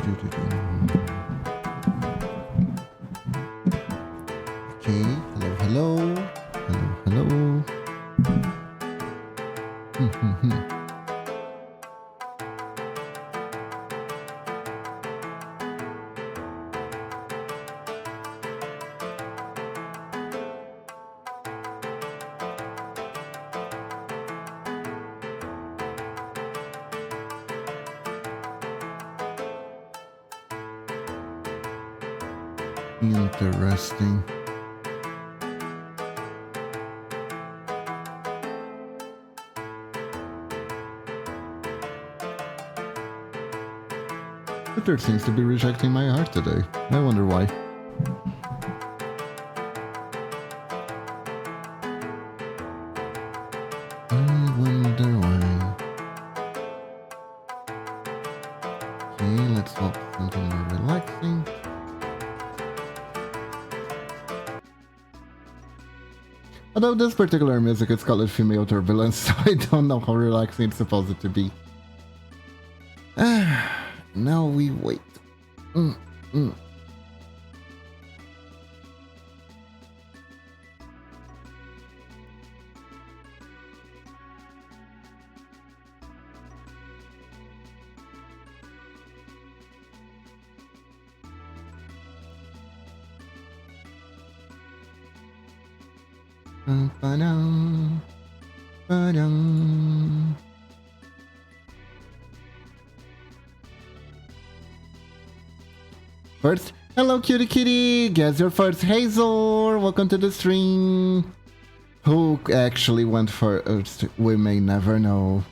Okay, hello. Interesting. Twitter seems to be rejecting my art today. I wonder why. I wonder why. Okay, let's hope something more relaxing. Although this particular music is called Female Turbulence, so I don't know how relaxing it's supposed to be. Now we wait. First, hello cutie kitty, guess your first Hazel, welcome to the stream. Who actually went first? We may never know.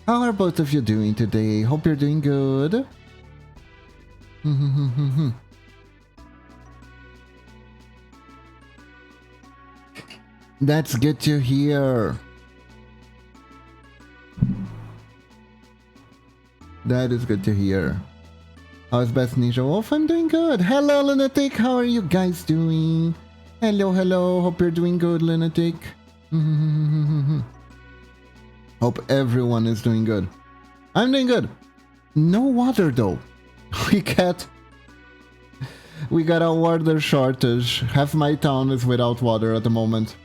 How are both of you doing today? Hope you're doing good. That's good to hear. That is good to hear. How's Best Ninja Wolf? I'm doing good. Hello, Lunatic. How are you guys doing? Hello. Hope you're doing good, Lunatic. Hope everyone is doing good. I'm doing good. No water, though. We got a water shortage. Half my town is without water at the moment.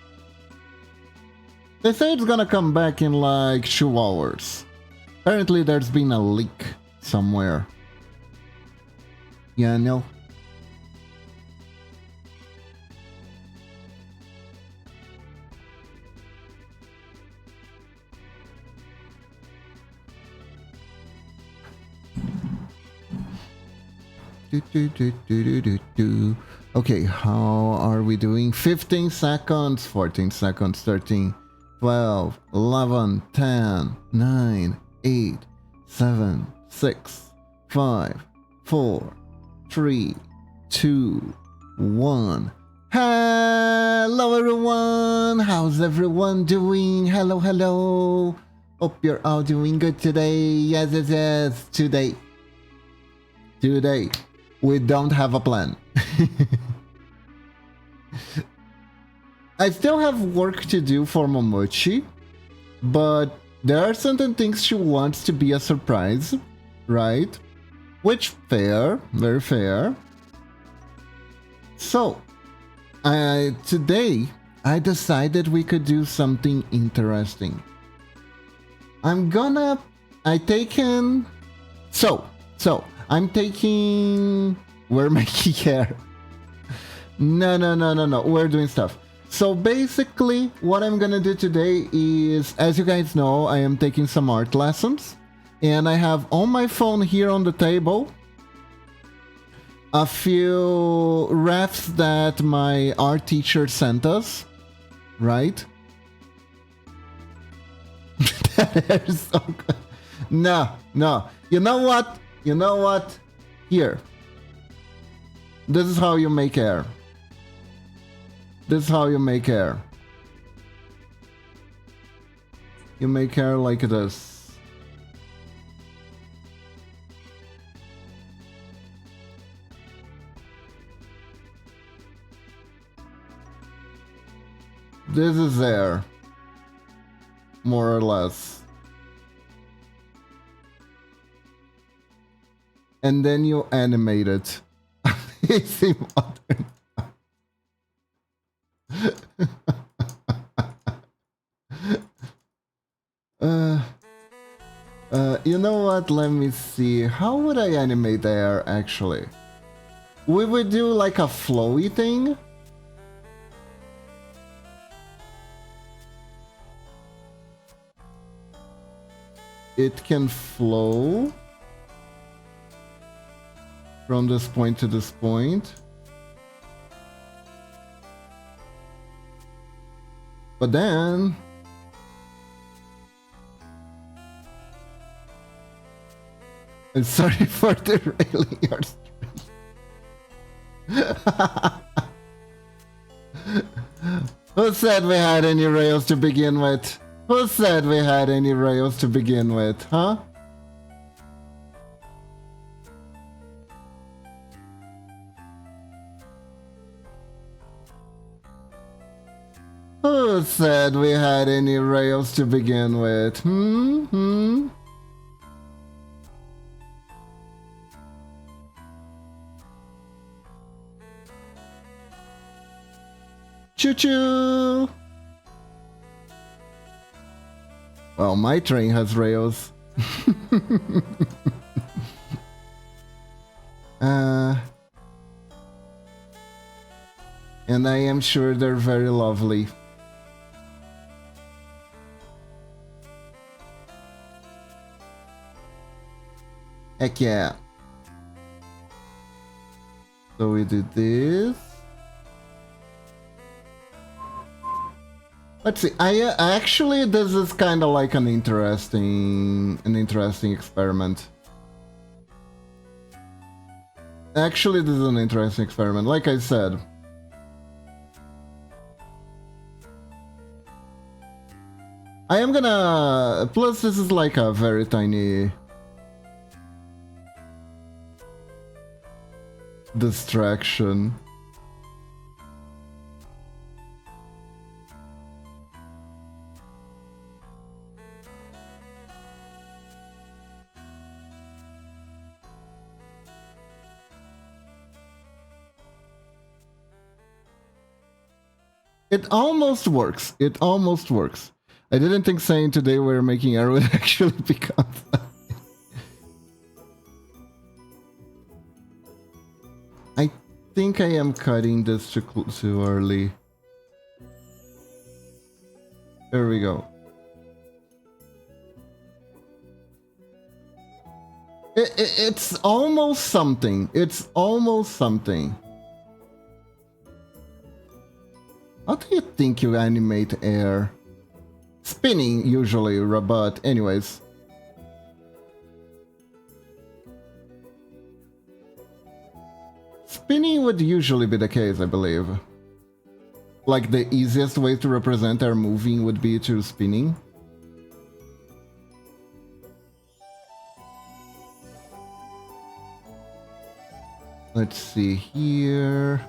They say it's gonna come back in like 2 hours. Apparently there's been a leak somewhere. Yeah, no. Okay, how are we doing? 15 seconds, 14 seconds, 13, 12, 11, 10, 9, 8, 7, 6, 5, 4, 3, 2, 1. Hello everyone! How's everyone doing? Hello. Hope you're all doing good today. Yes. Today. We don't have a plan. I still have work to do for Momochi, but there are certain things she wants to be a surprise, right? Which, fair, very fair. So, today, I decided we could do something interesting. I'm taking... We're making hair. No, we're doing stuff. So basically, what I'm gonna do today is, as you guys know, I am taking some art lessons. And I have on my phone here on the table a few refs that my art teacher sent us, right? That is so good. No. You know what? Here. This is how you make hair. You make hair like this. This is hair. More or less. and then you animate it. Easy modern. You know what? Let me see. How would I animate the air actually? We would do like a flowy thing. It can flow from this point to this point. But then I'm sorry for derailing your stream. Who said we had any rails to begin with? Who said we had any rails to begin with, huh? Who said we had any rails to begin with? Choo-choo! Well, my train has rails. And I am sure they're very lovely. Heck yeah. So we did this. Let's see. I actually, this is kind of like an interesting experiment. Actually, this is an interesting experiment. Like I said, I am gonna. Plus, this is like a very tiny distraction. It almost works. It almost works. I didn't think saying today we're making air would actually become that. I think I am cutting this too early. There we go. It's almost something. It's almost something. How do you think you animate air? Spinning, usually, but anyways. Spinning would usually be the case, I believe. Like, the easiest way to represent air moving would be through spinning. Let's see here.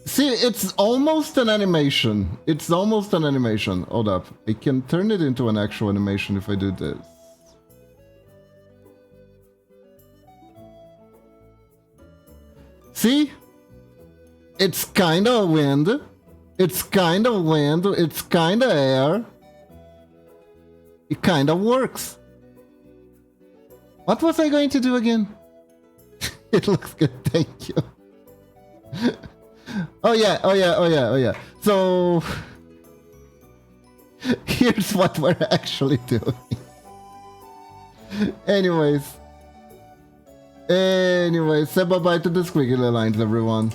See, it's almost an animation. It's almost an animation. Hold up. I can turn it into an actual animation if I do this. See? It's kind of wind. It's kind of wind. It's kind of air. It kind of works. What was I going to do again? It looks good. Thank you. Oh yeah, oh yeah, oh yeah, oh yeah. So here's what we're actually doing. Anyways, say bye-bye to the squiggly lines, everyone.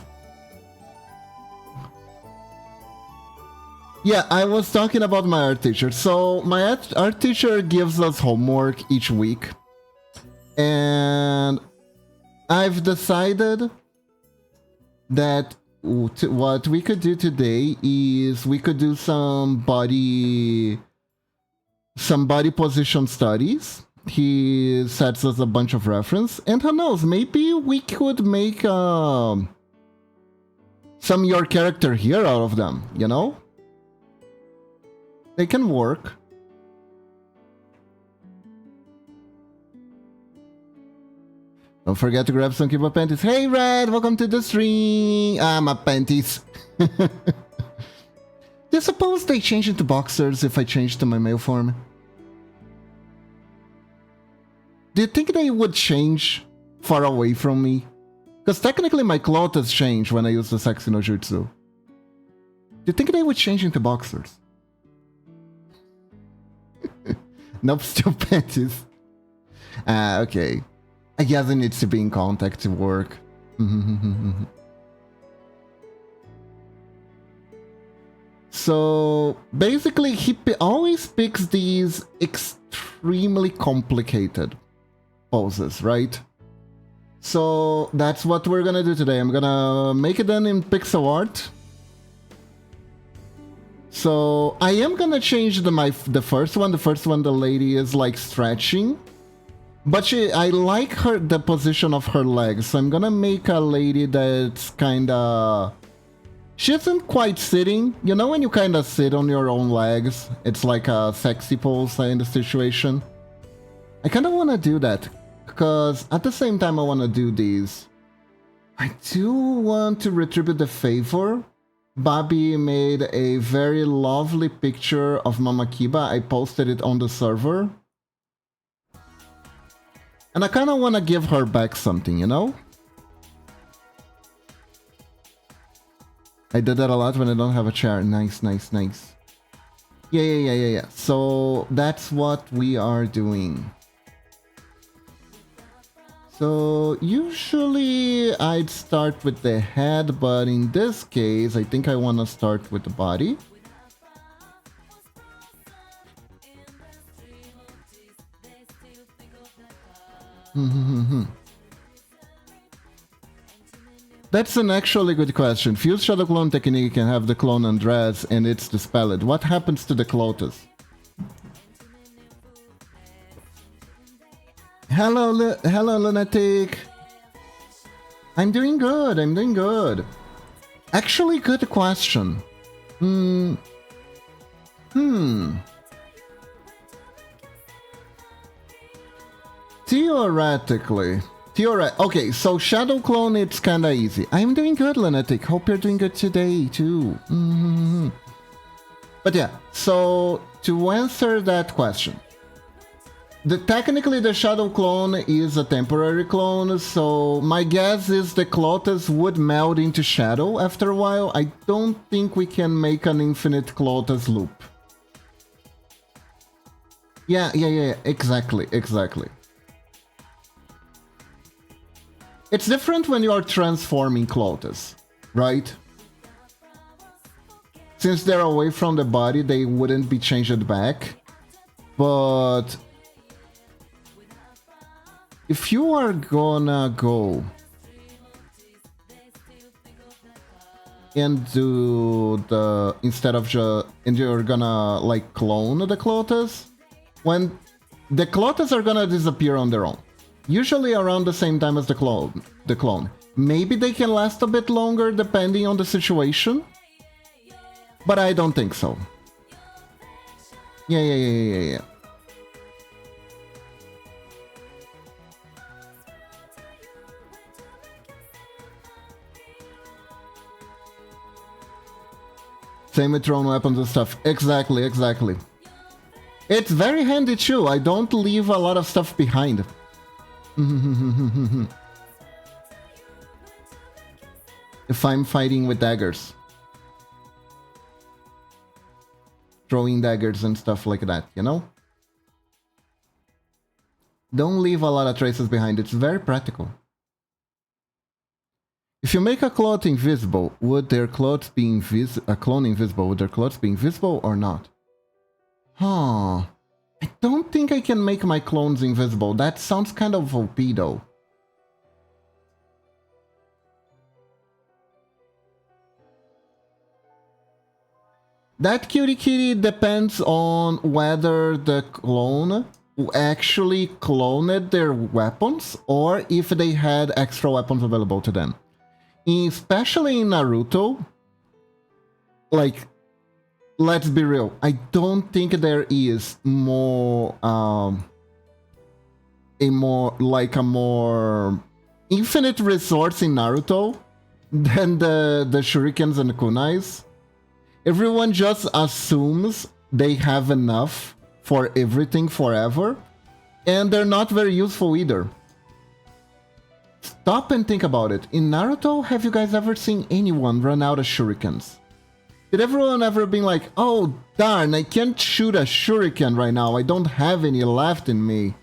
Yeah, I was talking about my art teacher. So my art teacher gives us homework each week. And I've decided that what we could do today is we could do some body position studies. he sets us a bunch of reference, and who knows, maybe we could make some your character here out of them, you know? They can work. Don't forget to grab some Kiba panties. Hey Red, welcome to the stream. Ah, my panties. Do you suppose they change into boxers if I change to my male form? Do you think they would change far away from me? Because technically my clothes change when I use the sexy no jutsu. Do you think they would change into boxers? Nope, still panties. Ah, okay. I guess it needs to be in contact to work. So basically he always picks these extremely complicated poses, right? So that's what we're gonna do today. I'm gonna make it then in pixel art. So I am gonna change the first one. The first one, the lady is like stretching. But I like the position of her legs, so I'm gonna make a lady that's kinda... She isn't quite sitting. You know when you kinda sit on your own legs? It's like a sexy pose kind of situation. I kinda wanna do that, because at the same time I wanna do these. I do want to retribute the favor. Bobby made a very lovely picture of Mama Kiba. I posted it on the server. And I kind of want to give her back something, you know? I did that a lot when I don't have a chair. Nice, nice, nice. Yeah. So that's what we are doing. So usually I'd start with the head, but in this case, I think I want to start with the body. That's an actually good question. Fuse Shadow Clone technique can have the clone undress and it's dispelled. What happens to the Clotus? Hello, Lunatic. I'm doing good. Actually, good question. Theoretically. Okay, so Shadow Clone, it's kinda easy. I'm doing good, Lunatic. Hope you're doing good today, too. But yeah, so to answer that question. Technically, the Shadow Clone is a temporary clone, so my guess is the Clotus would meld into Shadow after a while. I don't think we can make an infinite Clotus loop. Yeah, exactly. It's different when you are transforming Clotus, right? Since they're away from the body, they wouldn't be changed back. But if you are gonna go and do the... instead of just... and you're gonna like clone the Clotus, when the Clotus are gonna disappear on their own. Usually around the same time as the clone. Maybe they can last a bit longer depending on the situation. But I don't think so. Yeah. Same with thrown weapons and stuff. Exactly. It's very handy too. I don't leave a lot of stuff behind. If I'm fighting with daggers. Throwing daggers and stuff like that, you know? Don't leave a lot of traces behind, it's very practical. If you make a cloth invisible, would their clothes be invisible? Would their clothes be invisible or not? Huh. I don't think I can make my clones invisible. That sounds kind of OP though. That cutie kitty depends on whether the clone actually cloned their weapons or if they had extra weapons available to them. Especially in Naruto, like, let's be real, I don't think there is more a more infinite resource in Naruto than the shurikens and kunais. Everyone just assumes they have enough for everything forever, and they're not very useful either. Stop and think about it. In Naruto, have you guys ever seen anyone run out of shurikens? Did everyone ever been like, oh darn, I can't shoot a shuriken right now, I don't have any left in me?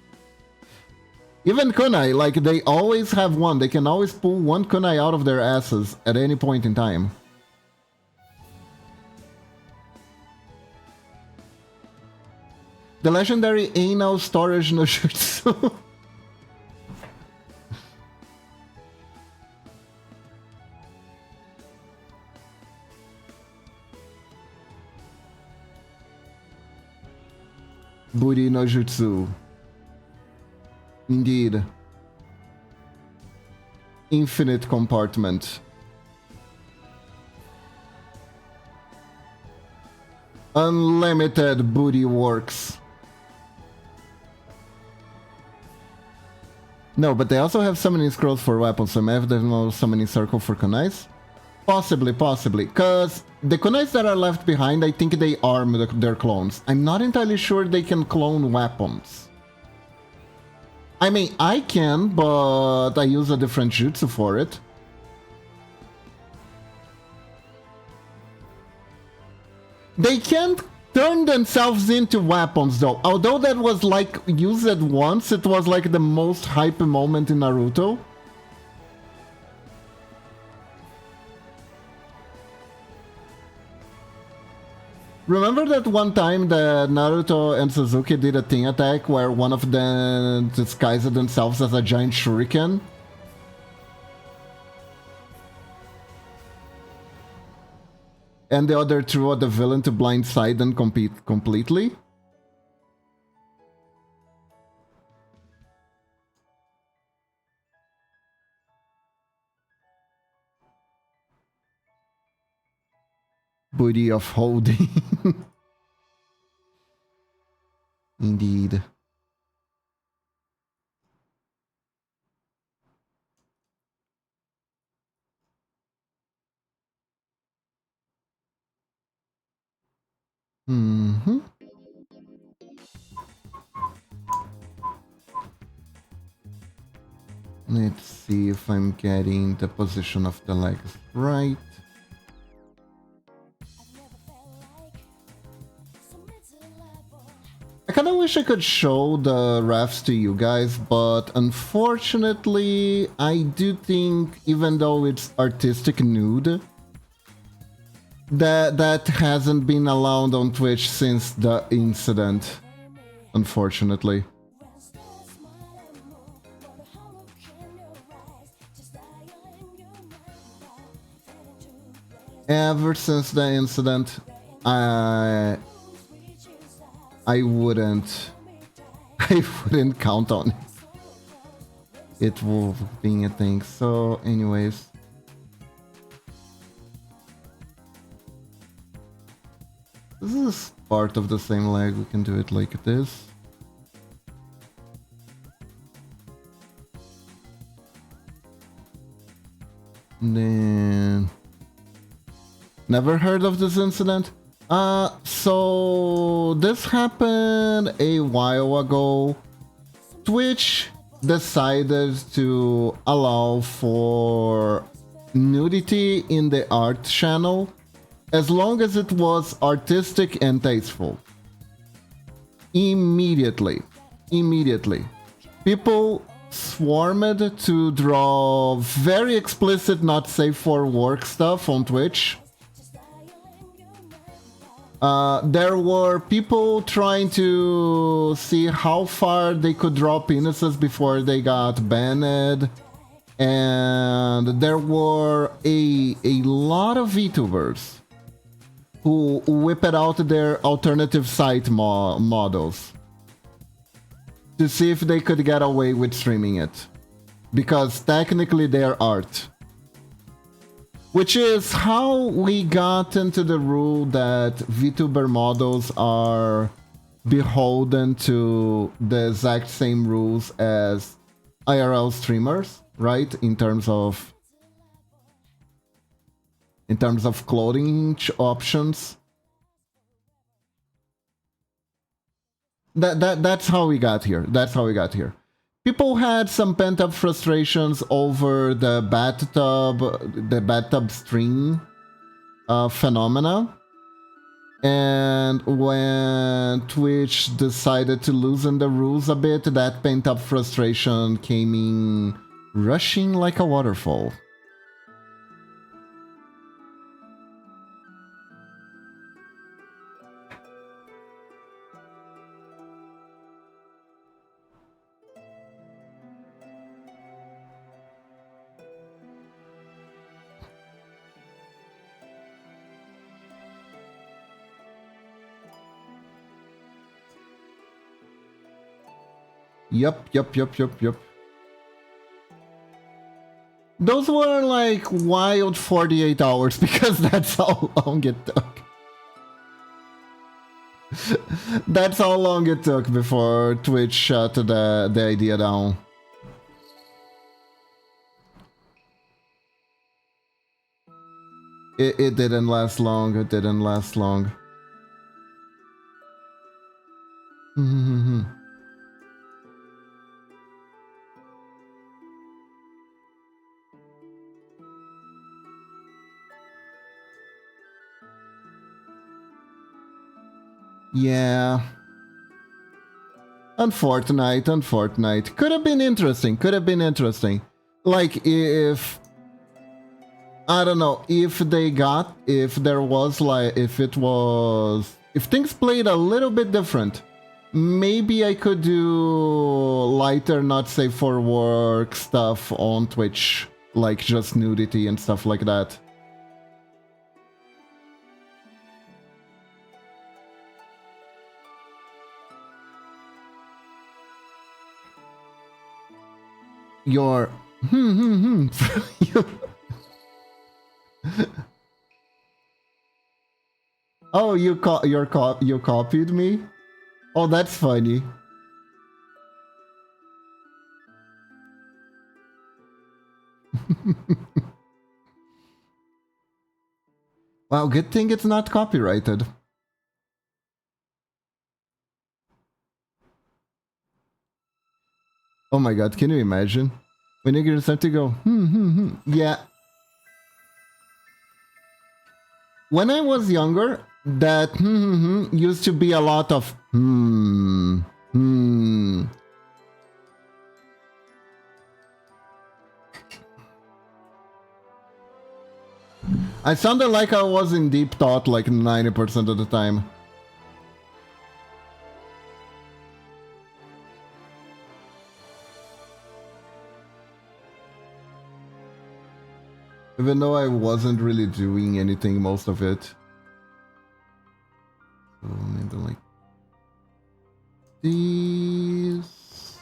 Even kunai, like, they always have one. They can always pull one kunai out of their asses at any point in time. The legendary anal storage no jutsu. Buri no jutsu. Indeed. Infinite compartment. Unlimited booty works. No, but they also have summoning scrolls for weapons, so maybe there's no summoning circle for kunais? Possibly. Because the kunais that are left behind, I think they arm their clones. I'm not entirely sure they can clone weapons. I mean, I can, but I use a different jutsu for it. They can't turn themselves into weapons, though. Although that was, like, used once, it was, like, the most hype moment in Naruto. Remember that one time that Naruto and Suzuki did a team attack where one of them disguised themselves as a giant shuriken? And the other threw the villain to blindside and compete completely? Booty of holding. Indeed. Mm-hmm. Let's see if I'm getting the position of the legs right. I kinda wish I could show the refs to you guys, but unfortunately, I do think, even though it's artistic nude, that hasn't been allowed on Twitch since the incident, unfortunately. Ever since the incident, I wouldn't count on it being a thing. So anyways, this is part of the same leg. We can do it like this. And then, never heard of this incident? So this happened a while ago. Twitch decided to allow for nudity in the art channel as long as it was artistic and tasteful. Immediately, people swarmed to draw very explicit, not safe for work stuff on Twitch. There were people trying to see how far they could draw penises before they got banned. And there were a lot of VTubers who whipped out their alternative site models. to see if they could get away with streaming it. Because technically they're art. Which is how we got into the rule that VTuber models are beholden to the exact same rules as IRL streamers, right? In terms of clothing options. That's how we got here. That's how we got here. People had some pent-up frustrations over the bathtub string phenomena. And when Twitch decided to loosen the rules a bit, that pent-up frustration came in rushing like a waterfall. Yup. Those were like wild 48 hours because that's how long it took. That's how long it took before Twitch shut the idea down. It didn't last long. It didn't last long. Yeah. Unfortunate. Could have been interesting. Like if... I don't know, if things played a little bit different, maybe I could do lighter, not safe for work stuff on Twitch, like just nudity and stuff like that. Your Oh, you copied me? Oh, that's funny. Wow, good thing it's not copyrighted. Oh my god, can you imagine? When you start to go, yeah. When I was younger, that used to be a lot of I sounded like I was in deep thought like 90% of the time. Even though I wasn't really doing anything most of it. So maybe like these.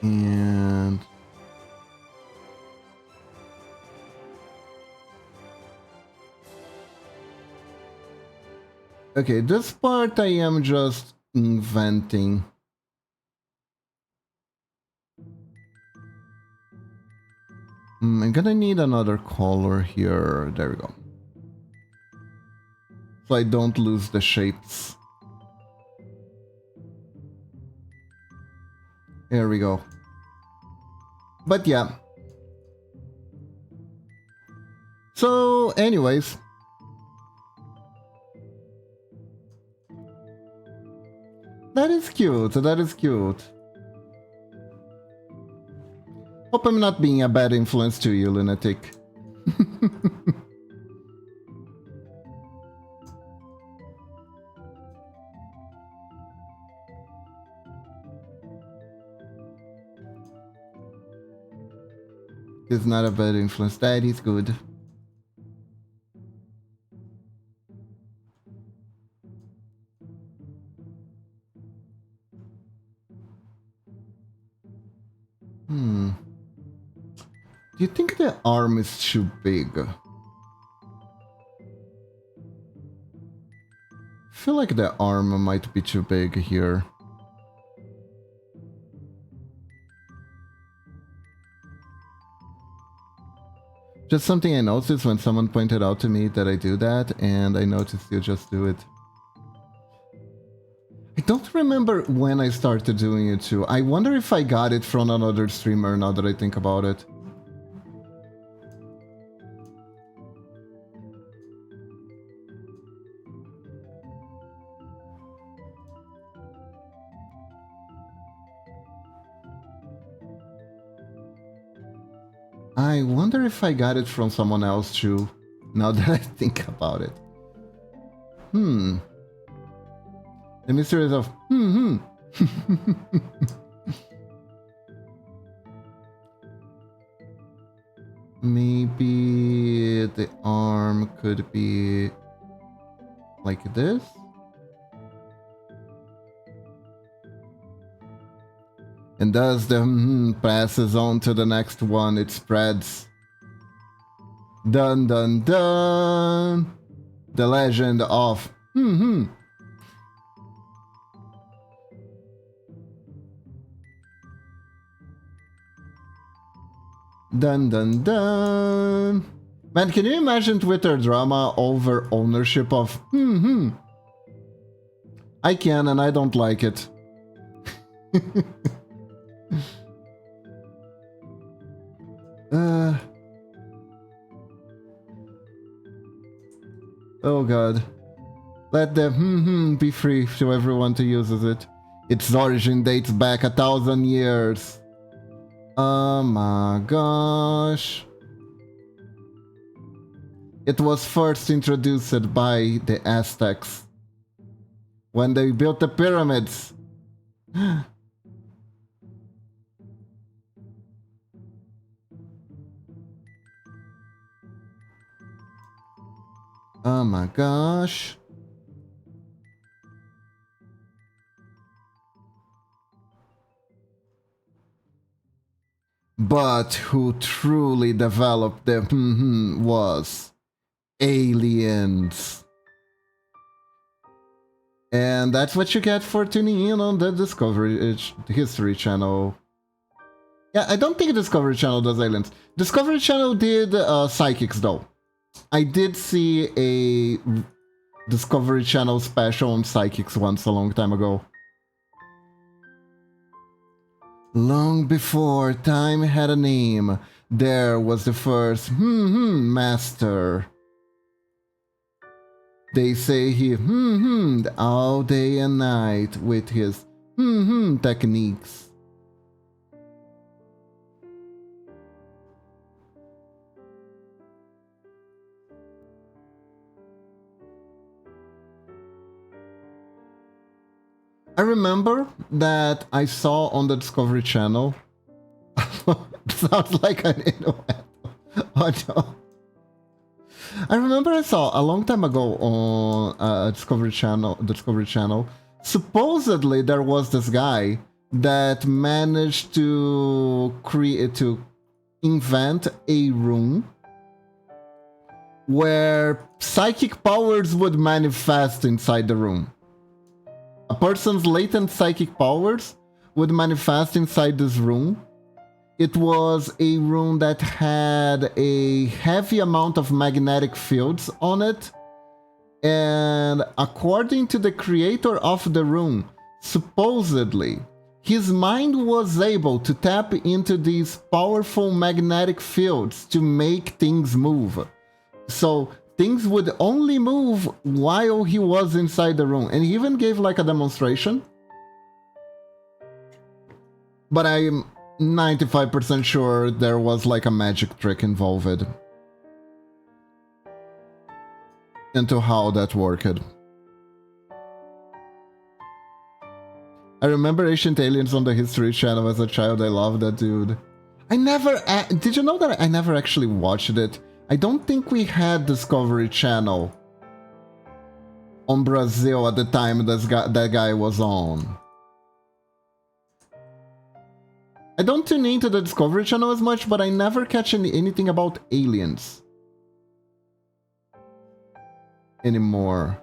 And okay, this part I am just inventing. I'm gonna need another color here. There we go. So I don't lose the shapes. There we go. But yeah. So anyways. That is cute. Hope I'm not being a bad influence to you, lunatic. It's not a bad influence. That is good. Do you think the arm is too big? I feel like the arm might be too big here. Just something I noticed when someone pointed out to me that I do that, and I noticed you just do it. I don't remember when I started doing it too. I wonder if I got it from another streamer now that I think about it. I wonder if I got it from someone else too, now that I think about it. The mysteries of Maybe the arm could be like this? And as the passes on to the next one, it spreads. Dun dun dun! The legend of Dun dun dun! Man, can you imagine Twitter drama over ownership of I can, and I don't like it. Oh god. Let the be free to everyone to use it. Its origin dates back 1,000 years. Oh my gosh. It was first introduced by the Aztecs when they built the pyramids. Oh my gosh. But who truly developed the was aliens. And that's what you get for tuning in on the History Channel. Yeah, I don't think Discovery Channel does aliens. Discovery Channel did psychics though. I did see a Discovery Channel special on psychics once a long time ago. Long before time had a name, there was the first master. They say he all day and night with his techniques. I remember that I saw on the Discovery Channel. Sounds like an innuendo. Oh no. I remember I saw a long time ago on Discovery Channel. Supposedly there was this guy that managed to invent a room where psychic powers would manifest inside the room. A person's latent psychic powers would manifest inside this room. It was a room that had a heavy amount of magnetic fields on it. And according to the creator of the room, supposedly, his mind was able to tap into these powerful magnetic fields to make things move. So things would only move while he was inside the room. And he even gave like a demonstration. But I'm 95% sure there was like a magic trick involved into how that worked. I remember Ancient Aliens on the History Channel as a child. I loved that dude. Did you know that I never actually watched it? I don't think we had Discovery Channel on Brazil at the time that guy was on. I don't tune into the Discovery Channel as much, but I never catch anything about aliens anymore.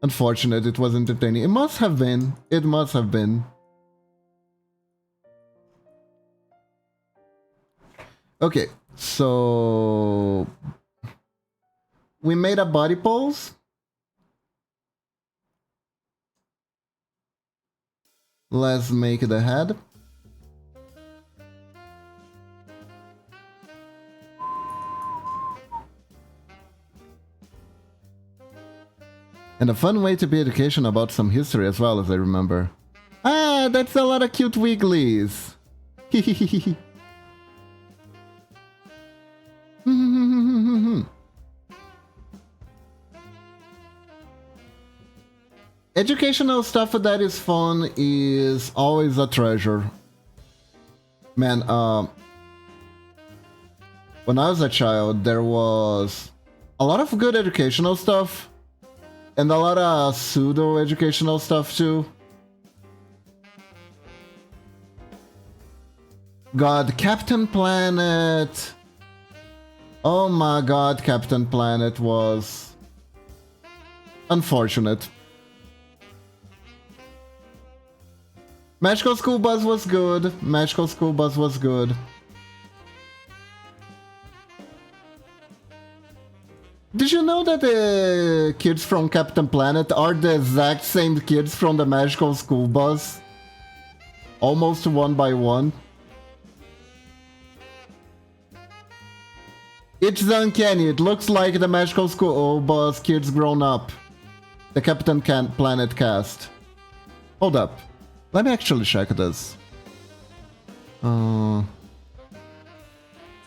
Unfortunate, it was entertaining. It must have been. It must have been. Okay, so we made a body pose. Let's make the head. And a fun way to be educational about some history as well, as I remember. Ah, that's a lot of cute wigglies. Educational stuff that is fun is always a treasure. Man, when I was a child, there was a lot of good educational stuff. And a lot of pseudo-educational stuff too. God, Captain Planet. Oh my god, Captain Planet was unfortunate. Magical School Bus was good. Magical School Bus was good. Did you know that the kids from Captain Planet are the exact same kids from the Magical School Bus? Almost one by one. It's uncanny. It looks like the Magical School Bus kids grown up. The Captain Planet cast. Hold up. Let me actually check this.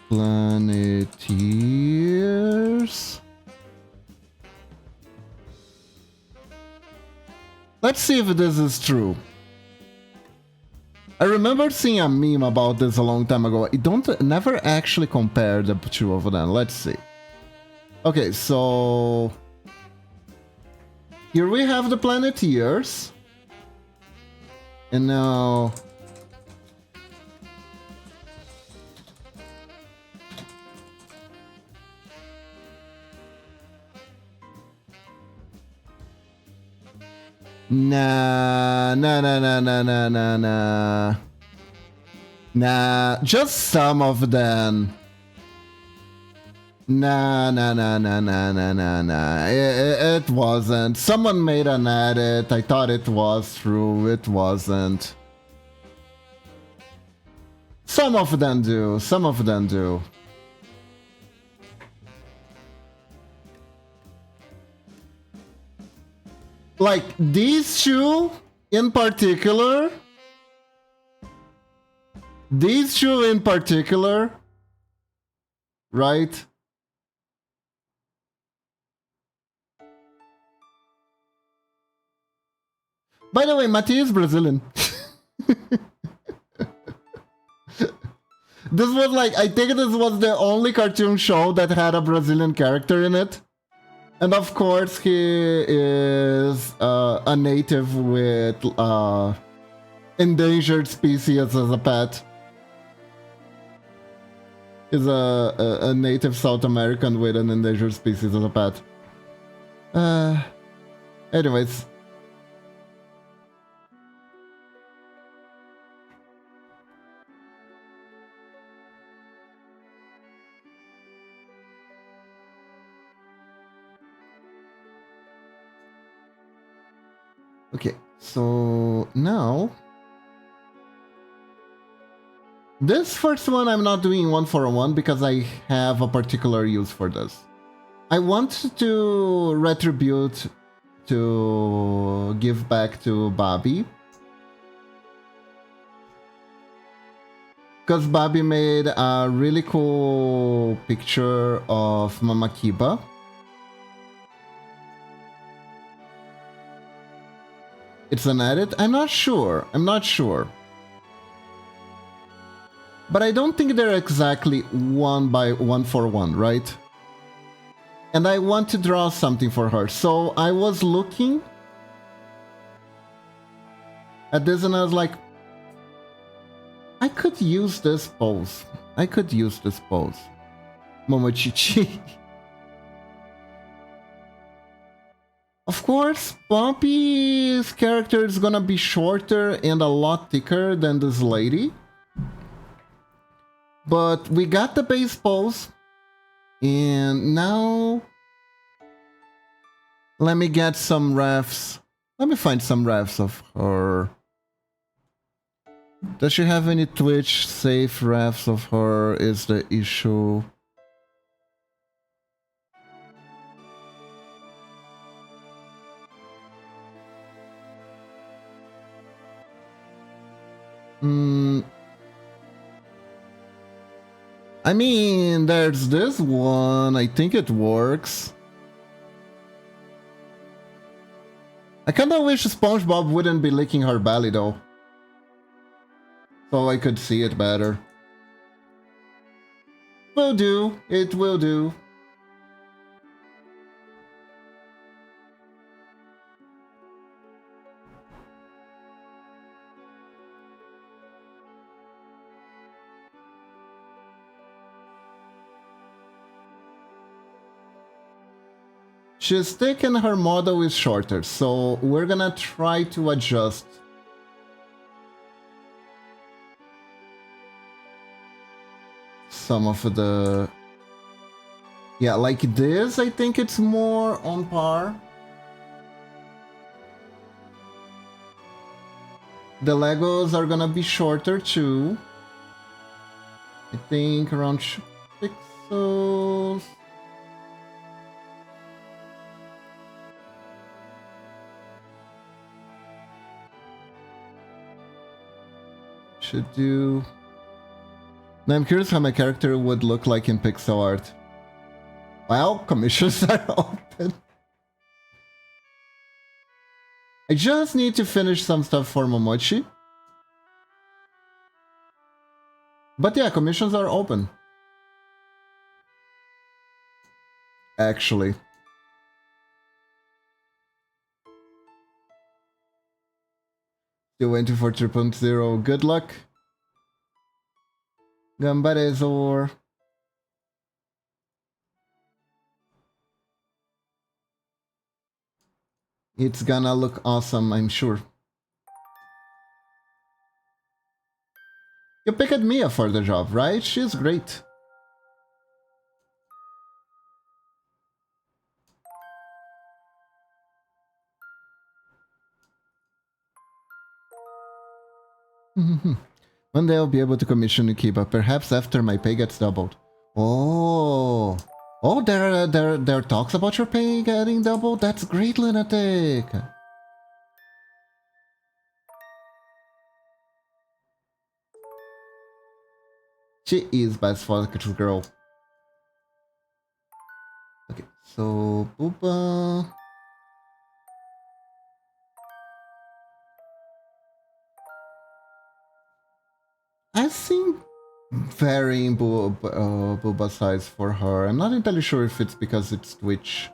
Planeteers. Let's see if this is true. I remember seeing a meme about this a long time ago. I never actually compare the two of them. Let's see. Okay, so here we have the Planeteers. And now Nah, just some of them. Nah. It wasn't. Someone made an edit. I thought it was true. It wasn't. Some of them do. Some of them do. Like, these two in particular... These two in particular... Right? By the way, Mati is Brazilian. This was like... I think this was the only cartoon show that had a Brazilian character in it. And of course, he is a native with endangered species as a pet. He's a native South American with an endangered species as a pet. Anyways. Okay, so now this first one I'm not doing one for one because I have a particular use for this. I want to retribute, to give back to Bobby, because Bobby made a really cool picture of Mama Kiba. It's an edit? I'm not sure. But I don't think they're exactly one for one, right? And I want to draw something for her. So I was looking at this and I was like, I could use this pose. I could use this pose. Momochichi. Of course, Poppy's character is gonna be shorter and a lot thicker than this lady. But we got the base pose. And now... let me get some refs. Let me find some refs of her. Does she have any Twitch safe refs of her is the issue. I mean, there's this one. I think it works. I kinda wish SpongeBob wouldn't be licking her belly though. So I could see it better. Will do. It will do. She's thick and her model is shorter, so we're gonna try to adjust. Some of the... yeah, like this, I think it's more on par. The Legos are gonna be shorter too. I think around 2 pixels. Should do... now I'm curious how my character would look like in pixel art. Well, commissions are open. I just need to finish some stuff for Momochi. But yeah, commissions are open. Actually. Still waiting for 3.0. Good luck. Gambarezor. It's gonna look awesome, I'm sure. You picked Mia for the job, right? She's great. One day I'll be able to commission Ukiba, perhaps after my pay gets doubled. Oh, oh, there are talks about your pay getting doubled. That's great, Lunatic. She is best focus girl. Okay, so Booba. I've seen varying Booba size for her. I'm not entirely sure if it's because it's Twitch.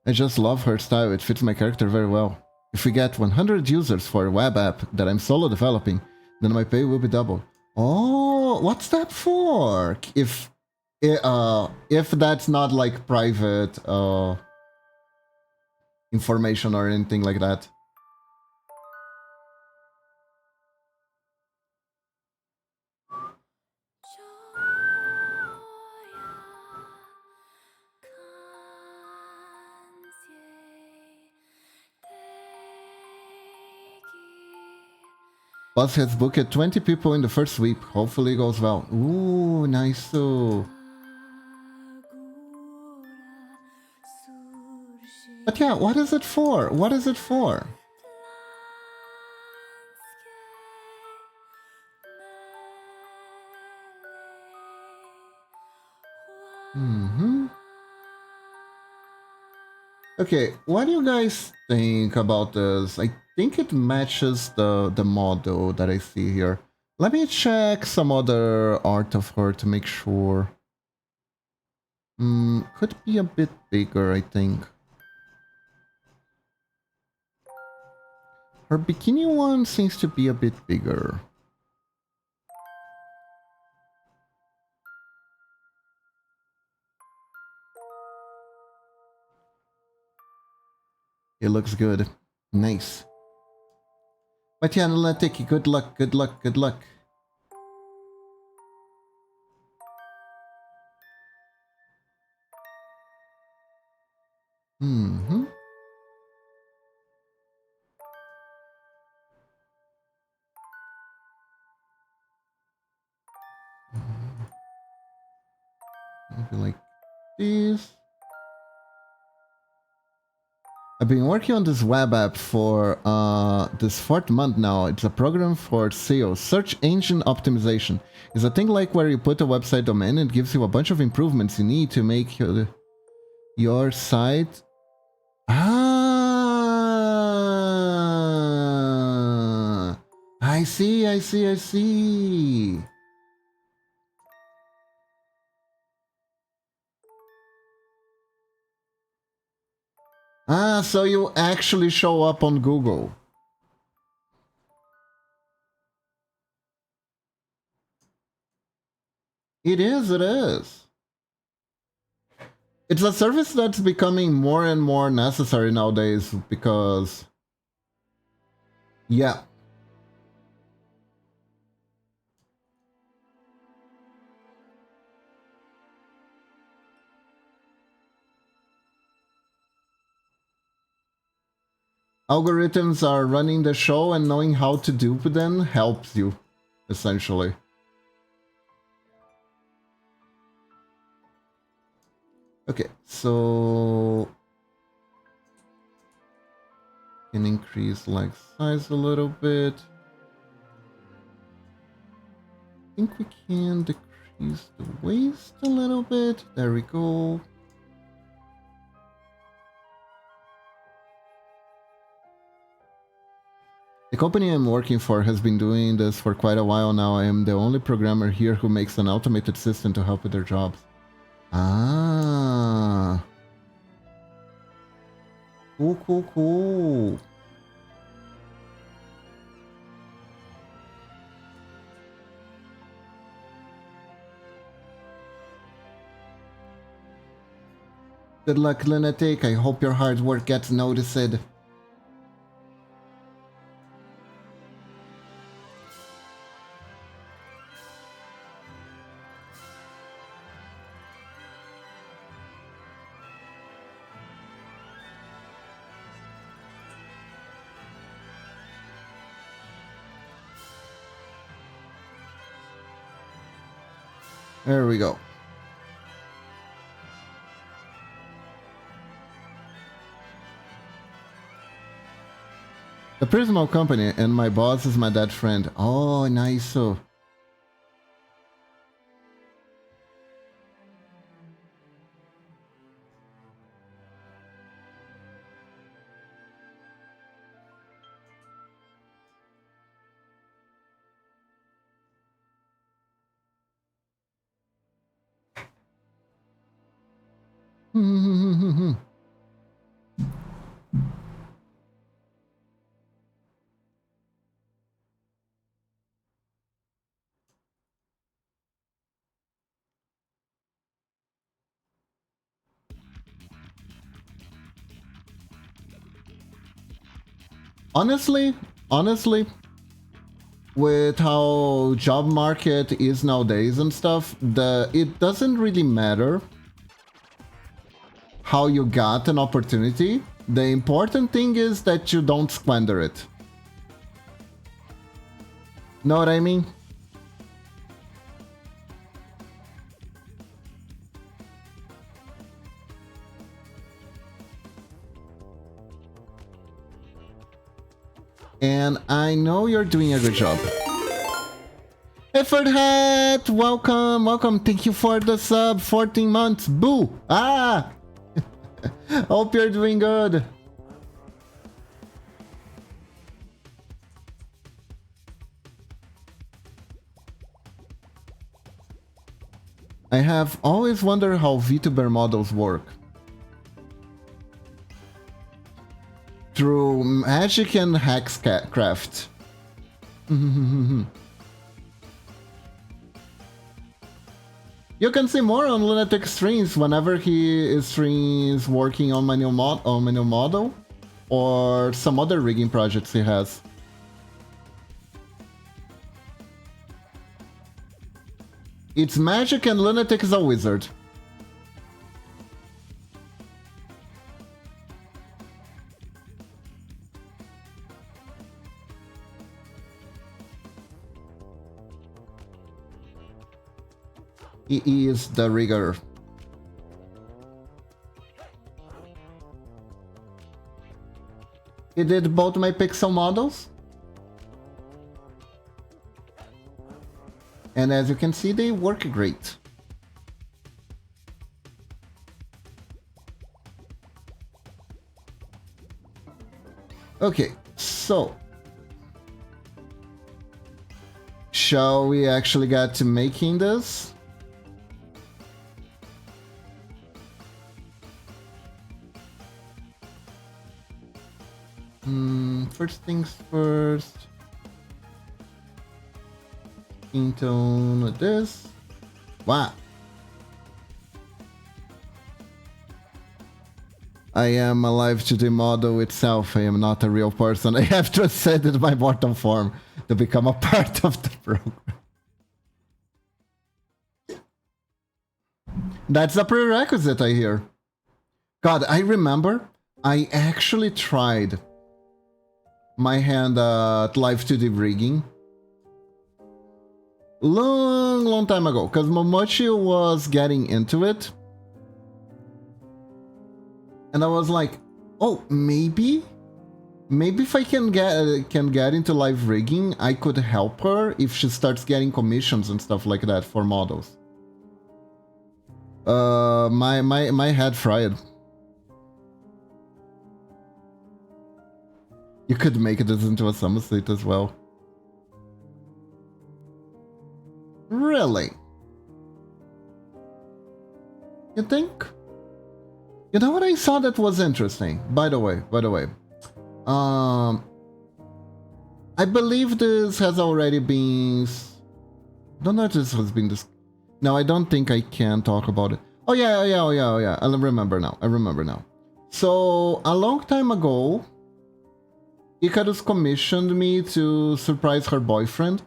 I just love her style, it fits my character very well. If we get 100 users for a web app that I'm solo developing, then my pay will be doubled. Oh, what's that for? If that's not like private information or anything like that. Boss has booked 20 people in the first sweep. Hopefully it goes well. Ooh, nice. So. But yeah, what is it for? What is it for? Okay, what do you guys think about this? I think it matches the model that I see here. Let me check some other art of her to make sure. Could be a bit bigger, I think. Her bikini one seems to be a bit bigger. It looks good. Nice. But yeah, Lunatic, good luck, good luck, good luck. Mm-hmm. Maybe like this. I've been working on this web app for this fourth month now. It's a program for SEO, search engine optimization. It's a thing like where you put a website domain and it gives you a bunch of improvements you need to make your site. Ah, I see, I see, I see. Ah, so you actually show up on Google. It is, it is. It's a service that's becoming more and more necessary nowadays because, yeah. Algorithms are running the show and knowing how to dupe them helps you, essentially. Okay, so can increase like size a little bit. I think we can decrease the waist a little bit. There we go. The company I'm working for has been doing this for quite a while now. I am the only programmer here who makes an automated system to help with their jobs. Ah. Cool, cool, cool. Good luck, Lunatic. I hope your hard work gets noticed. There we go. The Prismo company and my boss is my dad friend. Oh, nice. So. honestly, with how job market is nowadays and stuff, it doesn't really matter how you got an opportunity. The important thing is that you don't squander it. Know what I mean? And I know you're doing a good job. Effort Hat, welcome, welcome. Thank you for the sub. 14 months. Boo! Ah! Hope you're doing good. I have always wondered how VTuber models work. Through magic and hackscraft. You can see more on Lunatic streams whenever he streams working on my new model or some other rigging projects he has. It's magic and Lunatic is a wizard. He is the rigger. He did both my pixel models. And as you can see, they work great. Okay, so shall we actually get to making this? First things first. Skin tone with this. Wow. I am alive to the model itself. I am not a real person. I have transcended my mortal form to become a part of the program. That's a prerequisite, I hear. God, I remember I actually tried my hand at live 2D rigging long time ago, because Momochi was getting into it. And I was like, oh, maybe if I can get into live rigging, I could help her if she starts getting commissions and stuff like that for models. My head fried. You could make this into a summer seat as well. Really? You think? You know what I saw that was interesting? By the way. I believe this has already been... Don't know if this has been... No, I don't think I can talk about it. Oh yeah. I remember now. So, a long time ago, Icarus commissioned me to surprise her boyfriend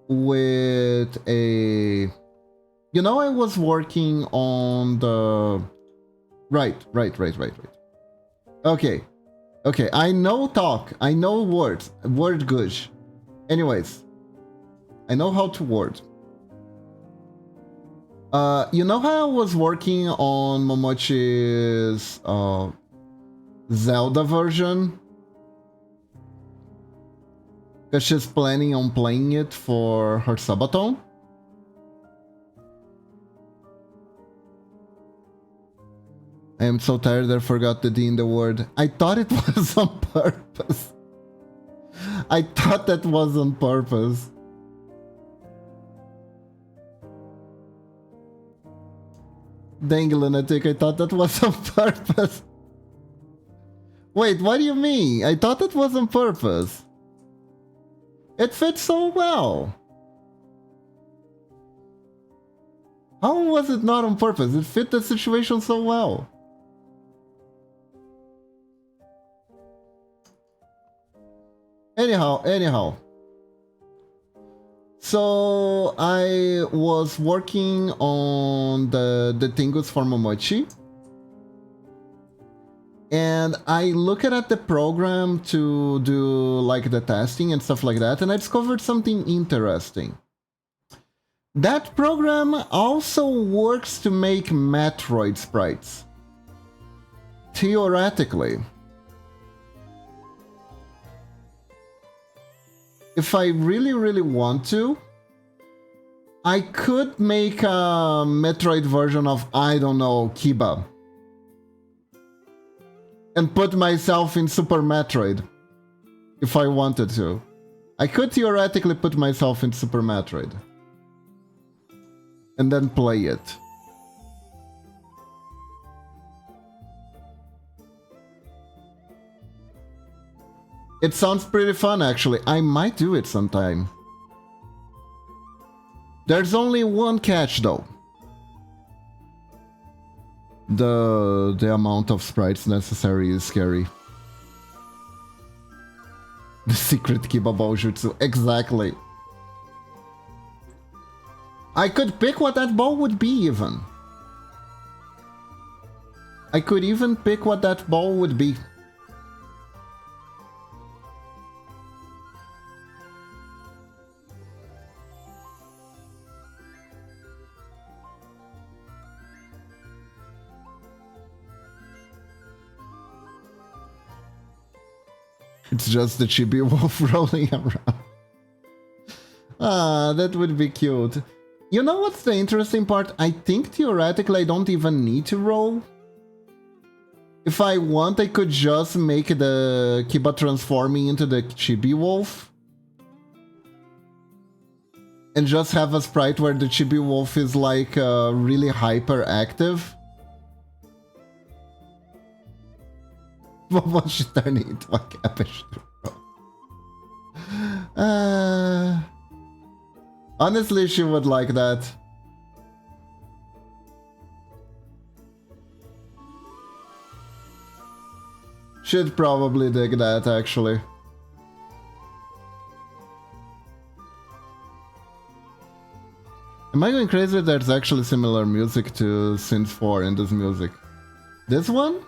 with a... You know, I was working on the... Right. Okay, I know talk. I know words. Word gush. Anyways, I know how to word. You know how I was working on Momochi's Zelda version? Because she's planning on playing it for her subathon. I am so tired I forgot the D in the word. I thought it was on purpose. I thought that was on purpose. Dang, Lunatic, I thought that was on purpose. Wait, what do you mean? I thought it was on purpose. It fits so well. How was it not on purpose? It fit the situation so well. Anyhow. So I was working on the Tingus for Momochi. And I looked at the program to do like the testing and stuff like that, and I discovered something interesting. That program also works to make Metroid sprites. Theoretically. If I really want to, I could make a Metroid version of, I don't know, Kiba. And put myself in Super Metroid. If I wanted to. I could theoretically put myself in Super Metroid. and then play it. It sounds pretty fun, actually. I might do it sometime. There's only one catch, though. The amount of sprites necessary is scary. The secret Kiba Ball Jutsu. Exactly. I could pick what that ball would be, even. I could even pick what that ball would be. It's just the chibi wolf rolling around. Ah, that would be cute. You know what's the interesting part? I think theoretically I don't even need to roll. If I want, I could just make the Kiba transforming into the chibi wolf. And just have a sprite where the chibi wolf is like really hyperactive. What was she turning into a cabbage? Honestly, she would like that. She'd probably dig that, actually. Am I going crazy? There's actually similar music to Sims 4 in this music. This one?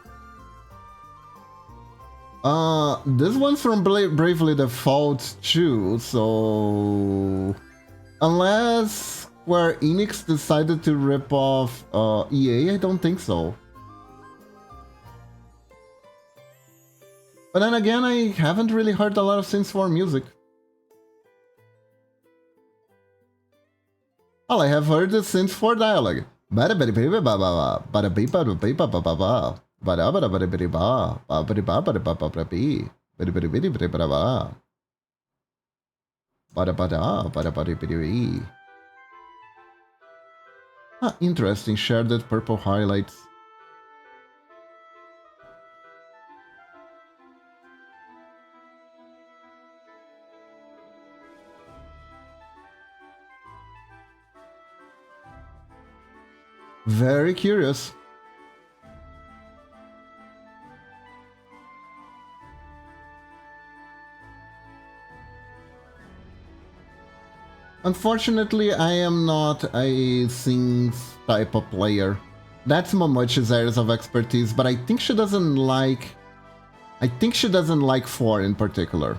This one's from Bravely Default 2, so... Unless Square Enix decided to rip off EA, I don't think so. But then again, I haven't really heard a lot of Sims 4 music. All I have heard is Sims 4 dialogue. Ah, interesting, shaded purple highlights. Very curious. Unfortunately, I am not a Sims type of player. That's Momochi's areas of expertise, but I think she doesn't like... I think she doesn't like 4 in particular.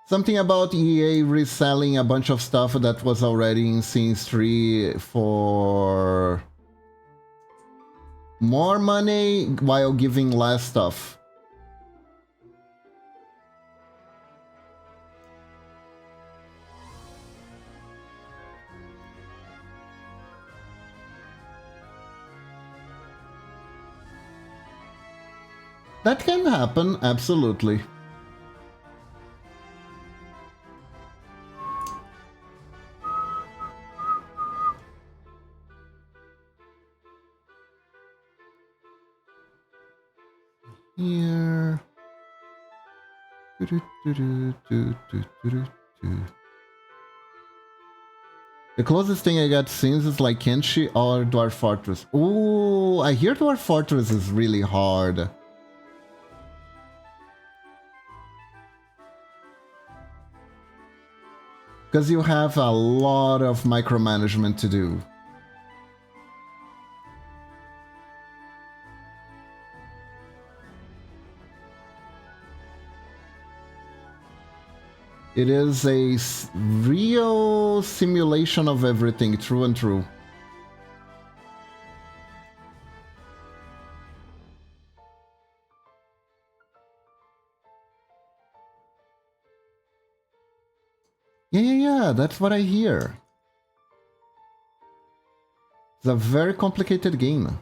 Something about EA reselling a bunch of stuff that was already in Sims 3 for more money while giving less stuff. That can happen, absolutely. Here. The closest thing I got Sims is like Kenshi or Dwarf Fortress. Ooh, I hear Dwarf Fortress is really hard. Because you have a lot of micromanagement to do. It is a real simulation of everything, true and true. Yeah, that's what I hear. It's a very complicated game.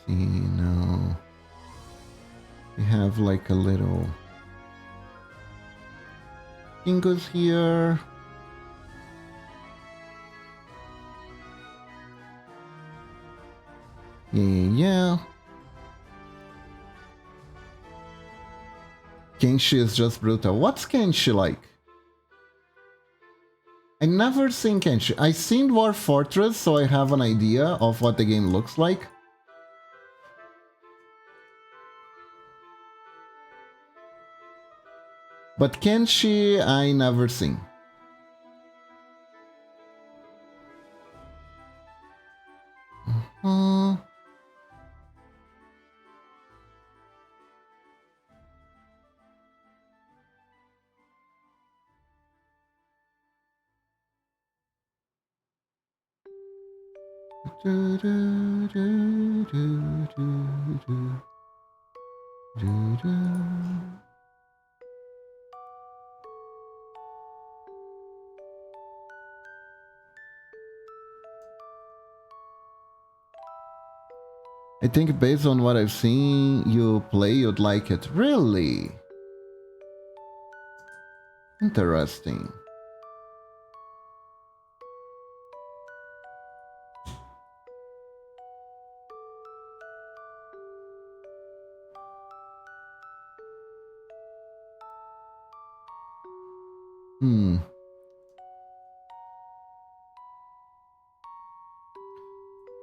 See, no. We have like a little Ingus here. Yeah. Kenshi is just brutal. What's Kenshi like? I never seen Kenshi. I seen Dwarf Fortress, so I have an idea of what the game looks like. But Kenshi, I never seen. I think based on what I've seen you play, you'd like it. Really? Interesting.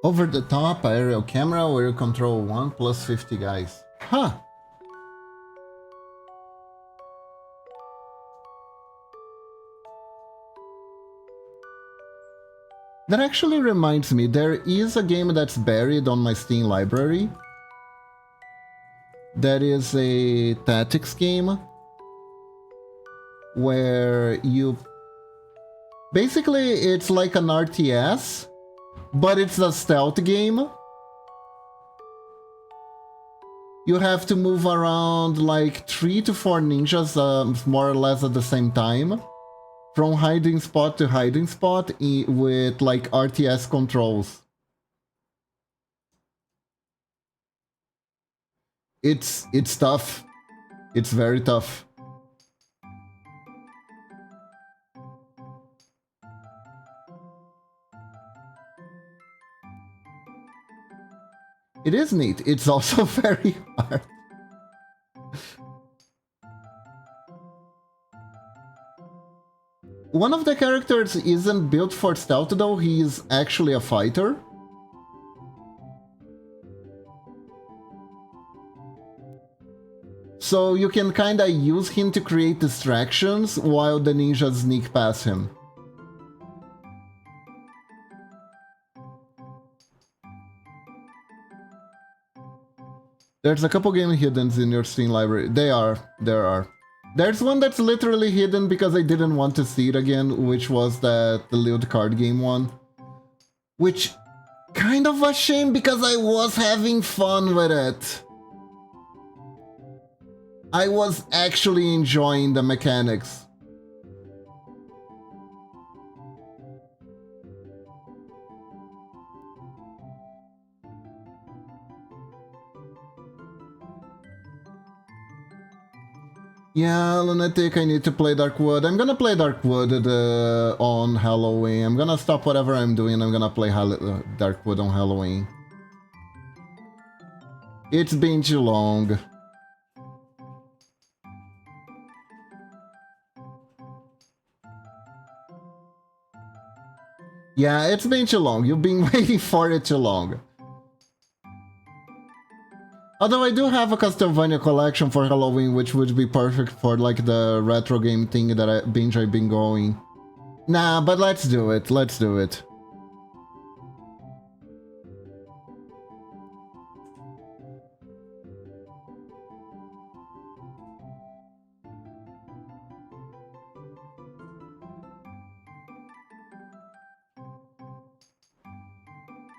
Over the top aerial camera where you control 1 plus 50 guys. Huh. That actually reminds me, there is a game that's buried on my Steam library. That is a tactics game where you... Basically, it's like an RTS, but it's a stealth game. You have to move around like 3 to 4 ninjas more or less at the same time. From hiding spot to hiding spot with like RTS controls. It's tough. It's very tough. It is neat. It's also very hard. One of the characters isn't built for stealth though, he is actually a fighter. So you can kinda use him to create distractions while the ninjas sneak past him. There's a couple game hiddens in your Steam library. There are. There's one that's literally hidden because I didn't want to see it again, which was the Lewd card game one. Which, kind of a shame because I was having fun with it. I was actually enjoying the mechanics. Yeah, Lunatic, I need to play Darkwood. I'm gonna play Darkwood on Halloween. I'm gonna stop whatever I'm doing. I'm gonna play Darkwood on Halloween. It's been too long. Yeah, it's been too long. You've been waiting for it too long. Although I do have a Castlevania collection for Halloween, which would be perfect for like the retro game thing that I've been going. Nah, but let's do it. Let's do it.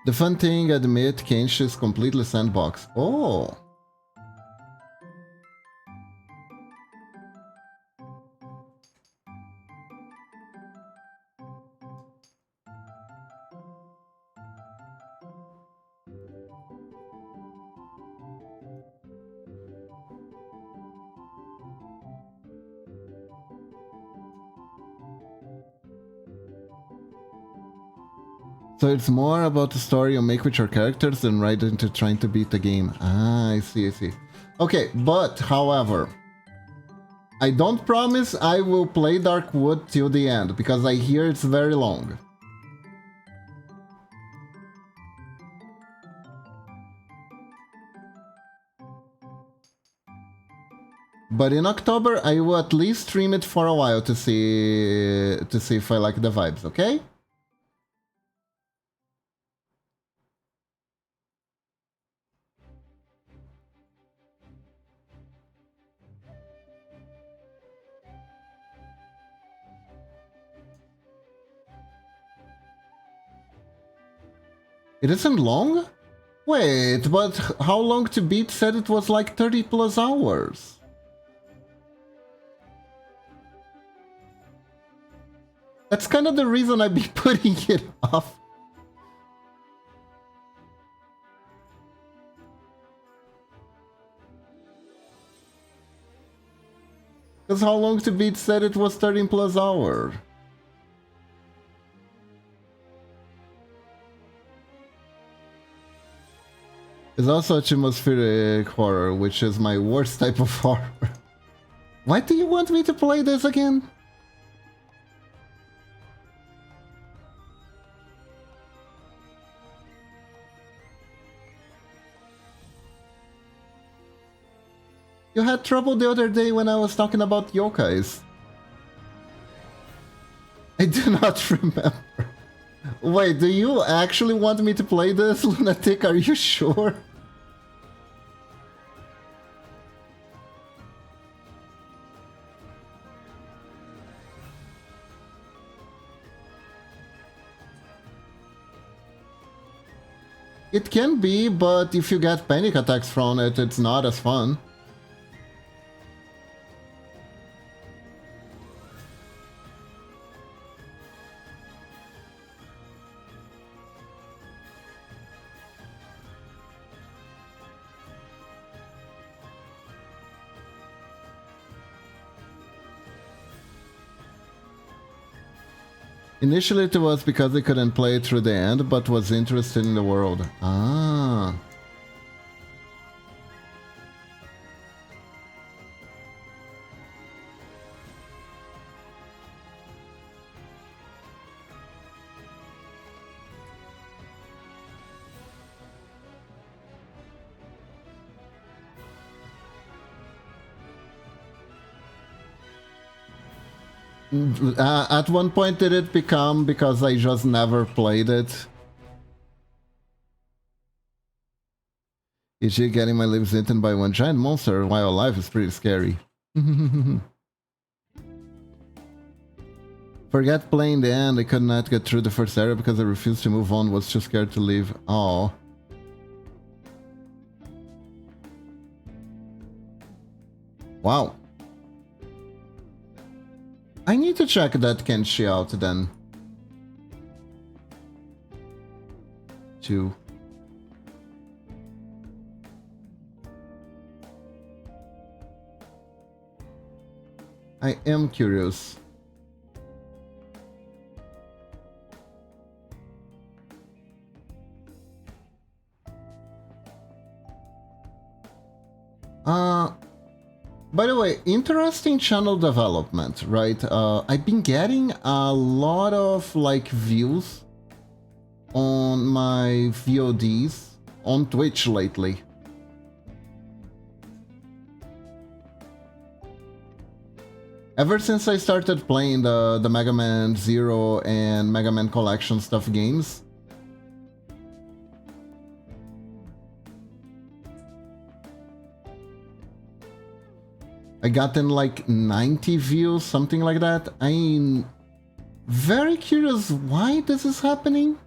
The fun thing, admit, Kenshi is completely sandbox. Oh. So it's more about the story you make with your characters than right into trying to beat the game. Ah, I see, I see. Okay, but, however, I don't promise I will play Darkwood till the end, because I hear it's very long. But in October, I will at least stream it for a while to see if I like the vibes, okay? It isn't long? Wait, but How Long to Beat said it was like 30 plus hours. That's kind of the reason I've been putting it off. Because How Long to Beat said it was 13 plus hours. It's also atmospheric horror, which is my worst type of horror. Why do you want me to play this again? You had trouble the other day when I was talking about yokais. I do not remember. Wait, do you actually want me to play this, lunatic? Are you sure? It can be, but if you get panic attacks from it, it's not as fun. Initially it was because they couldn't play it through the end, but was interested in the world. Ah. At one point did it become because I just never played it? E.g. getting my lips eaten by one giant monster while alive is pretty scary. Forget playing the end, I could not get through the first area because I refused to move on, was too scared to leave. Oh. Wow. I need to check that Kenshi out then. 2. I am curious. By the way, interesting channel development, right? I've been getting a lot of like views on my VODs on Twitch lately. Ever since I started playing the Mega Man Zero and Mega Man Collection stuff games. I gotten like 90 views, something like that. I'm very curious why this is happening.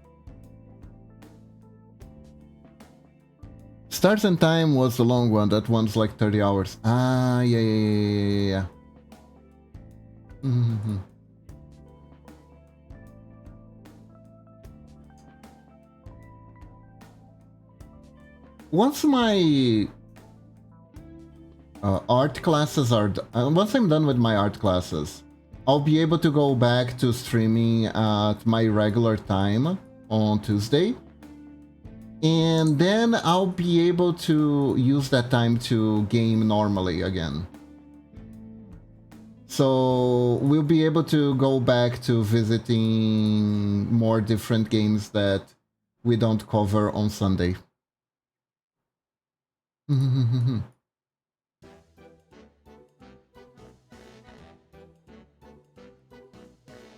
Start and Time was the long one, that one's like 30 hours. Ah, yeah. Mm-hmm. Once my art classes are once I'm done with my art classes, I'll be able to go back to streaming at my regular time on Tuesday. And then I'll be able to use that time to game normally again. So we'll be able to go back to visiting more different games that we don't cover on Sunday.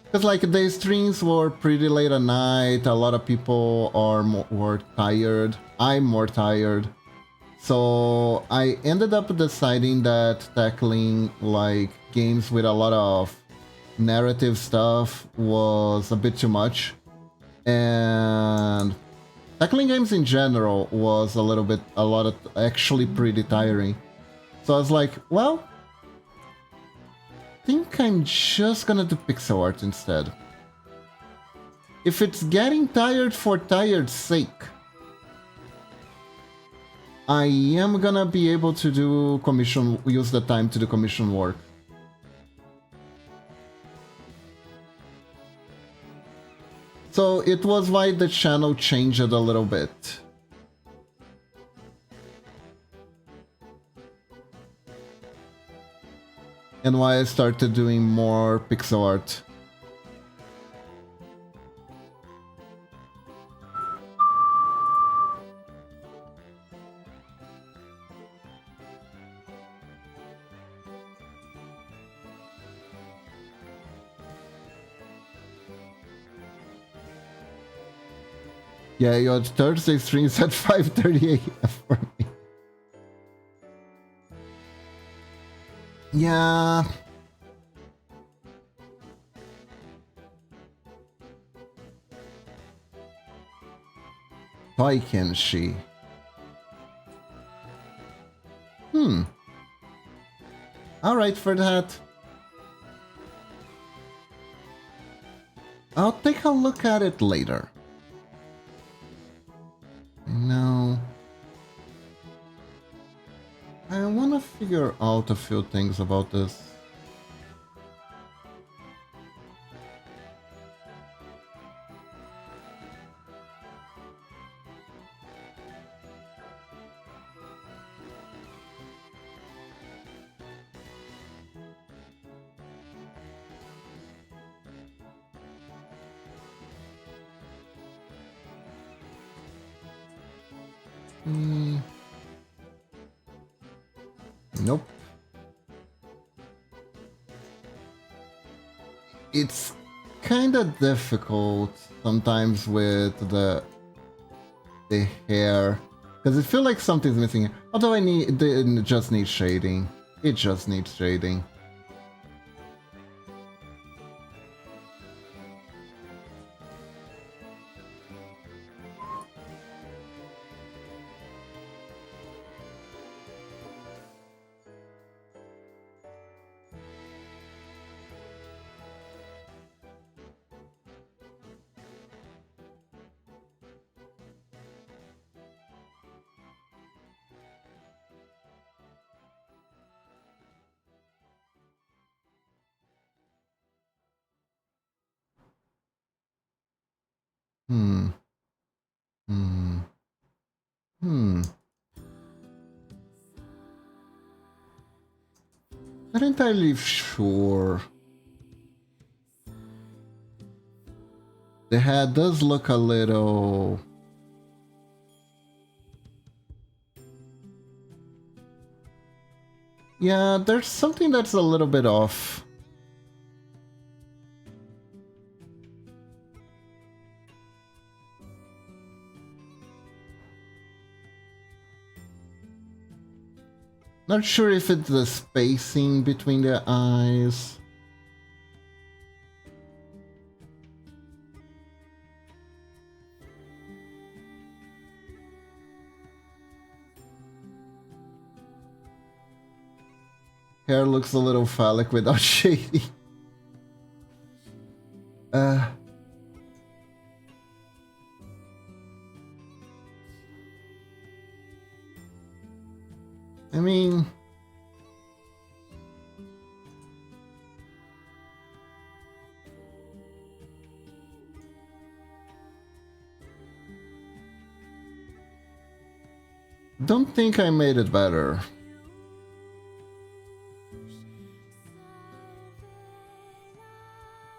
Because like the streams were pretty late at night, a lot of people were tired. I'm more tired. So I ended up deciding that tackling like games with a lot of narrative stuff was a bit too much. And tackling games in general was actually pretty tiring. So I was like, well, I think I'm just gonna do pixel art instead. If it's getting tired for tired's sake, I am gonna be able to use the time to do commission work. So it was why the channel changed a little bit. And why I started doing more pixel art. Yeah, your Thursday streams at 5:30 a.m. for me. Yeah. Why can she? Alright for that. I'll take a look at it later. No. I want to figure out a few things about this. Nope. It's kind of difficult sometimes with the hair, because it feels like something's missing. Although it just needs shading. It just needs shading. Not entirely sure. The head does look a little... Yeah, there's something that's a little bit off. Not sure if it's the spacing between the eyes. Hair looks a little phallic without shading. I mean... Don't think I made it better.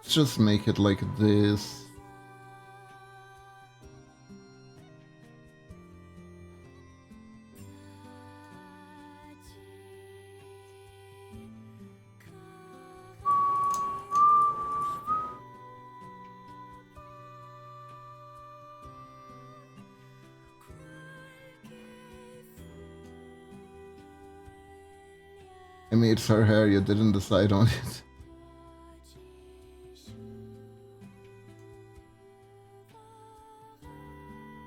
Let's just make it like this. I mean, it's her hair, you didn't decide on it.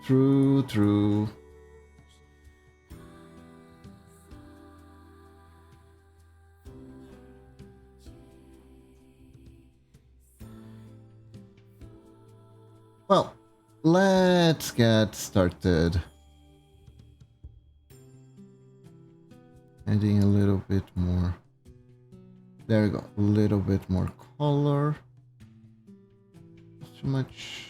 True, true. Well, let's get started. Adding a little bit more. There we go. A little bit more color. Too much.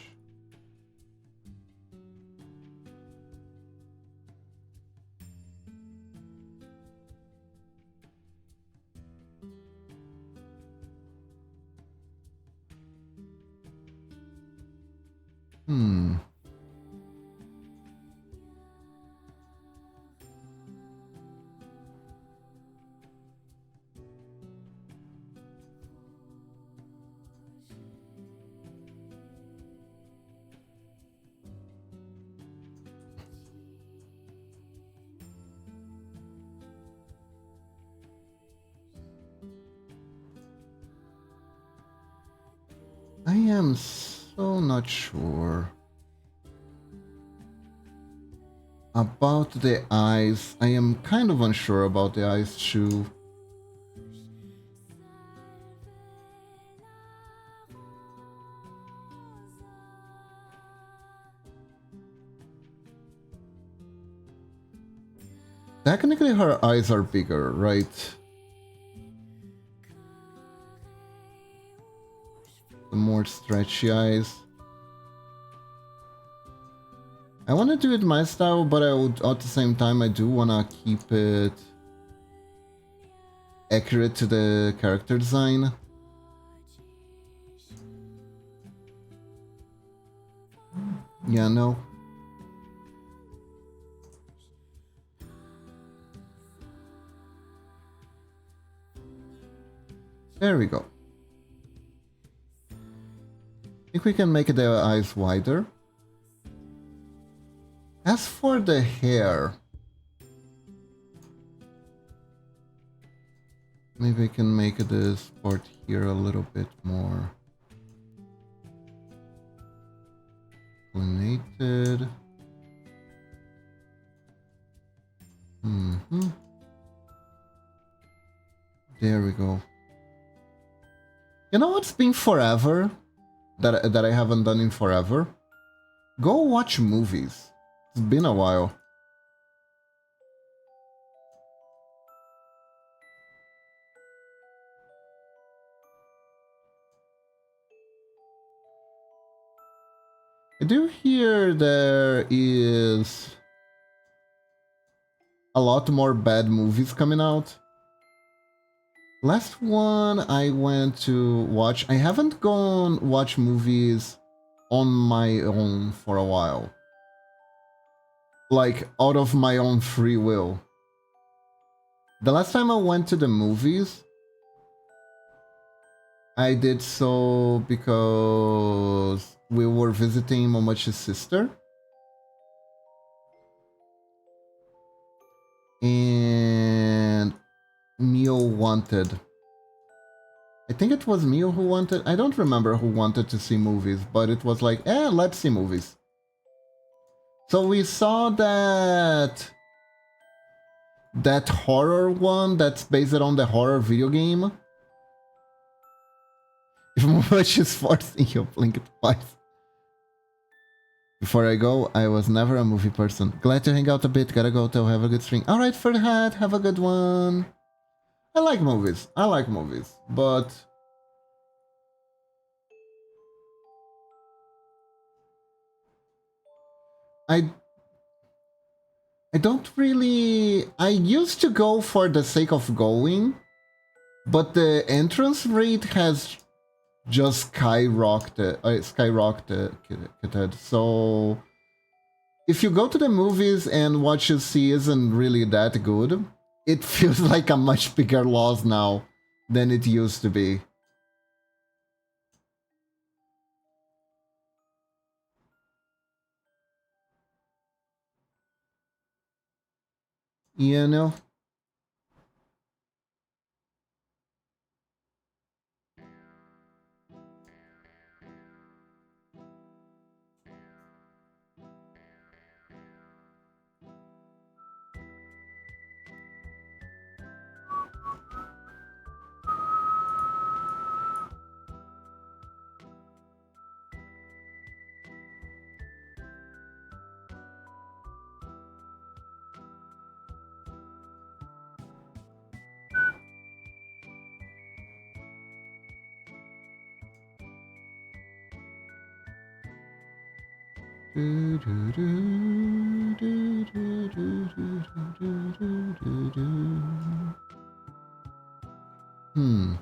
I am so not sure about the eyes. I am kind of unsure about the eyes too. Technically her eyes are bigger, right? The more stretchy eyes. I want to do it my style, but I would, at the same time, I do want to keep it accurate to the character design. Yeah, no. There we go. I think we can make the eyes wider. As for the hair, maybe I can make this part here a little bit more inclinated. There we go. You know what's been forever that I haven't done in forever? Go watch movies. It's been a while. I do hear there is a lot more bad movies coming out. Last one I went to watch, I haven't gone watch movies on my own for a while. Like, out of my own free will. The last time I went to the movies, I did so because we were visiting Momochi's sister. And Mio wanted. I think it was Mio who wanted. I don't remember who wanted to see movies, but it was like, let's see movies. So we saw that horror one that's based on the horror video game. If Momochi is forcing you, blink it twice. Before I go, I was never a movie person. Glad to hang out a bit. Gotta go to have a good stream. Alright, Ferhat, have a good one. I like movies. But I don't really... I used to go for the sake of going, but the entrance rate has just skyrocketed. So if you go to the movies and what you see isn't really that good, it feels like a much bigger loss now than it used to be. You know? Hmm.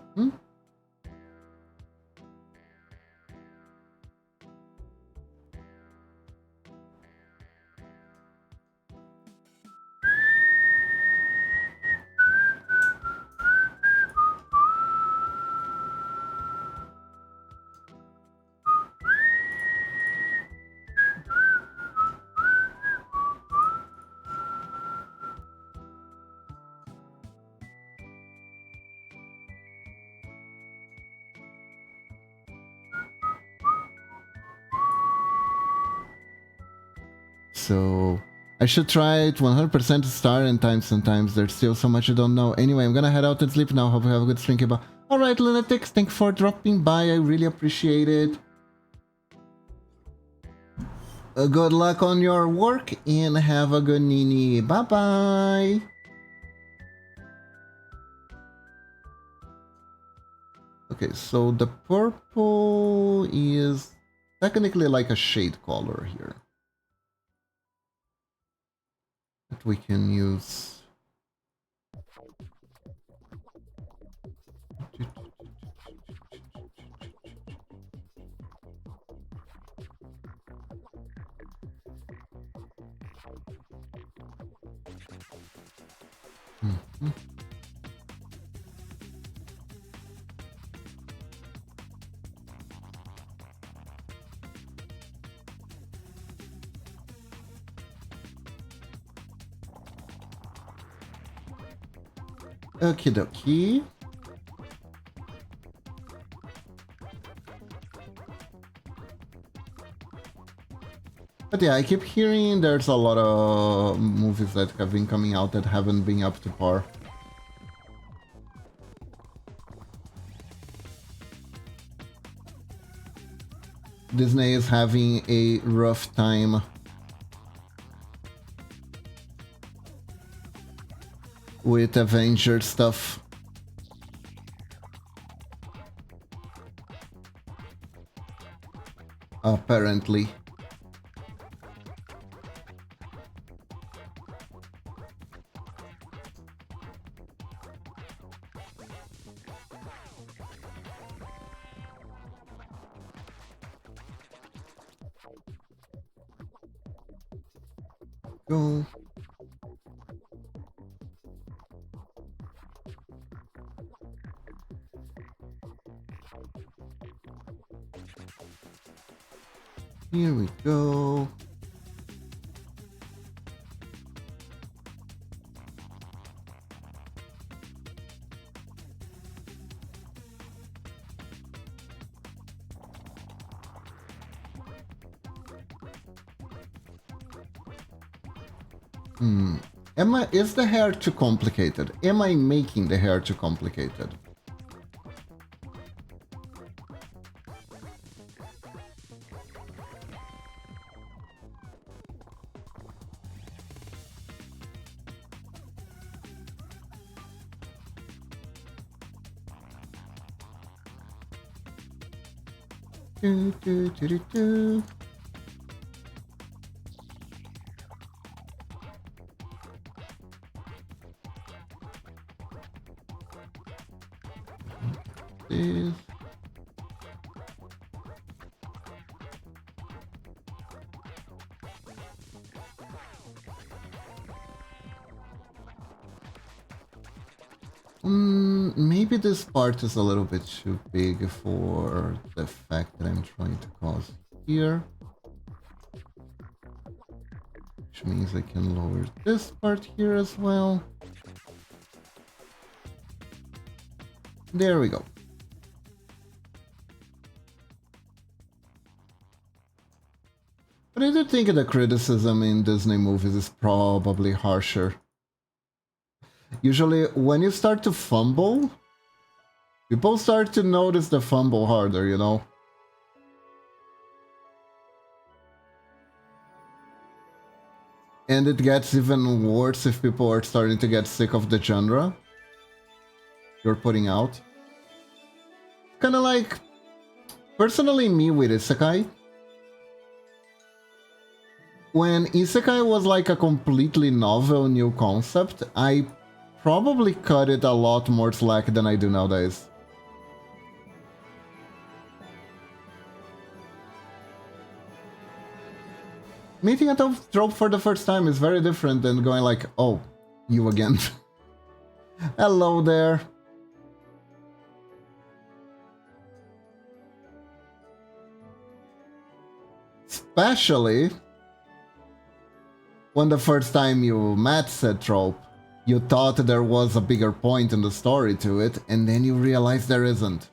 So I should try it 100% start and sometimes there's still so much I don't know. Anyway, I'm gonna head out and sleep now. Hope you have a good stream, Kiba. Alright, Lunatics, thanks for dropping by. I really appreciate it. Good luck on your work and have a good Nini. Bye bye. Okay, so the purple is technically like a shade color here that we can use. Okie dokie. But yeah, I keep hearing there's a lot of movies that have been coming out that haven't been up to par. Disney is having a rough time with Avengers stuff. Apparently. Go. Here we go. Is the hair too complicated? Am I making the hair too complicated? Do, do, do, do, do. This. Maybe this part is a little bit too big for the effect that I'm trying to cause here. Which means I can lower this part here as well. There we go. But I do think the criticism in Disney movies is probably harsher. Usually, when you start to fumble, people start to notice the fumble harder, you know? And it gets even worse if people are starting to get sick of the genre you're putting out. Kinda like, personally me with Isekai. When Isekai was like a completely novel new concept, I probably cut it a lot more slack than I do nowadays. Meeting a trope for the first time is very different than going like, oh, you again. Hello there. Especially when the first time you met said trope, you thought there was a bigger point in the story to it, and then you realize there isn't.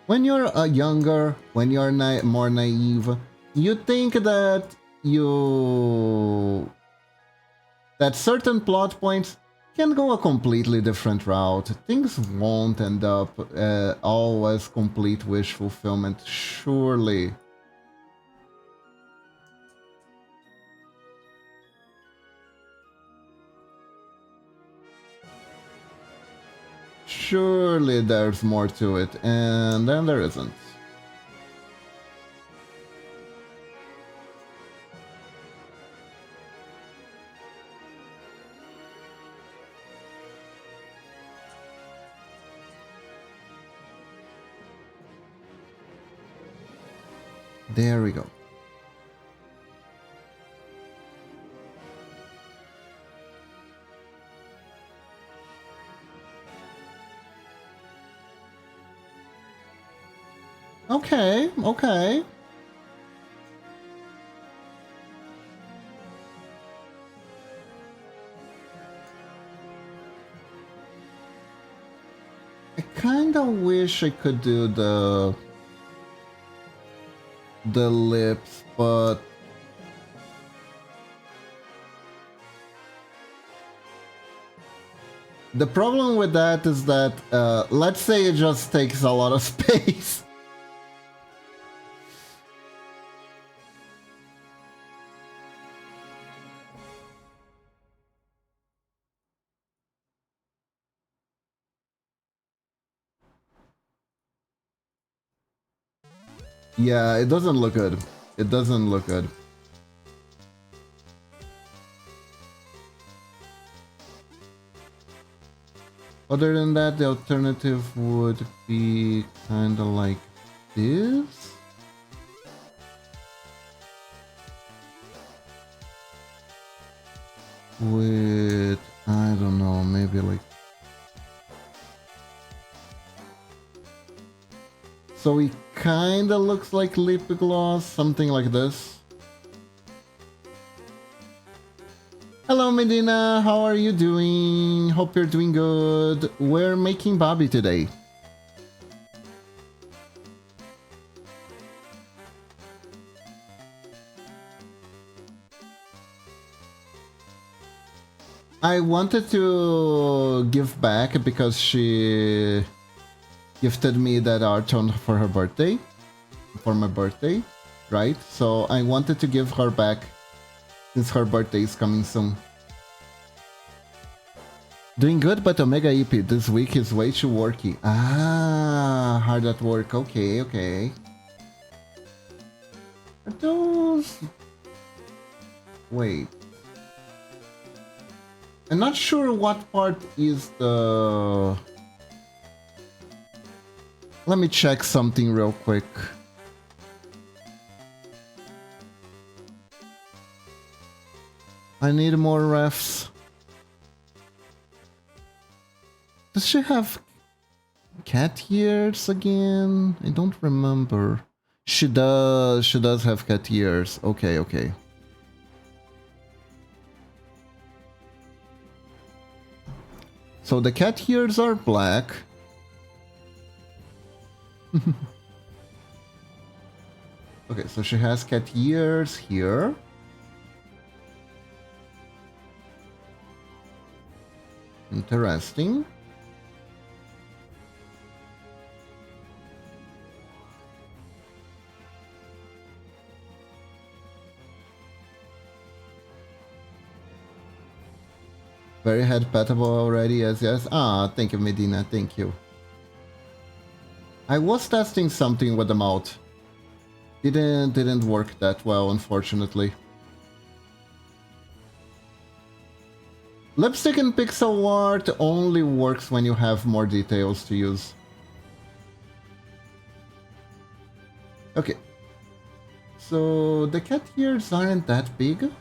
When you're younger, when you're more naive, you think that that certain plot points can go a completely different route. Things won't end up all as complete wish fulfillment, surely. Surely there's more to it, and then there isn't. There we go. Okay, okay. I kinda wish I could do the lips, but the problem with that is that let's say it just takes a lot of space. Yeah, it doesn't look good. It doesn't look good. Other than that, the alternative would be kind of like this. With, I don't know, maybe like... So it kind of looks like lip gloss, something like this. Hello Medina, how are you doing? Hope you're doing good. We're making Bobby today. I wanted to give back because she gifted me that art on for her birthday, for my birthday, right? So I wanted to give her back since her birthday is coming soon. Doing good, but Omega EP this week is way too worky. Ah, hard at work. Okay, okay. Are those... Wait. I'm not sure what part is the... Let me check something real quick. I need more refs. Does she have cat ears again? I don't remember. She does have cat ears. Okay, okay. So the cat ears are black. Okay, so she has cat ears here. Interesting. Very head petable already, yes. Ah, thank you, Medina, thank you. I was testing something with the mouth. Didn't work that well, unfortunately. Lipstick in pixel art only works when you have more details to use. Okay. So the cat ears aren't that big.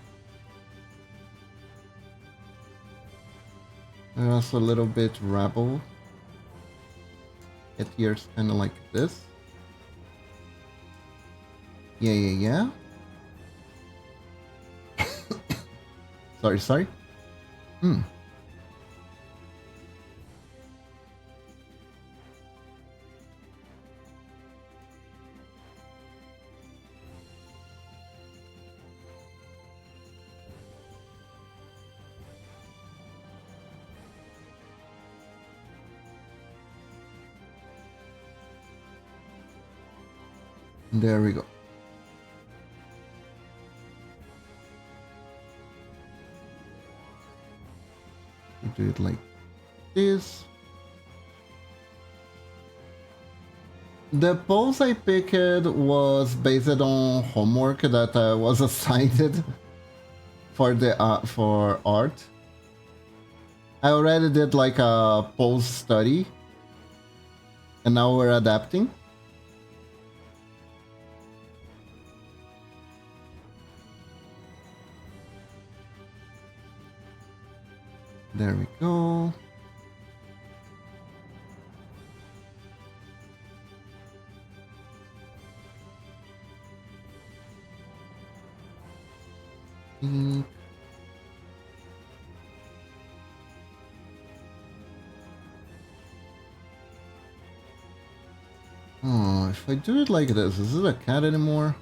They're also a little bit rebel. Cat ears kind of like this. Yeah. Sorry. There we go. We do it like this. The pose I picked was based on homework that I was assigned for the for art. I already did like a pose study, and now we're adapting. There we go. Oh, if I do it like this, is it a cat anymore?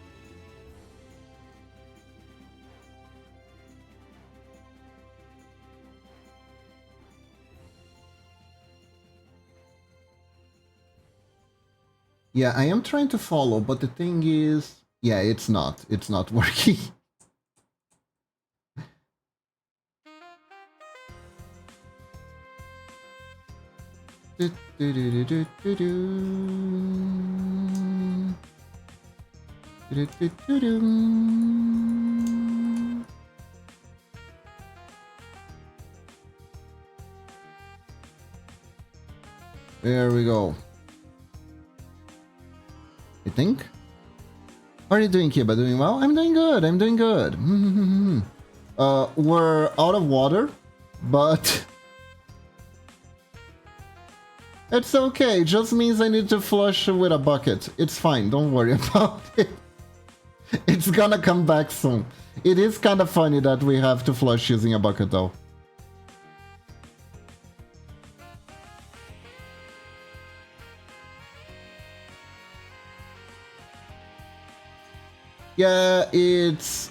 Yeah, I am trying to follow, but the thing is, yeah, it's not working. There we go. I think. How are you doing, Kiba? Doing well? I'm doing good. We're out of water, but it's okay. Just means I need to flush with a bucket. It's fine. Don't worry about it. It's gonna come back soon. It is kind of funny that we have to flush using a bucket, though. Yeah, it's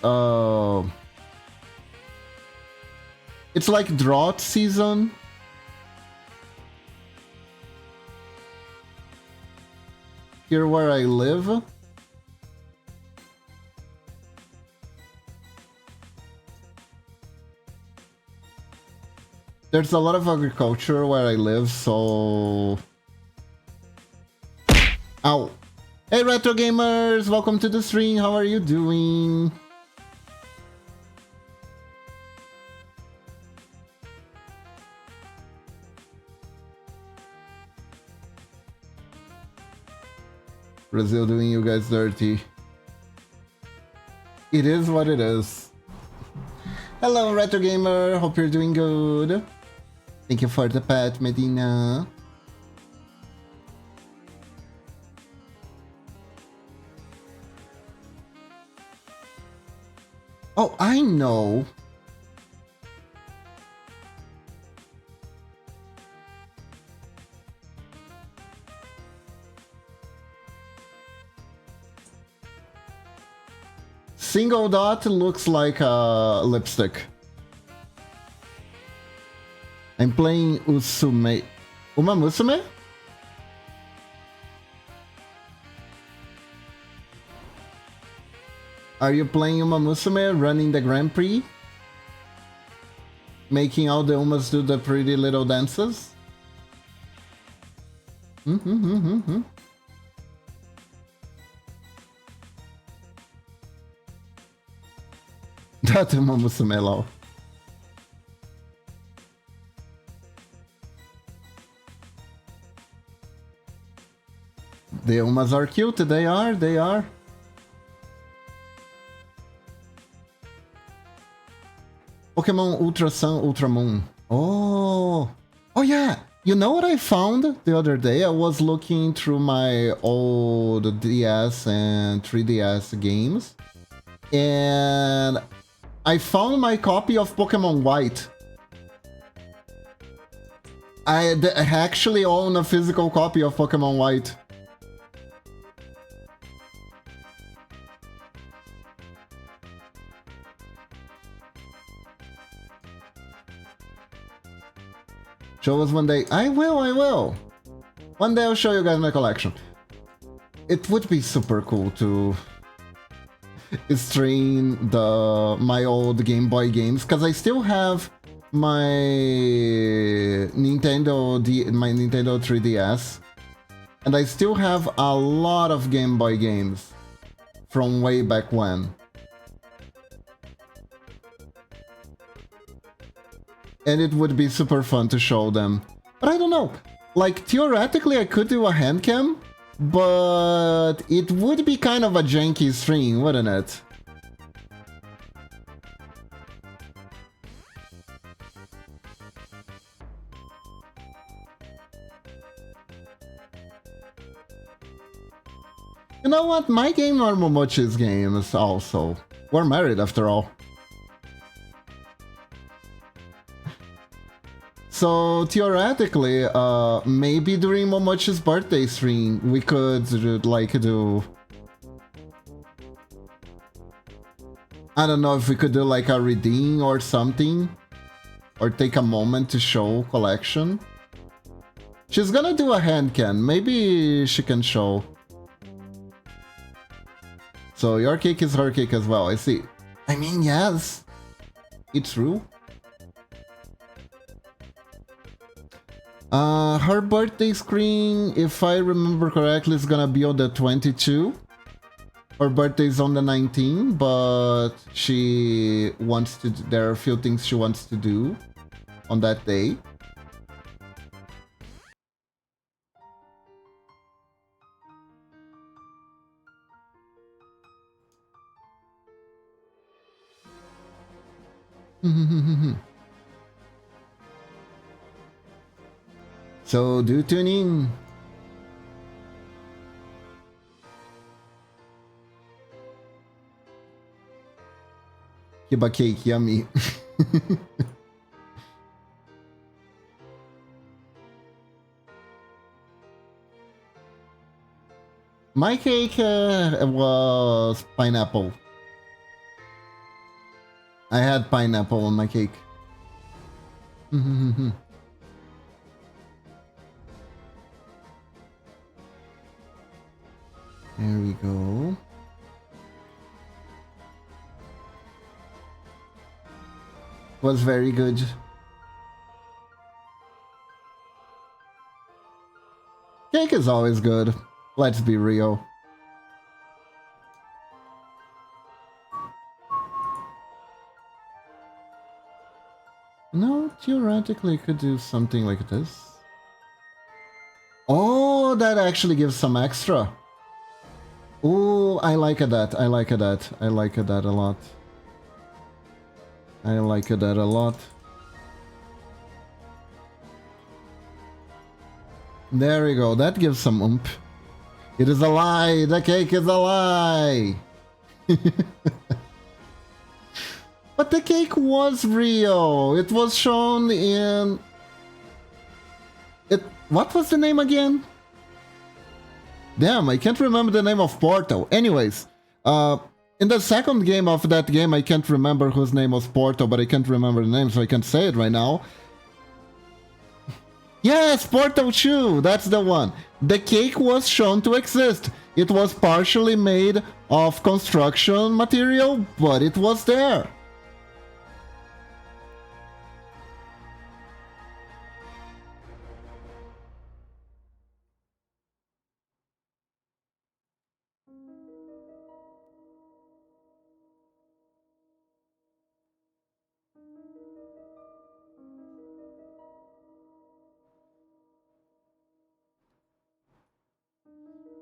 like drought season. here where I live. There's a lot of agriculture where I live, so... Ow! Hey retro gamers, welcome to the stream, how are you doing? Brazil doing you guys dirty. It is what it is. Hello retro gamer, hope you're doing good. Thank you for the pet, Medina. Oh, I know. Single dot looks like a lipstick. I'm playing Usume. Uma Musume? Are you playing Uma Musume, running the Grand Prix? Making all the Umas do the pretty little dances? That Uma Musume, lol. The Umas are cute, they are. Pokemon Ultra Sun, Ultra Moon. Oh yeah. You know what I found the other day? I was looking through my old DS and 3DS games, and I found my copy of Pokemon White. I actually own a physical copy of Pokemon White. Show us one day. I will. One day I'll show you guys my collection. It would be super cool to stream my old Game Boy games, because I still have my Nintendo 3DS, and I still have a lot of Game Boy games from way back when. And it would be super fun to show them. But I don't know. Like, theoretically, I could do a hand cam, but it would be kind of a janky stream, wouldn't it? You know what? My game are Momochi's games also. We're married after all. So theoretically, maybe during Momochi's birthday stream, we could do... I don't know if we could do like a redeem or something, or take a moment to show collection. She's gonna do a hand cam, maybe she can show. So your cake is her cake as well, I see. I mean, yes, it's true. Her birthday screen, if I remember correctly, is gonna be on the 22. Her birthday is on the 19, but she wants to... There are a few things she wants to do on that day. So do tune in. Hiba cake, yummy. My cake was pineapple. I had pineapple on my cake. There we go. Was very good. Cake is always good. Let's be real. No, theoretically you could do something like this. Oh, that actually gives some extra. Oh, I like that. I like that. I like that a lot. I like that a lot. There we go. That gives some oomph. It is a lie. The cake is a lie. But the cake was real. It was shown in... What was the name again? Damn, I can't remember the name of Portal. Anyways, in the second game of that game, I can't remember whose name was Portal, but I can't remember the name, so I can't say it right now. Yes, Portal 2, that's the one. The cake was shown to exist. It was partially made of construction material, but it was there.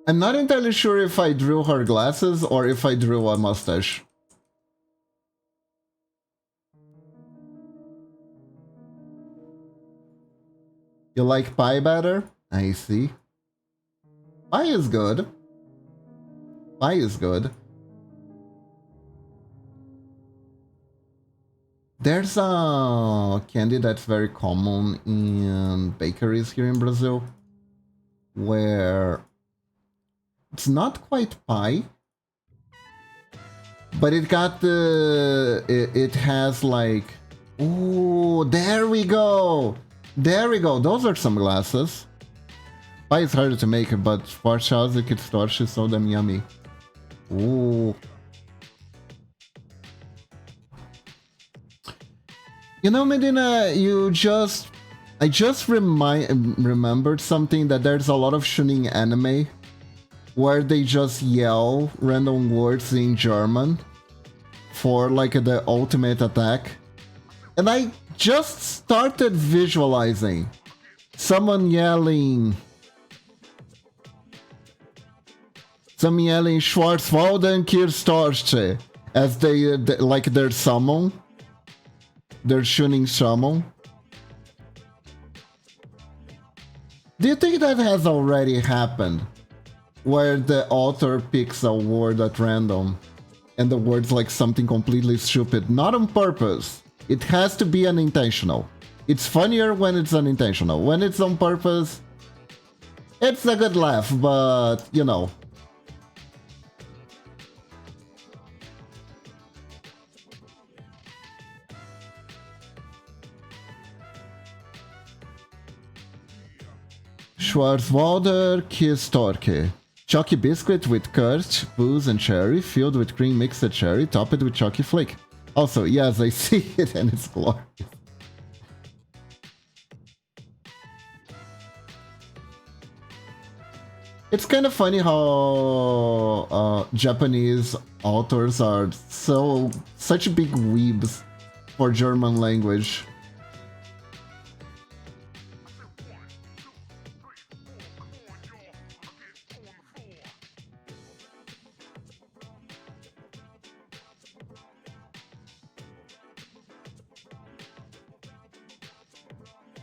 I'm not entirely sure if I drew her glasses or if I drew a mustache. You like pie better? I see. Pie is good. Pie is good. There's a candy that's very common in bakeries here in Brazil, where it's not quite pie, but it got the... It has like... Oh, there we go! There we go! Those are some glasses. Pie is harder to make, but for Chelsea it's torch so damn yummy. Ooh. You know, Medina, I just remembered something, that there's a lot of shooting anime where they just yell random words in German for like the ultimate attack. And I just started visualizing someone yelling Schwarzwalden Kirstorche as they like their summon. They're shooting summon. Do you think that has already happened? Where the author picks a word at random and the word's like something completely stupid, not on purpose. It has to be unintentional. It's funnier when it's unintentional. When it's on purpose, it's a good laugh, but you know. Schwarzwalder Kirstorke. Chalky biscuit with kirsch, booze and cherry, filled with cream mixed cherry, topped with chalky flake. Also, yes, I see it and it's glorious. It's kind of funny how Japanese authors are such big weebs for German language.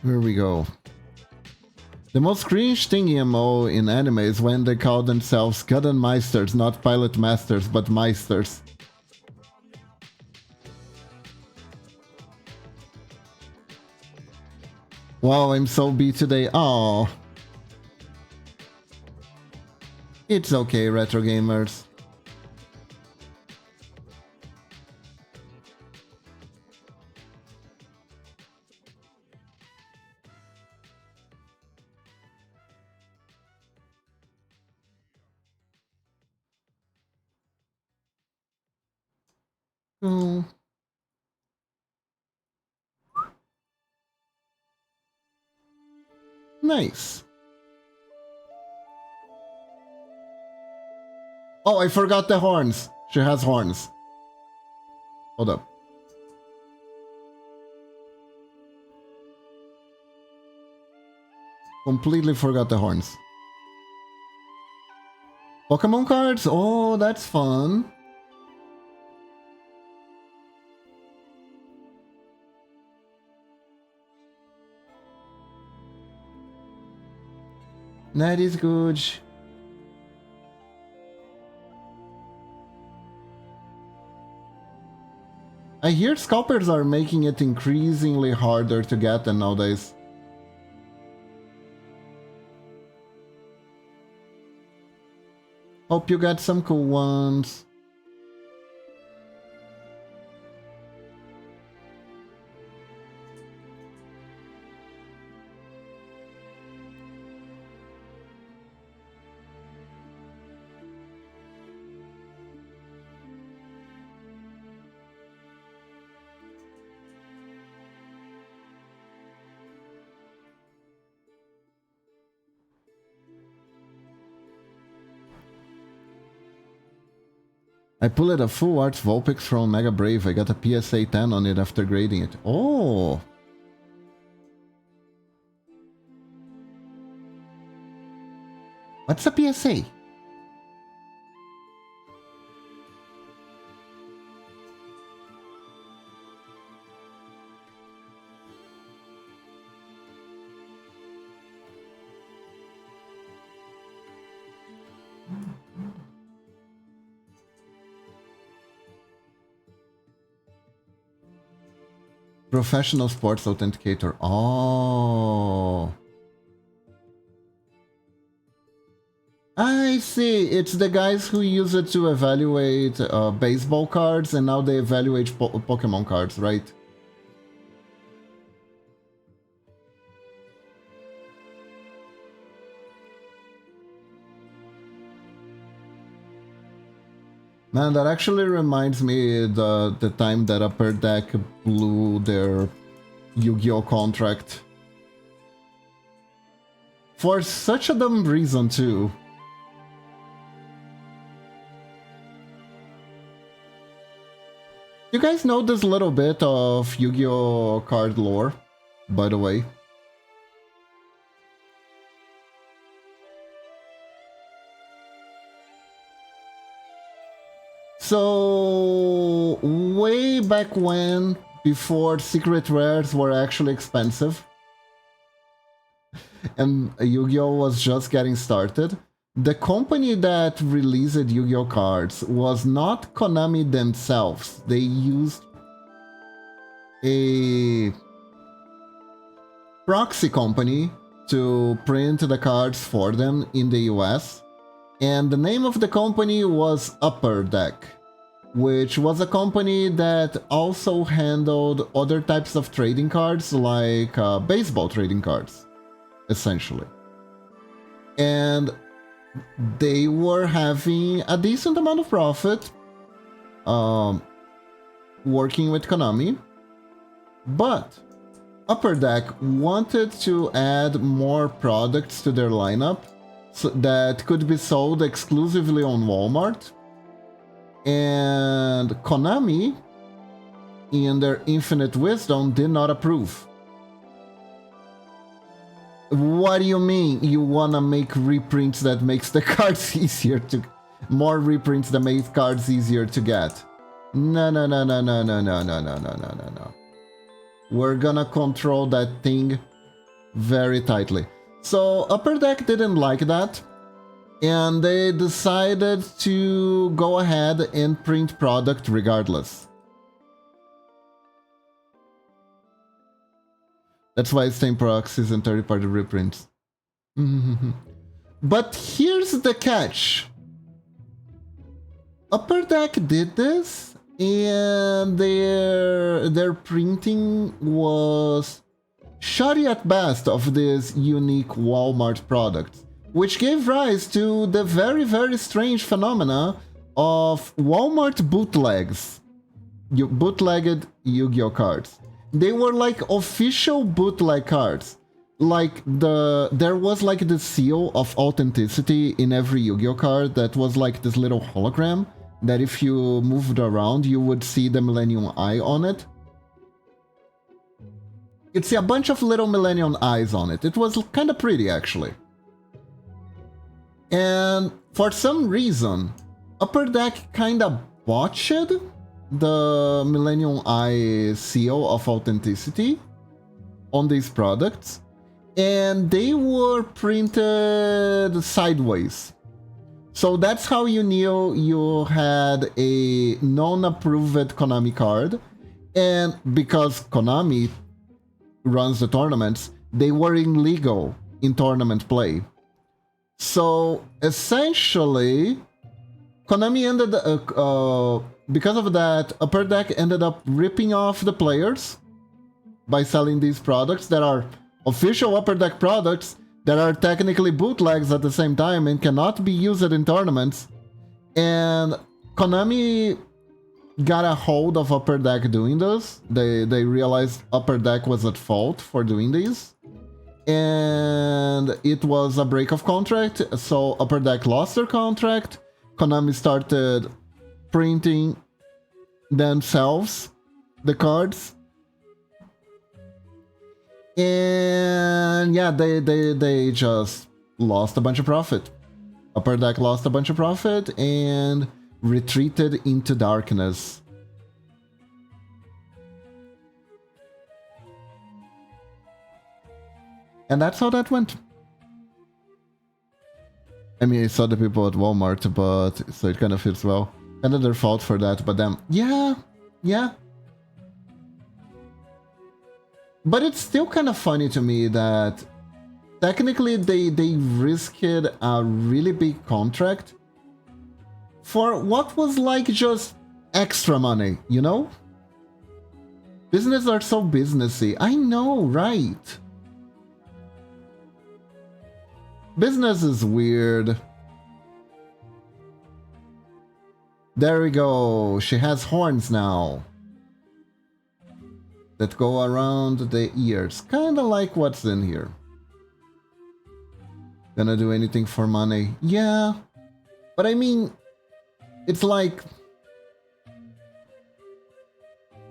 Here we go. The most cringe thing MO in anime is when they call themselves Gundam Meisters, not Pilot Masters, but Meisters. Wow, I'm so beat today. Oh, it's okay, retro gamers. Oh. Nice. Oh, I forgot the horns. She has horns. Hold up. Completely forgot the horns. Pokemon cards? Oh, that's fun. That is good. I hear scalpers are making it increasingly harder to get them nowadays. Hope you get some cool ones. I pulled a full arts Vulpix from Mega Brave. I got a PSA 10 on it after grading it. Oh! What's a PSA? Professional Sports Authenticator. Oh. I see. It's the guys who use it to evaluate baseball cards, and now they evaluate Pokemon cards, right? Man, that actually reminds me the time that Upper Deck blew their Yu-Gi-Oh contract. For such a dumb reason, too. You guys know this little bit of Yu-Gi-Oh card lore, by the way? So, way back when, before secret rares were actually expensive, and Yu-Gi-Oh was just getting started, the company that released Yu-Gi-Oh cards was not Konami themselves. They used a proxy company to print the cards for them in the US, and the name of the company was Upper Deck, which was a company that also handled other types of trading cards, like baseball trading cards, essentially. And they were having a decent amount of profit working with Konami, but Upper Deck wanted to add more products to their lineup that could be sold exclusively on Walmart. And Konami, in their infinite wisdom, did not approve. What do you mean you wanna make reprints that makes the cards easier to... More reprints that make cards easier to get? No. We're gonna control that thing very tightly. So Upper Deck didn't like that, and they decided to go ahead and print product regardless. That's why it's 10 proxies and 30-party reprints. But here's the catch. Upper Deck did this, and their printing was shoddy at best of this unique Walmart product, which gave rise to the very, very strange phenomena of Walmart bootlegs. bootlegged Yu-Gi-Oh cards. They were like official bootleg cards. Like there was like the seal of authenticity in every Yu-Gi-Oh card that was like this little hologram that if you moved around you would see the Millennium Eye on it. You'd see a bunch of little Millennium Eyes on it. It was kind of pretty actually. And for some reason, Upper Deck kind of botched the Millennium Eye seal of authenticity on these products, and they were printed sideways. So that's how you knew you had a non-approved Konami card, and because Konami runs the tournaments, they were illegal in tournament play. So essentially, Konami ended, because of that, Upper Deck ended up ripping off the players by selling these products that are official Upper Deck products that are technically bootlegs at the same time and cannot be used in tournaments. And Konami got a hold of Upper Deck doing this. They realized Upper Deck was at fault for doing these. And it was a break of contract, so Upper Deck lost their contract. Konami started printing themselves the cards. And yeah, they just lost a bunch of profit. Upper Deck lost a bunch of profit and retreated into darkness. And that's how that went. I mean, I saw the people at Walmart, but so it kind of fits well. Kind of their fault for that, but then, yeah. But it's still kind of funny to me that technically they risked a really big contract for what was like just extra money, you know? Businesses are so businessy. I know, right? Business is weird. There we go. She has horns now that go around the ears. Kinda like what's in here. Gonna do anything for money? Yeah. But I mean, it's like,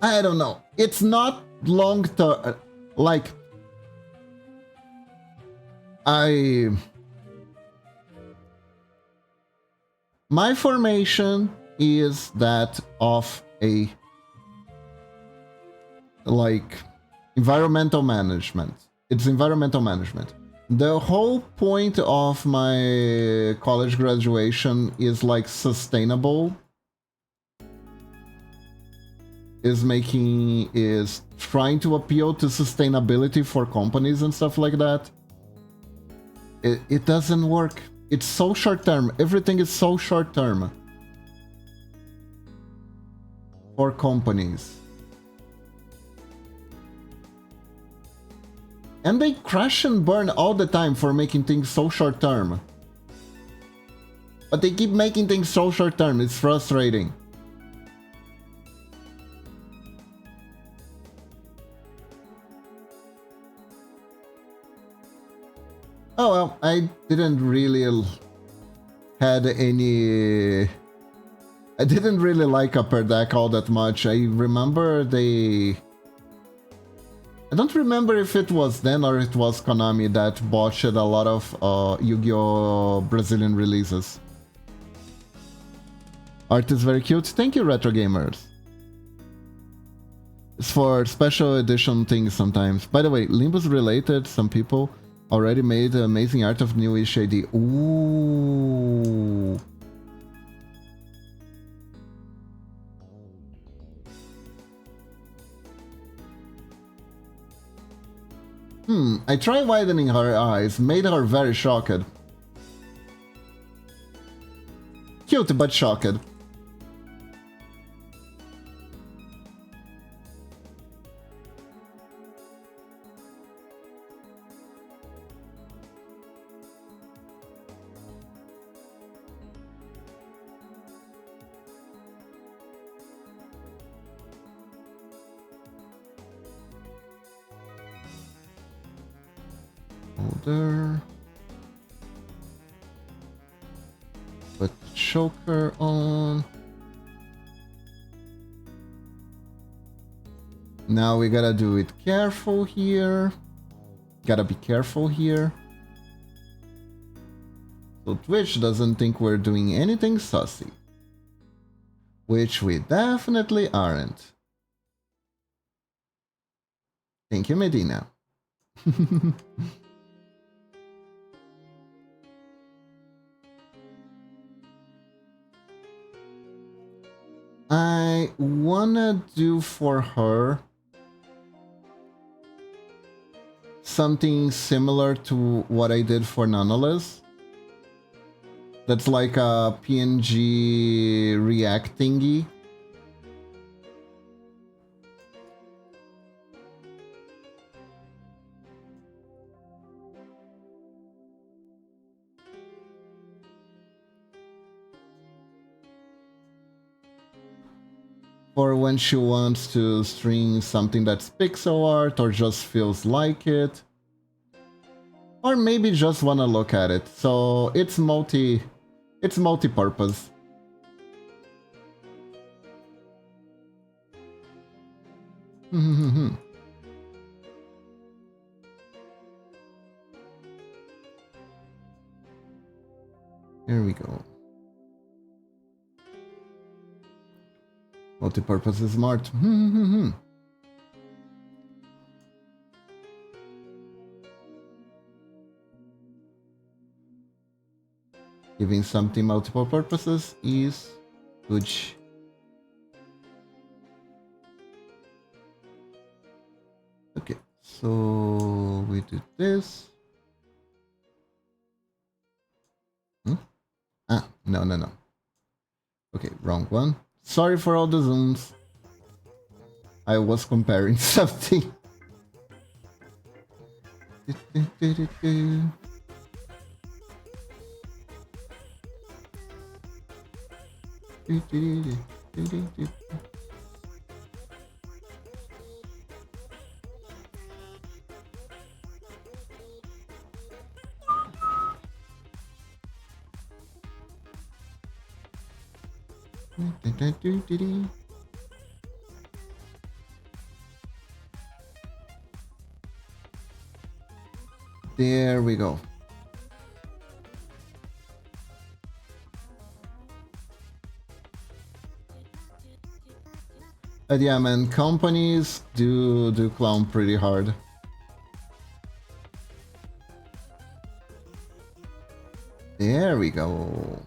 I don't know. It's not long term. Like, my formation is that of a like environmental management. It's environmental management. The whole point of my college graduation is like sustainable. Is trying to appeal to sustainability for companies and stuff like that. It doesn't work. It's so short term. Everything is so short term for companies. And they crash and burn all the time for making things so short term. But they keep making things so short term. It's frustrating. Oh well, I didn't really like Upper Deck all that much. I don't remember if it was then or it was Konami that botched a lot of Yu-Gi-Oh! Brazilian releases. Art is very cute. Thank you, Retro Gamers. It's for special edition things sometimes. By the way, Limbus related, some people already made amazing art of new Shady. Ooh. I tried widening her eyes, made her very shocked. Cute, but shocked. Holder. Put choker on. Now we gotta do it careful here. Gotta be careful here. So Twitch doesn't think we're doing anything sussy. Which we definitely aren't. Thank you, Medina. I wanna do for her something similar to what I did for Nonetheless. That's like a PNG React thingy. Or when she wants to string something that's pixel art or just feels like it. Or maybe just wanna look at it. So it's multi-purpose. Here we go. Multi-purpose is smart. Giving something multiple purposes is good. Okay, so we do this. Ah, no. Okay, wrong one. Sorry for all the zooms. I was comparing something. There we go. Yeah, man, companies do clown pretty hard. There we go.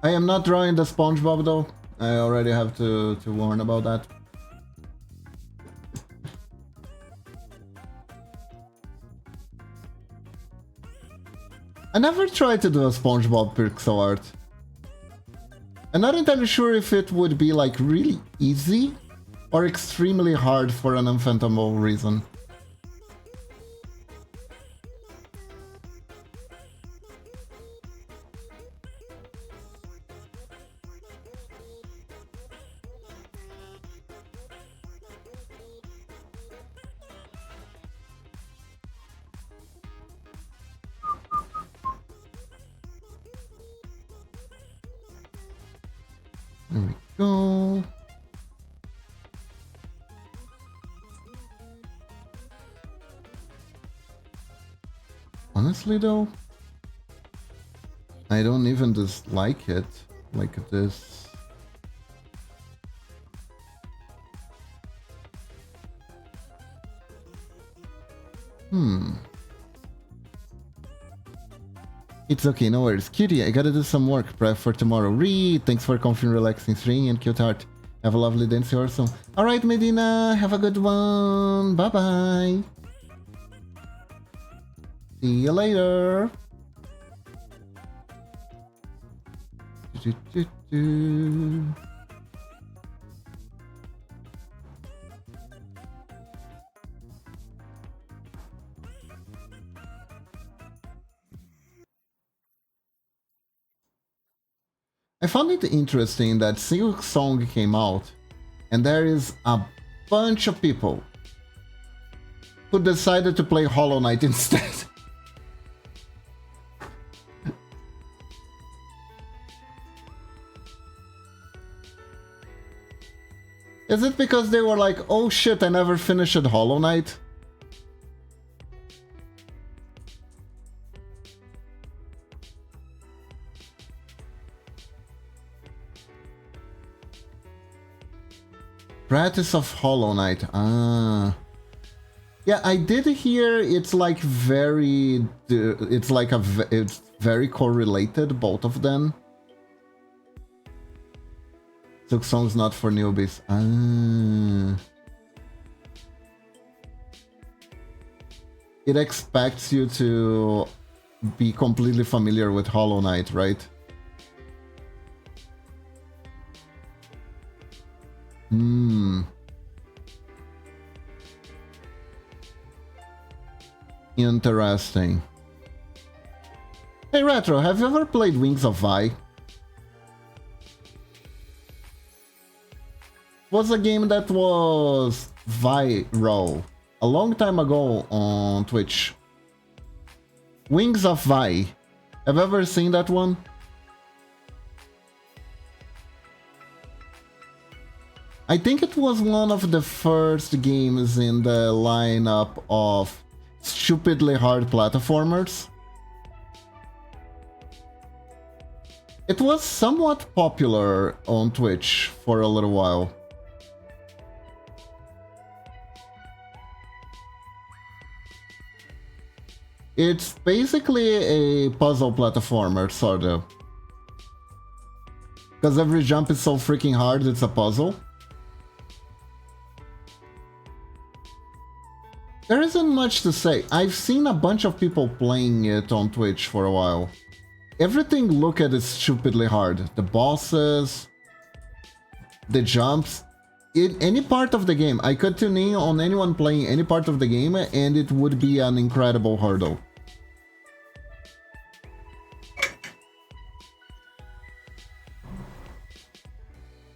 I am not drawing the SpongeBob though. I already have to warn about that. I never tried to do a SpongeBob pixel art. I'm not entirely sure if it would be like really easy or extremely hard for an unfathomable reason. There we go. Honestly though, I don't even dislike it like this. It's okay, no worries. Cutie, I gotta do some work. Prep for tomorrow. Read. Thanks for comfy and relaxing stream and cute heart. Have a lovely day and see you soon. Alright, Medina. Have a good one. Bye bye. See you later. I found it interesting that Silk Song came out, and there is a bunch of people who decided to play Hollow Knight instead. Is it because they were like, oh shit, I never finished Hollow Knight? Practice of Hollow Knight. Ah. Yeah, I did hear it's like very... it's very correlated, both of them. Silk Song's not for newbies. Ah. It expects you to be completely familiar with Hollow Knight, right? Hmm. Interesting. Hey Retro, have you ever played Wings of Vi? Was a game that was viral a long time ago on Twitch. Wings of Vi. Have you ever seen that one? I think it was one of the first games in the lineup of stupidly hard platformers. It was somewhat popular on Twitch for a little while. It's basically a puzzle platformer, sort of. Because every jump is so freaking hard, it's a puzzle. There isn't much to say. I've seen a bunch of people playing it on Twitch for a while. Everything look at is stupidly hard. The bosses, the jumps, in any part of the game. I could tune in on anyone playing any part of the game and it would be an incredible hurdle.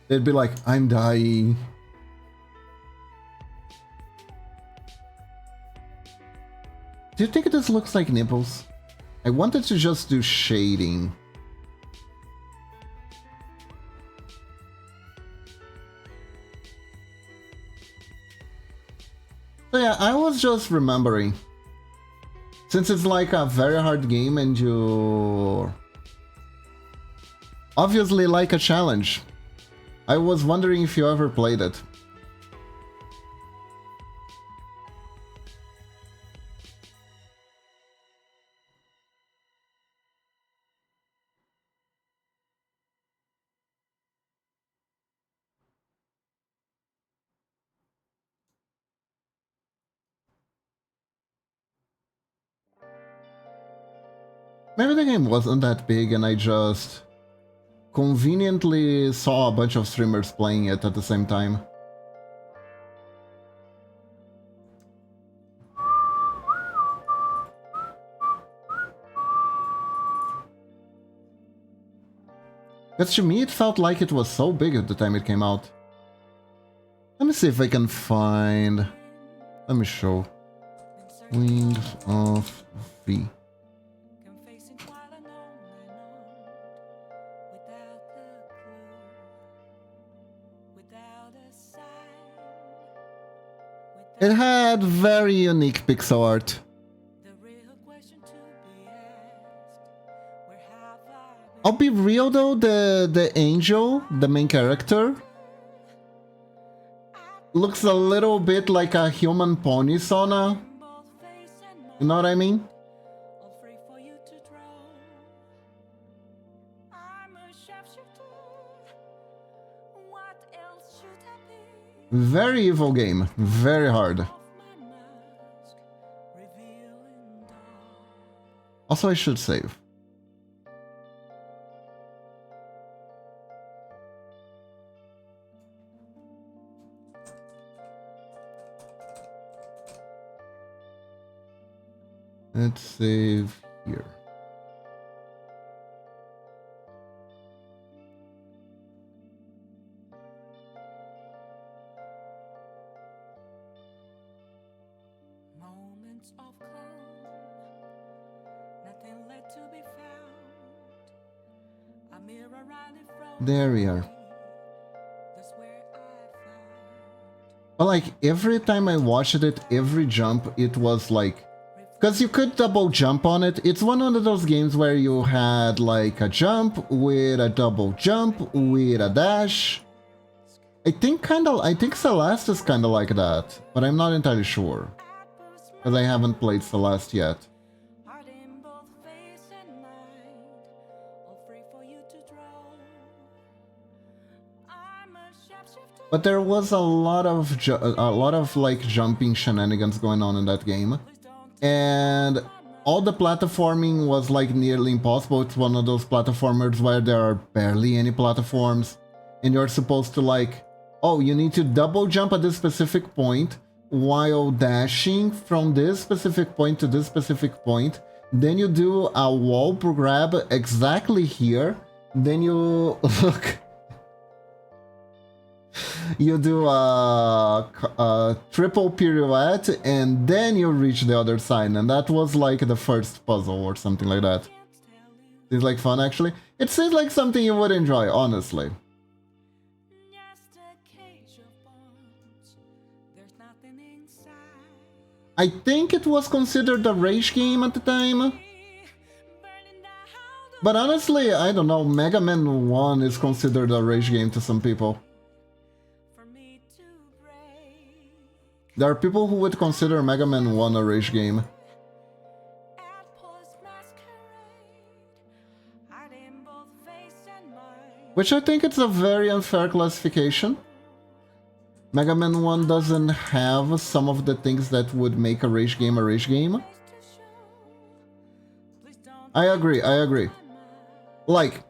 They'd be like, I'm dying. Do you think this looks like nipples? I wanted to just do shading. So yeah, I was just remembering. Since it's like a very hard game and you obviously like a challenge, I was wondering if you ever played it. Maybe the game wasn't that big and I just conveniently saw a bunch of streamers playing it at the same time. Because to me it felt like it was so big at the time it came out. Let me see if I can find... Let me show. Wings of Vi. It had very unique pixel art. I'll be real though, the angel, the main character, looks a little bit like a human pony Sona. You know what I mean? Very evil game, very hard. Also, I should save. Let's save here. There we are. But like every time I watched it, every jump, it was like, because you could double jump on it. It's one of those games where you had like a jump with a double jump with a dash. I think Celeste is kind of like that, but I'm not entirely sure because I haven't played Celeste yet. But there was a lot of like jumping shenanigans going on in that game, and all the platforming was like nearly impossible. It's one of those platformers where there are barely any platforms, and you're supposed to like, oh, you need to double jump at this specific point while dashing from this specific point to this specific point. Then you do a wall grab exactly here. Then you look. You do a triple pirouette and then you reach the other side, and that was like the first puzzle or something like that. Seems like fun, actually. It seems like something you would enjoy, honestly. I think it was considered a rage game at the time. But honestly, I don't know, Mega Man 1 is considered a rage game to some people. There are people who would consider Mega Man 1 a rage game. Which I think it's a very unfair classification. Mega Man 1 doesn't have some of the things that would make a rage game a rage game. I agree. Like,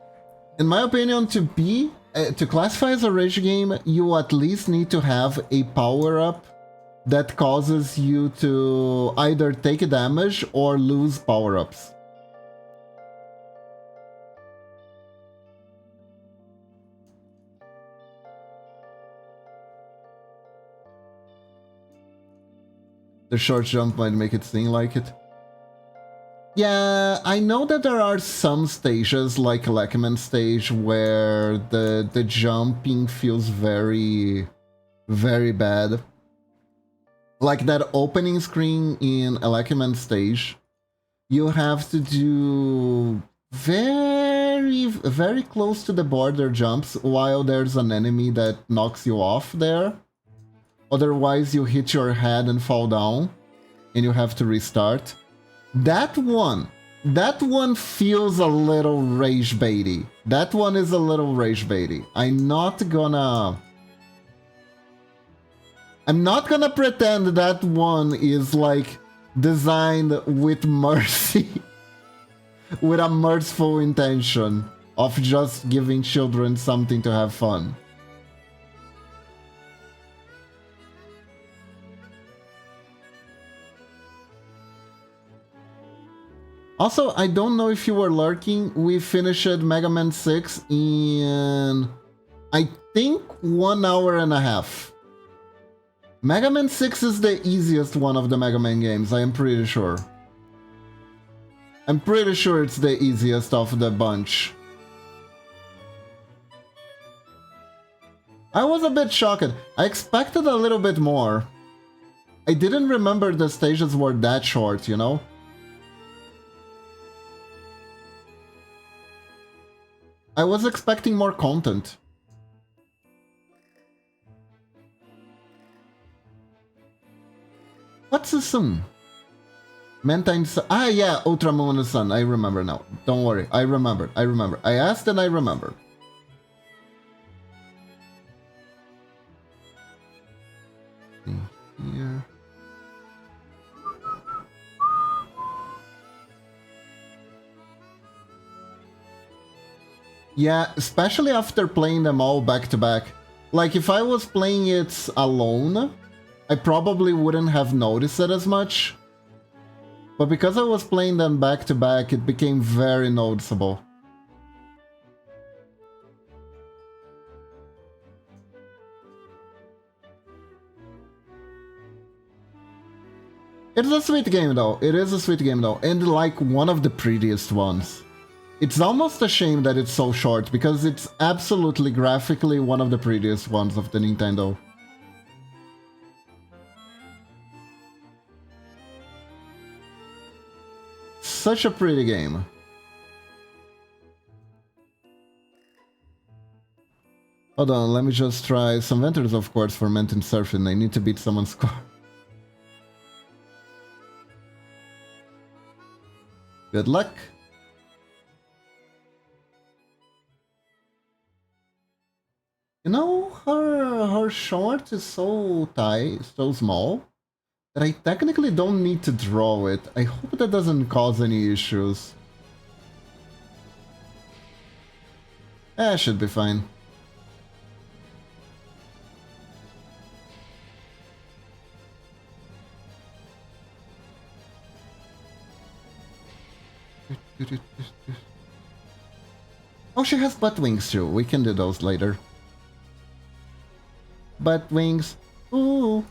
in my opinion, to classify as a rage game, you at least need to have a power-up that causes you to either take damage or lose power-ups. The short jump might make it seem like it. Yeah, I know that there are some stages, like Lekman stage, where the jumping feels very, very bad. Like that opening screen in Lekman stage, you have to do very, very close to the border jumps while there's an enemy that knocks you off there. Otherwise, you hit your head and fall down, and you have to restart. That one feels a little rage baity. That one is a little rage baity. I'm not gonna pretend that one is like designed with mercy, with a merciful intention of just giving children something to have fun. Also, I don't know if you were lurking, we finished Mega Man 6 in, I think, 1 hour and a half. Mega Man 6 is the easiest one of the Mega Man games, I am pretty sure. I'm pretty sure it's the easiest of the bunch. I was a bit shocked. I expected a little bit more. I didn't remember the stages were that short, you know? I was expecting more content. What's the sun? Mantine Sun. Ah, yeah, Ultramoon Sun. I remember now. Don't worry. I remember. I asked and I remember. Here. Yeah, especially after playing them all back to back. Like, if I was playing it alone, I probably wouldn't have noticed it as much. But because I was playing them back to back, it became very noticeable. It's a sweet game though. It is a sweet game though, and like one of the prettiest ones. It's almost a shame that it's so short because it's absolutely graphically one of the prettiest ones of the Nintendo. Such a pretty game. Hold on, let me just try some vendors, of course, for Mountain Surfing. I need to beat someone's score. Good luck. You know, her short is so tight, so small, that I technically don't need to draw it. I hope that doesn't cause any issues. Should be fine. Oh, she has butt wings too. We can do those later. Butt wings. Ooh.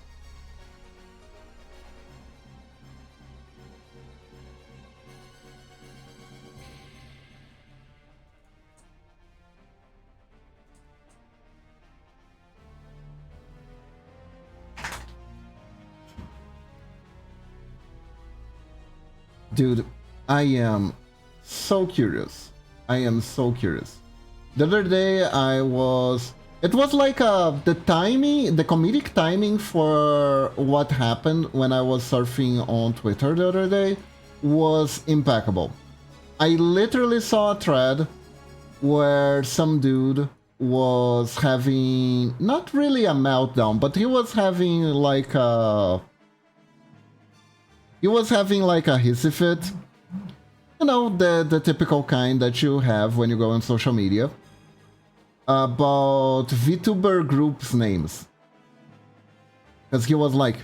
Dude, I am so curious. I am so curious. The other day I was... It was like the timing, the comedic timing for what happened when I was surfing on Twitter the other day was impeccable. I literally saw a thread where some dude was having, not really a meltdown, but he was having like a... He was having like a hissy fit. You know, the typical kind that you have when you go on social media. About VTuber groups' names. Because he was like,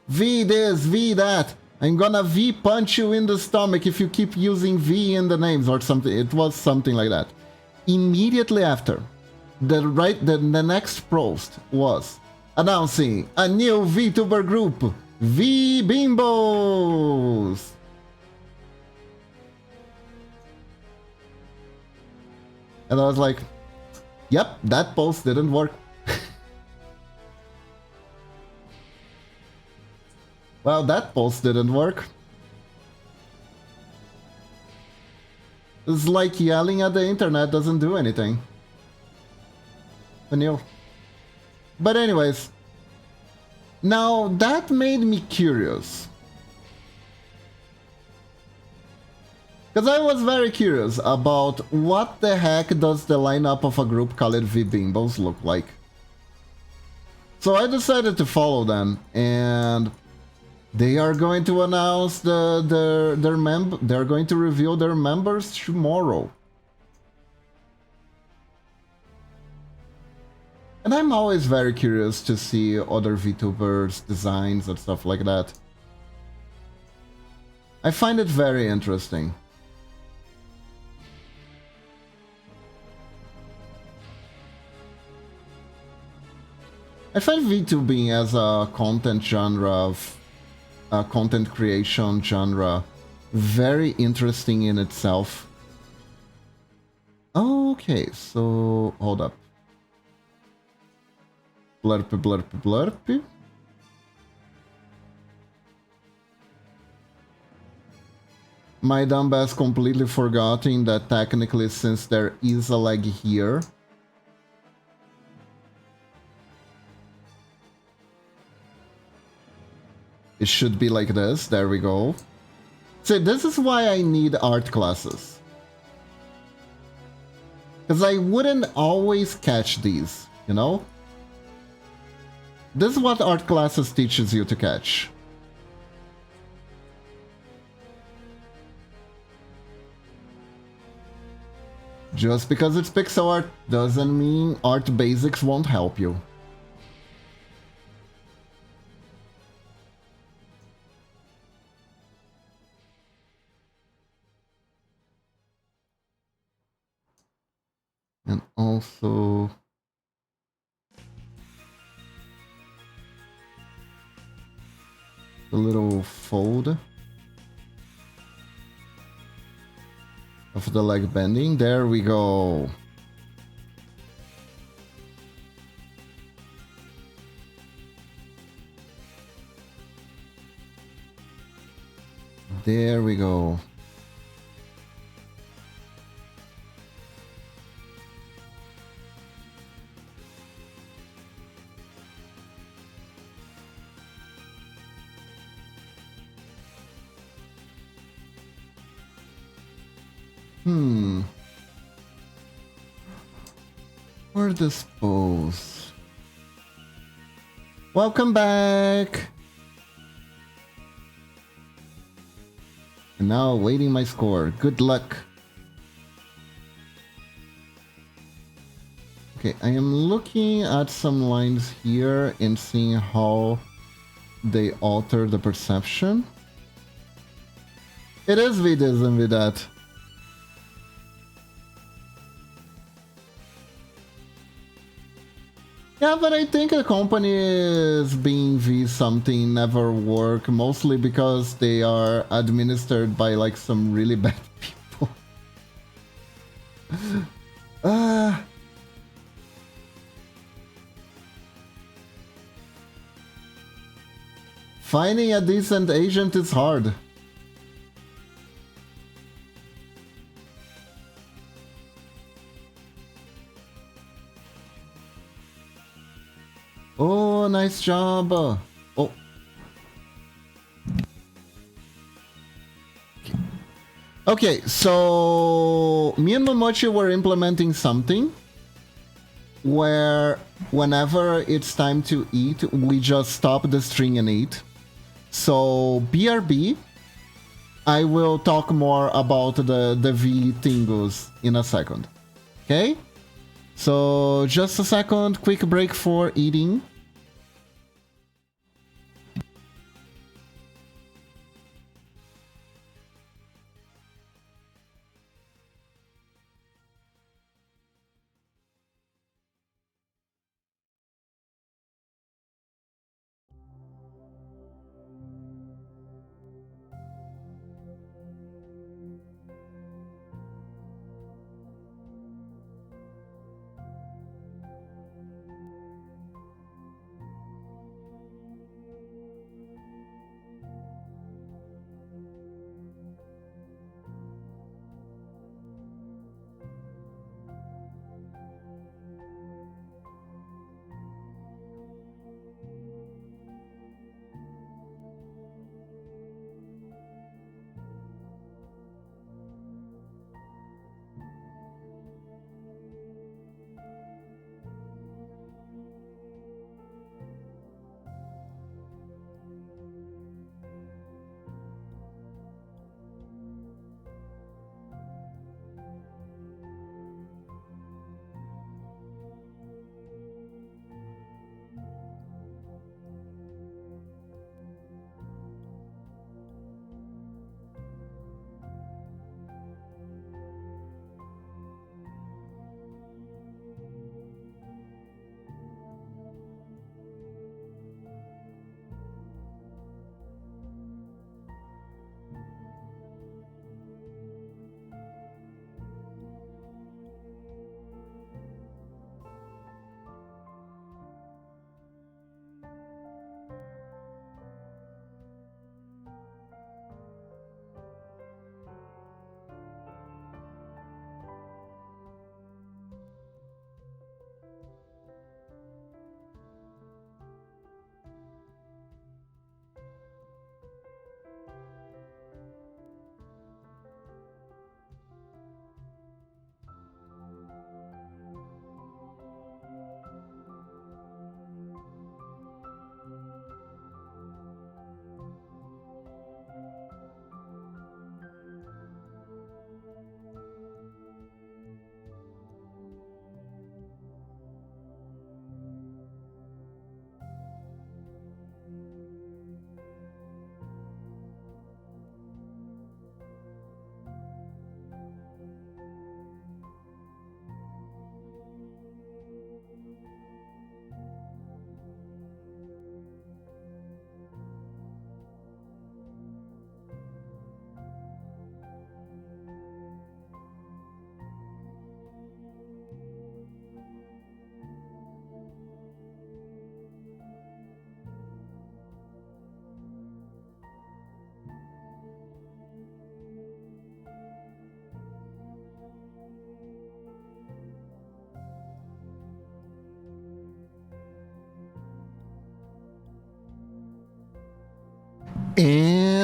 V this, V that. I'm gonna V punch you in the stomach if you keep using V in the names or something. It was something like that. Immediately after, the next post was announcing a new VTuber group, V Bimbos. And I was like, yep, that post didn't work. Well, that post didn't work. It's like yelling at the internet doesn't do anything. Anil. But anyways, now that made me curious. Because I was very curious about what the heck does the lineup of a group called V-Bimbos look like. So I decided to follow them, and they are going to announce they're going to reveal their members tomorrow. And I'm always very curious to see other VTubers' designs and stuff like that. I find it very interesting. I find VTubing as a content genre of content creation genre very interesting in itself. Okay, so hold up. Blurpy, blurpy, blurpy. My dumbass completely forgetting that technically since there is a leg here, it should be like this. There we go. See, this is why I need art classes. Because I wouldn't always catch these, you know? This is what art classes teaches you to catch. Just because it's pixel art doesn't mean art basics won't help you. And also... the little fold of the leg bending. There we go. There we go. Where dispose? Welcome back. And now waiting my score. Good luck. Okay, I am looking at some lines here and seeing how they alter the perception. It is Vidism with that. Yeah, but I think the companies being V something never work, mostly because they are administered by like some really bad people. Finding a decent agent is hard. Oh, nice job. Oh. Okay, so me and Momochi were implementing something where whenever it's time to eat, we just stop the string and eat. So BRB, I will talk more about the V tingles in a second. Okay? So just a second, quick break for eating.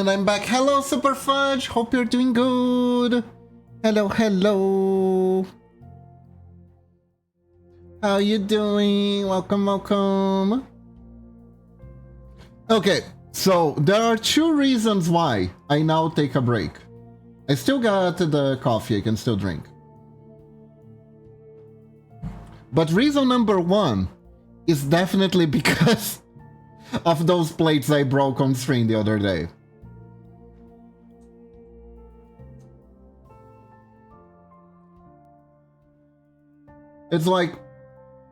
And I'm back. Hello, Super Fudge. Hope you're doing good. Hello, hello. How you doing? Welcome, welcome. Okay, so there are two reasons why I now take a break. I still got the coffee, I can still drink. But reason number one is definitely because of those plates I broke on stream the other day. It's like,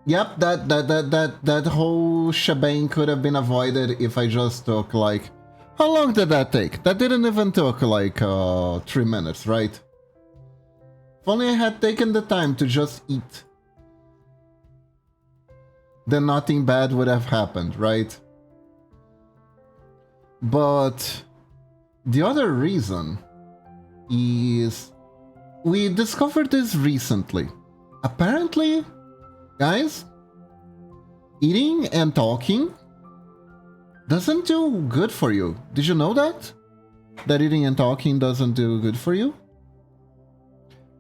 yep, that whole shebang could have been avoided if I just took like... How long did that take? That didn't even took like 3 minutes, right? If only I had taken the time to just eat, then nothing bad would have happened, right? But the other reason is we discovered this recently. Apparently, guys, eating and talking doesn't do good for you. Did you know that? That eating and talking doesn't do good for you?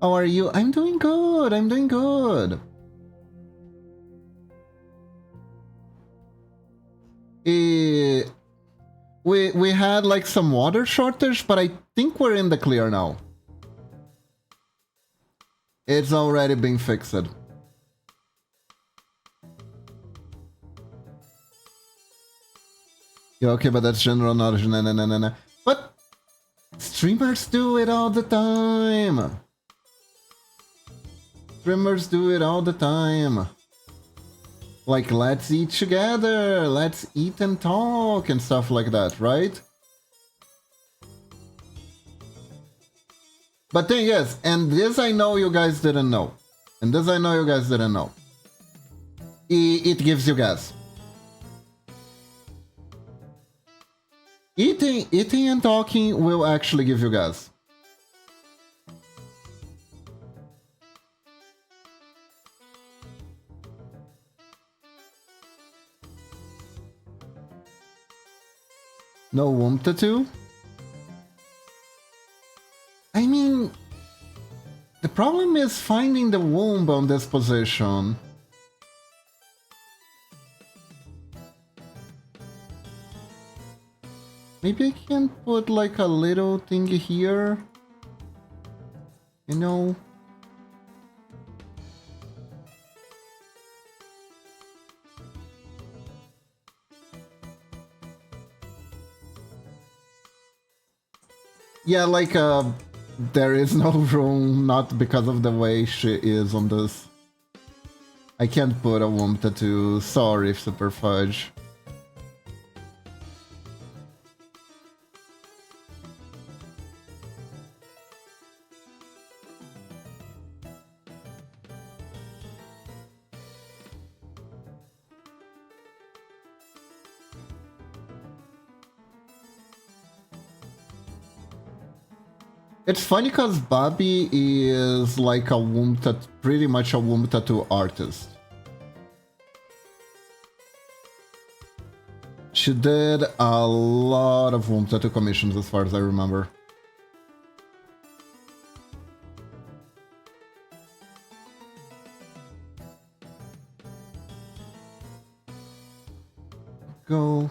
How are you? I'm doing good. I'm doing good. We had like some water shortage, but I think we're in the clear now. It's already being fixed. Yeah, okay, but that's general knowledge. Nah. But streamers do it all the time. Streamers do it all the time. Like, let's eat together, let's eat and talk and stuff like that, right? But thing is, and this I know you guys didn't know. And this I know you guys didn't know. It gives you gas. Eating and talking will actually give you gas. No womb tattoo? I mean, the problem is finding the womb on this position. Maybe I can put like a little thing here. You know? Yeah, like, there is no room, not because of the way she is on this. I can't put a womb tattoo, sorry, Super Fudge. It's funny because Bobby is like a womb tattoo, pretty much a womb tattoo artist. She did a lot of womb tattoo commissions as far as I remember. Go.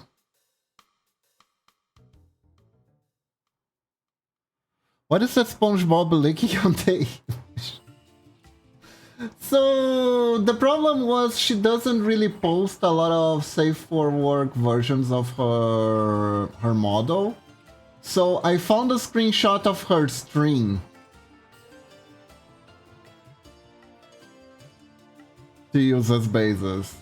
What is that SpongeBob licking on the image? So the problem was she doesn't really post a lot of safe for work versions of her model. So I found a screenshot of her stream to use as basis.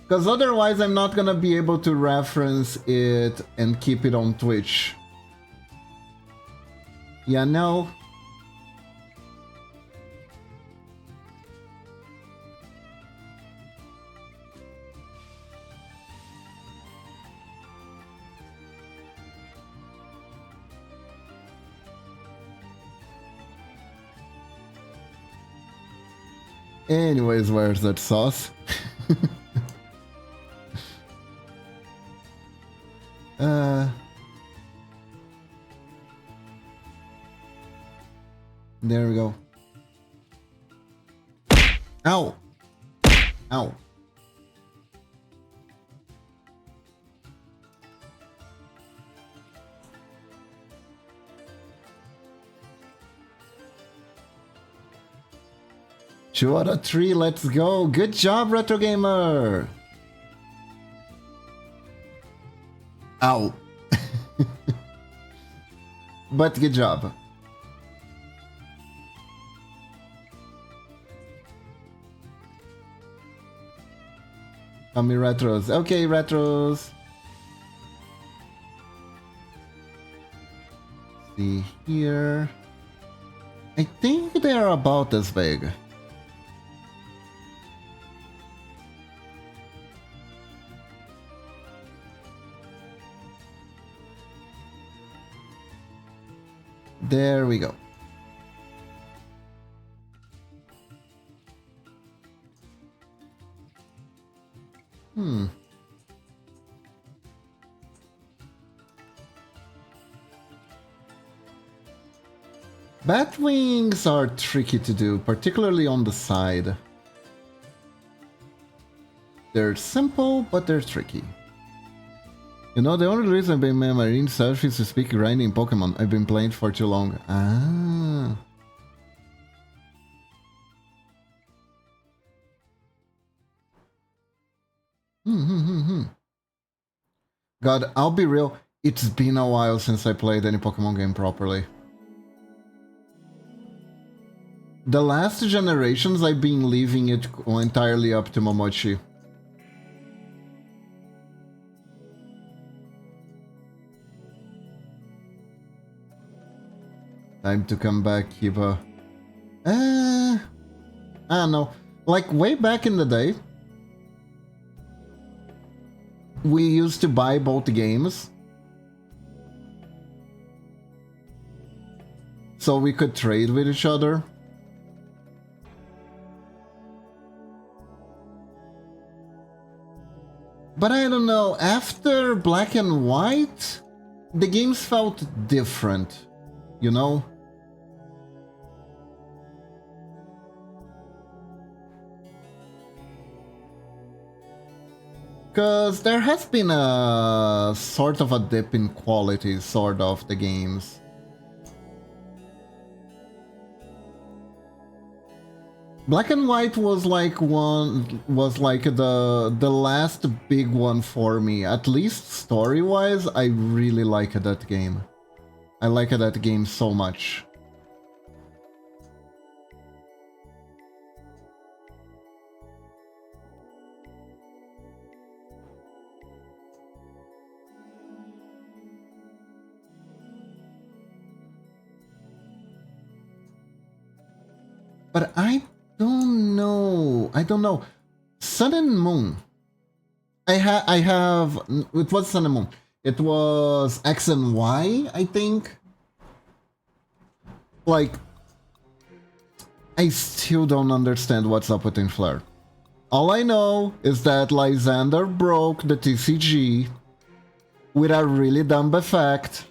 Because otherwise I'm not gonna be able to reference it and keep it on Twitch. Yeah, no. Anyways, where's that sauce? There we go. Ow! Ow. Two out of three, let's go. Good job, Retro Gamer. Ow. But good job. How many retros? Okay, retros. See here. I think they are about this big. There we go. Bat wings are tricky to do, particularly on the side. They're simple, but they're tricky. You know, the only reason I've been my marine self is to speak grinding Pokemon. I've been playing for too long. Ah. God, I'll be real. It's been a while since I played any Pokemon game properly. The last generations, I've been leaving it entirely up to Momochi. Time to come back, Kiba. I don't know. Like, way back in the day, we used to buy both games. So we could trade with each other. But I don't know, after Black and White, the games felt different, you know? Because there has been a sort of a dip in quality, sort of, the games. Black and White was like the last big one for me. At least story-wise, I really liked that game. I liked that game so much. But I don't know. I don't know. Sun and Moon. I have. It was Sun and Moon. It was X and Y, I think. Like, I still don't understand what's up with Inflare. All I know is that Lysander broke the TCG with a really dumb effect.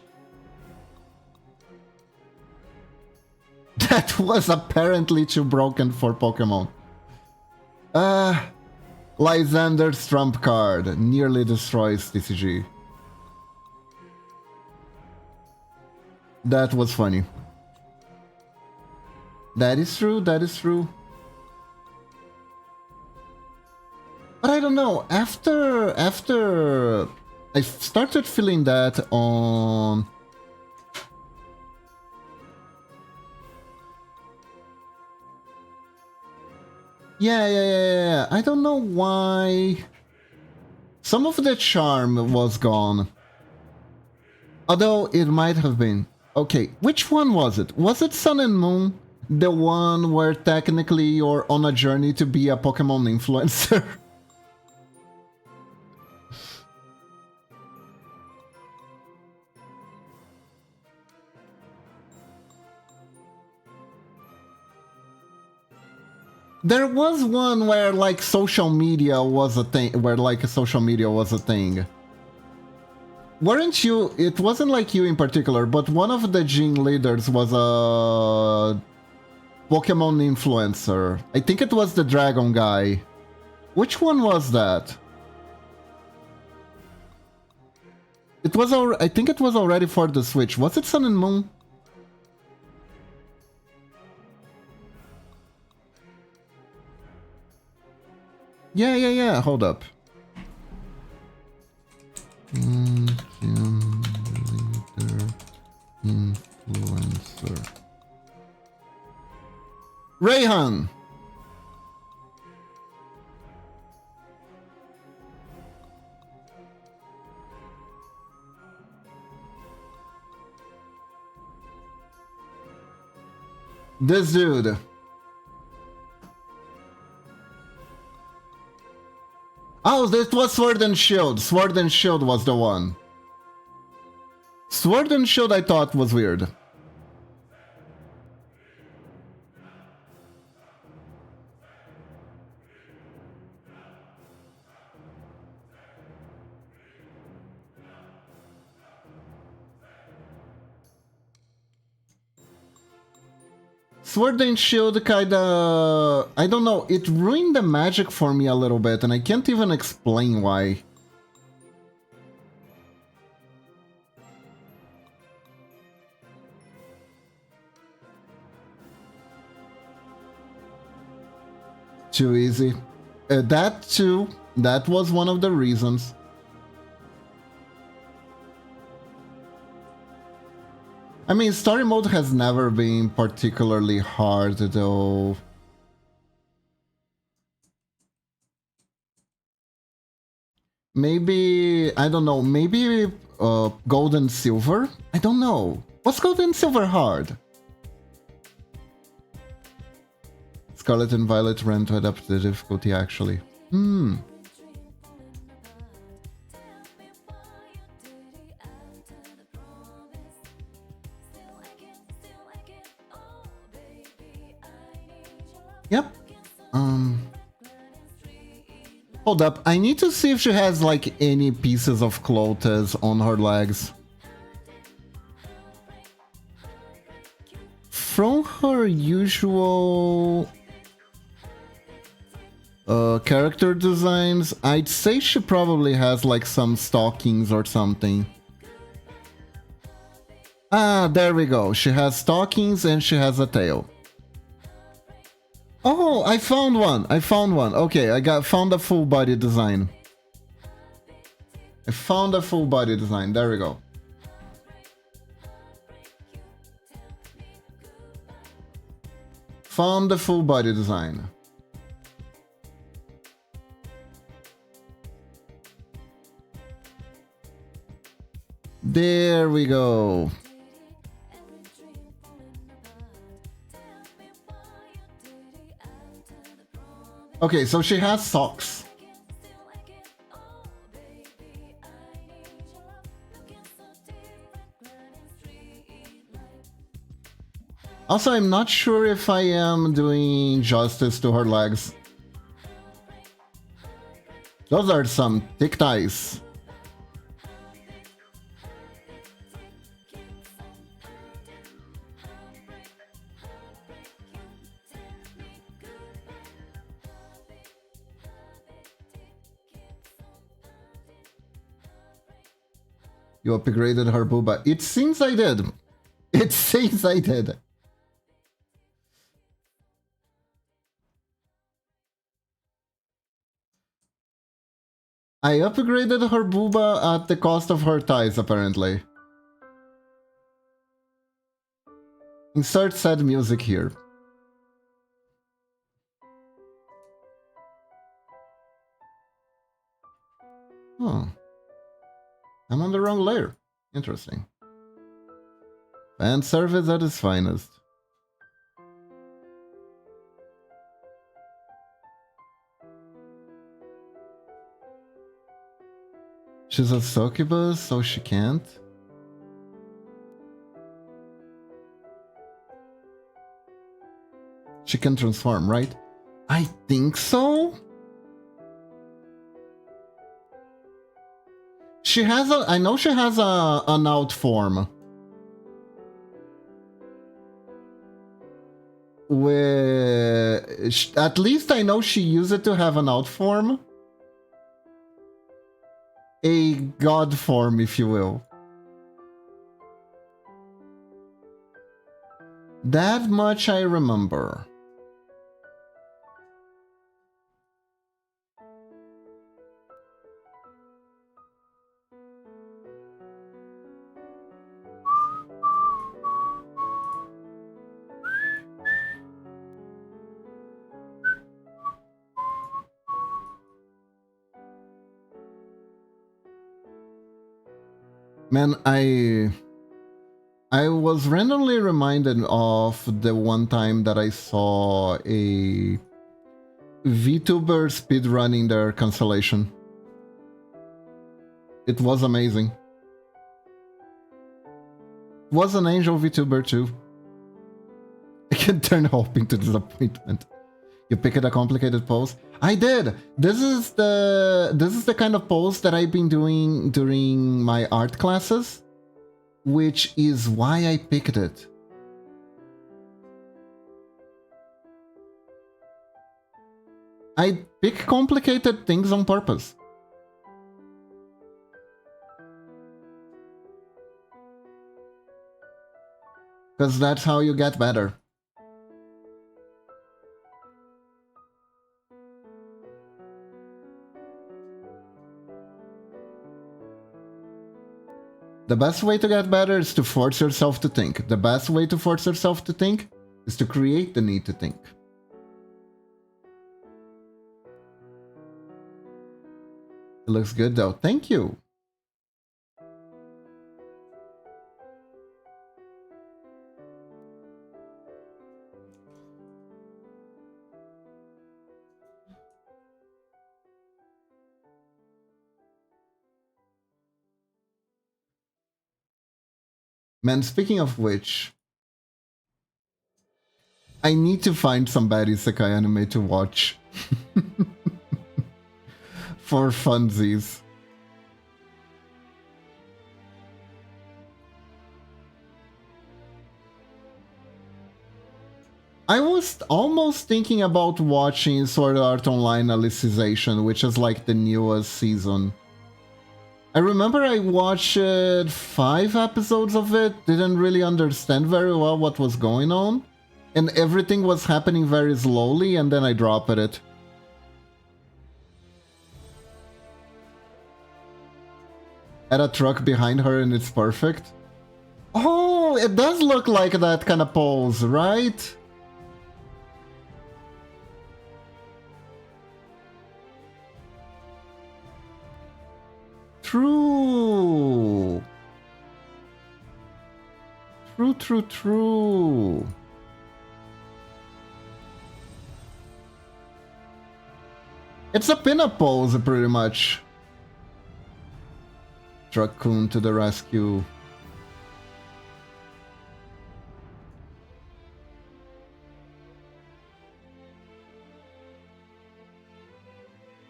That was apparently too broken for Pokemon. Lysander's trump card nearly destroys TCG. That was funny. That is true, that is true. But I don't know, after I started feeling that on... Yeah. I don't know why. Some of the charm was gone. Although it might have been. Okay, which one was it? Was it Sun and Moon? The one where technically you're on a journey to be a Pokemon influencer? There was one where like social media was a thing, weren't you? It wasn't like you in particular, but one of the gene leaders was a Pokemon influencer. I think it was the dragon guy. Which one was that? It was I think it was already for the Switch. Was it Sun and Moon? Yeah. Hold up. Influencer. Rayhan! This dude. Oh, this was Sword and Shield. Sword and Shield was the one. Sword and Shield I thought was weird. Sword and Shield kinda... I don't know, it ruined the magic for me a little bit, and I can't even explain why. Too easy. That too, that was one of the reasons. I mean, story mode has never been particularly hard, though. Maybe, I don't know, maybe gold and silver? I don't know. What's gold and silver hard? Scarlet and Violet ran to adapt the difficulty, actually. Yep. Hold up. I need to see if she has, like, any pieces of clothes on her legs. From her usual character designs, I'd say she probably has, like, some stockings or something. Ah, there we go. She has stockings and she has a tail. Oh, I found one. Okay, found a full body design. There we go. Found the full body design. There we go. Okay, so she has socks. Also, I'm not sure if I am doing justice to her legs. Those are some thick thighs. You upgraded her booba. It seems I did. I upgraded her booba at the cost of her thighs, apparently. Insert sad music here. Oh. I'm on the wrong layer. Interesting. Fan service at its finest. She's a succubus, so she can't. She can transform, right? I think so? She has a... I know she has an out form. At least I know she used it to have an out form. A god form, if you will. That much I remember. Man, I was randomly reminded of the one time that I saw a VTuber speedrunning their cancellation. It was amazing. It was an angel VTuber too. I can turn hope into disappointment. You picked a complicated pose? I did! This is the kind of pose that I've been doing during my art classes, which is why I picked it. I pick complicated things on purpose. Because that's how you get better. The best way to get better is to force yourself to think. The best way to force yourself to think is to create the need to think. It looks good though. Thank you. Man, speaking of which, I need to find some bad isekai anime to watch. For funsies. I was almost thinking about watching Sword Art Online Alicization, which is like the newest season. I remember I watched 5 episodes of it, didn't really understand very well what was going on, and everything was happening very slowly, and then I dropped it. Add a truck behind her and it's perfect. Oh, it does look like that kind of pose, right? True. True. It's a pin-up pose, pretty much. Truck-kun to the rescue.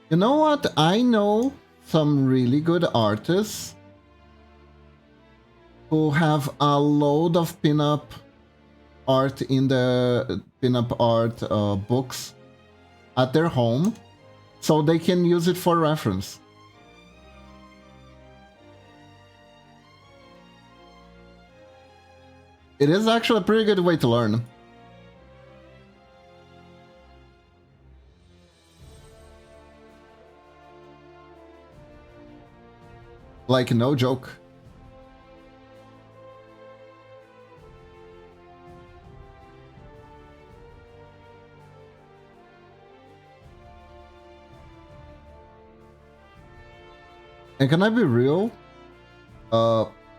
You know what? I know some really good artists who have a load of pin-up art in the pin-up art books at their home, so they can use it for reference. It is actually a pretty good way to learn. Like, no joke. And can I be real?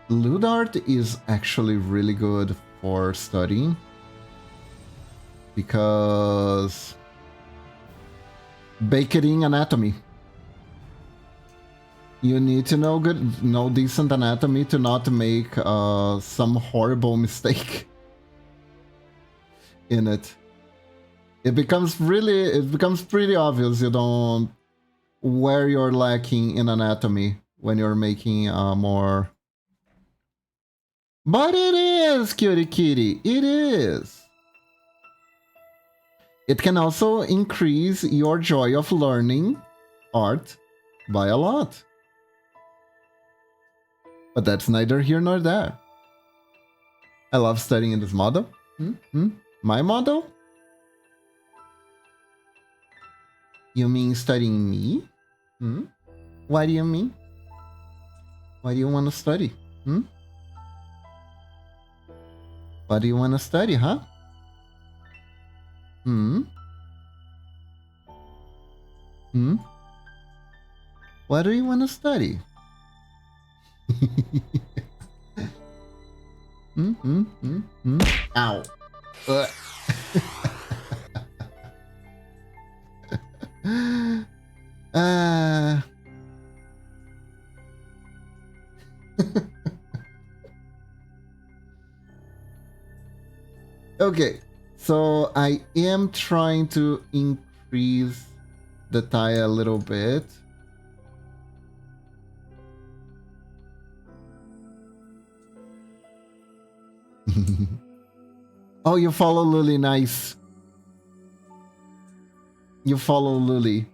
Lewd art is actually really good for studying, because baking anatomy. You need to know decent anatomy to not make some horrible mistake in it. It becomes pretty obvious you don't where you're lacking in anatomy when you're making more. But it is, cutie kitty. It is. It can also increase your joy of learning art by a lot. But that's neither here nor there. I love studying this model. My model? You mean studying me? What do you mean? Why do you want to study? What do you want to study, huh? What do you want to study? Ow. Okay, so I am trying to increase the tie a little bit. Oh, you follow Luli, nice. You follow Luli.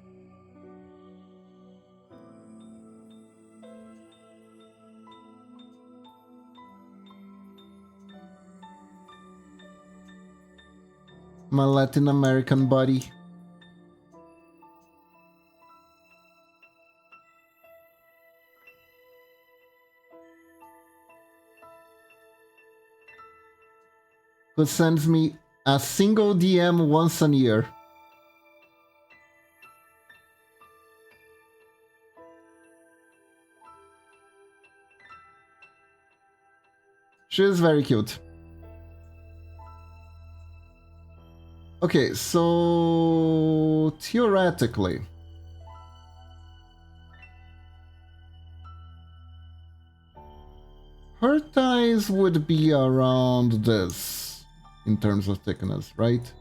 My Latin American buddy. Who sends me a single DM once a year. She is very cute. Okay, so theoretically, her thighs would be around this in terms of thickness, right?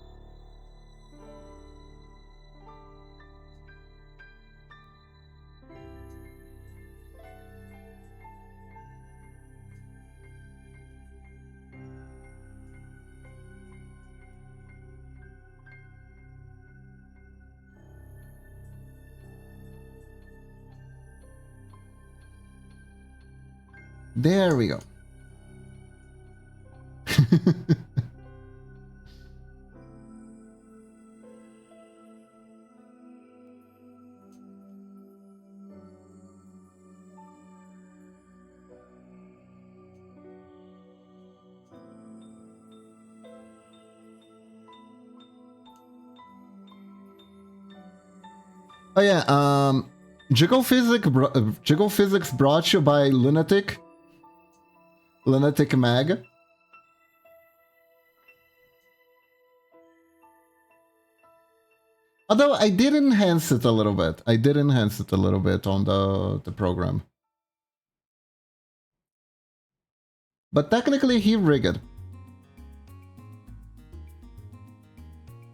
There we go. Oh yeah, Jiggle Physics brought you by Lunatic Mag. Although I did enhance it a little bit. I did enhance it a little bit on the program. But technically he rigged.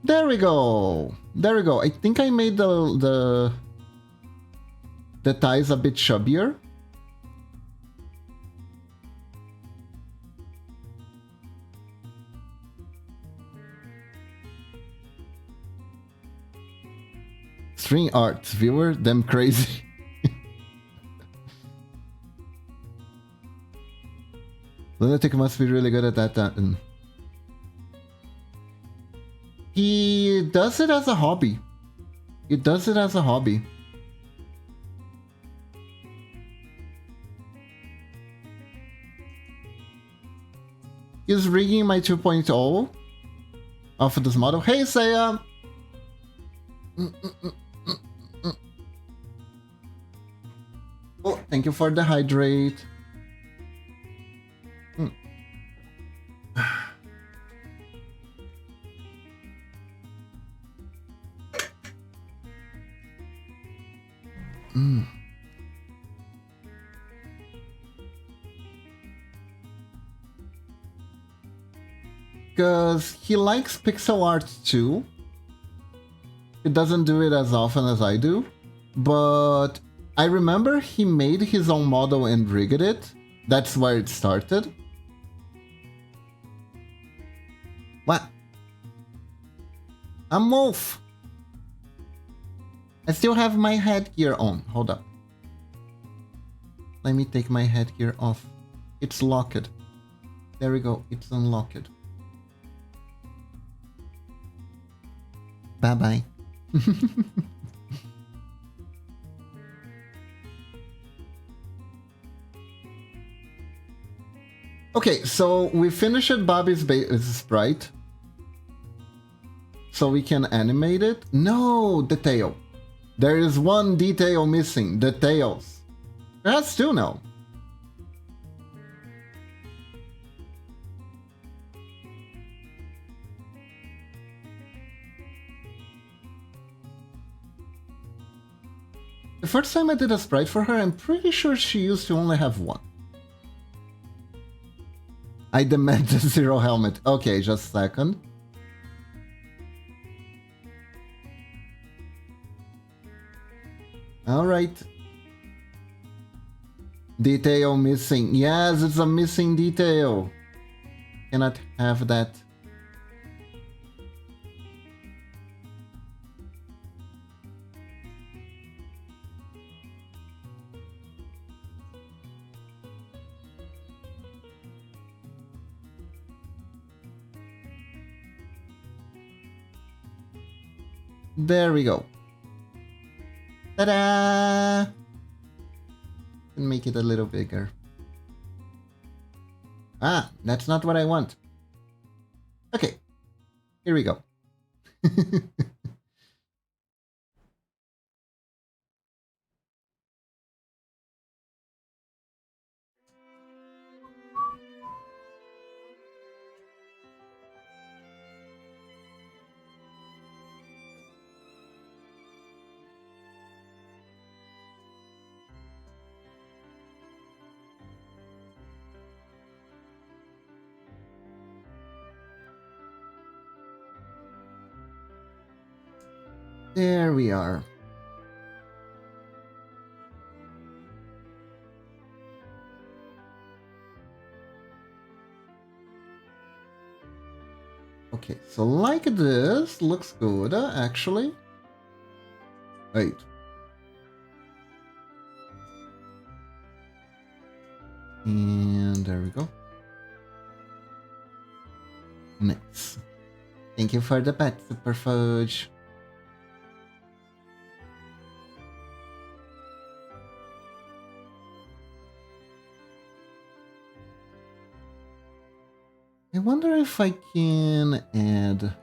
There we go. There we go. I think I made the ties a bit chubbier. String art viewer, them crazy. Lunatic must be really good at that. He does it as a hobby. He does it as a hobby. He's rigging my 2.0 off of this model. Hey, Saya! Oh, thank you for the hydrate. Because he likes pixel art too. He doesn't do it as often as I do, but I remember he made his own model and rigged it. That's where it started. What? I'm Wolf. I still have my headgear on. Hold up. Let me take my headgear off. It's locked. There we go. It's unlocked. Bye-bye. Okay, so we finished Bobby's sprite. So we can animate it. No, the tail. There is one detail missing. The tails. That's two now. The first time I did a sprite for her, I'm pretty sure she used to only have one. I demand the zero helmet. Okay, just a second. Alright. Detail missing. Yes, it's a missing detail. Cannot have that. There we go. Ta-da! And make it a little bigger. Ah, that's not what I want. Okay, here we go. There we are. Okay, so like this, looks good, actually. Wait. And there we go. Nice. Thank you for the pet, Superfudge. I wonder if I can add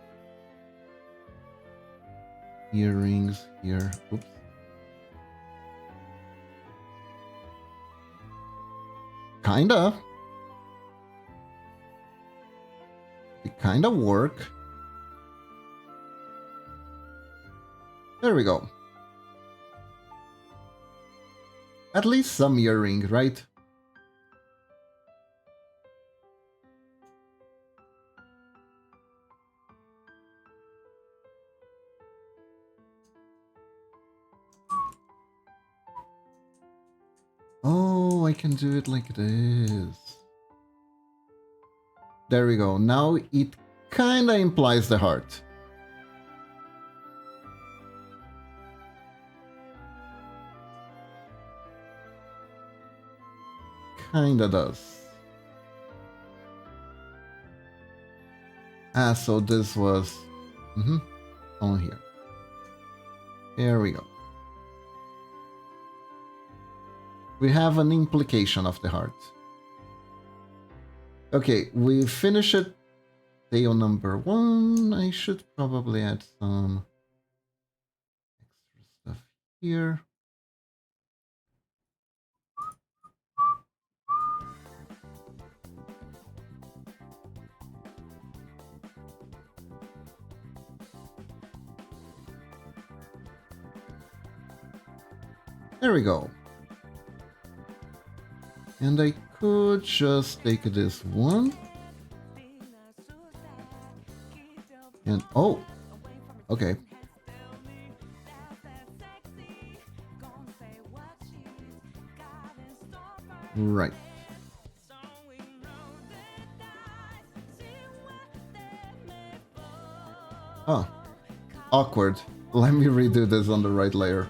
earrings here. Oops. Kinda. It kinda work. There we go. At least some earring, right? Oh, I can do it like this. There we go. Now it kinda implies the heart. Kinda does. Ah, so this was on here. There we go. We have an implication of the heart. Okay, we finished tail number 1. I should probably add some extra stuff here. There we go. And I could just take this one. And oh, okay. Right. Oh, awkward. Let me redo this on the right layer.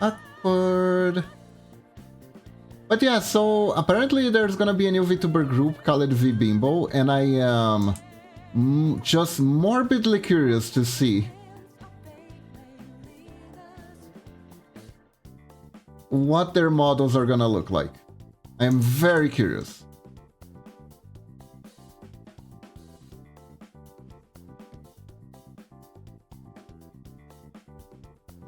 Awkward. But yeah, so apparently there's gonna be a new VTuber group called VBimbo, and I am just morbidly curious to see what their models are gonna look like. I am very curious.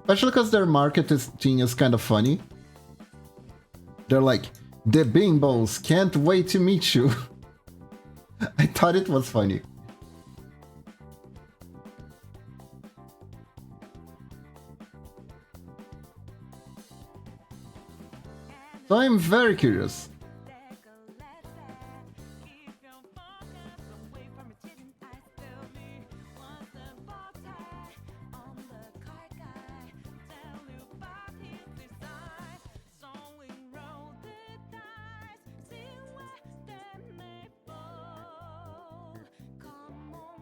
Especially because their marketing is kind of funny. They're like, the bimbos can't wait to meet you. I thought it was funny. So I'm very curious.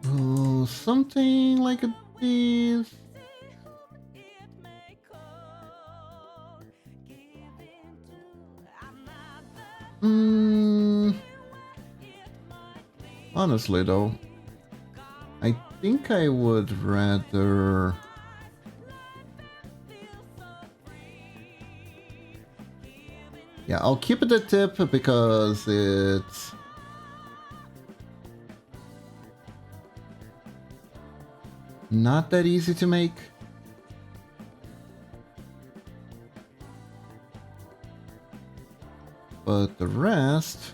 Oh, something like this. Honestly though, I think I would rather... Yeah, I'll keep the tip because it's... not that easy to make. But the rest...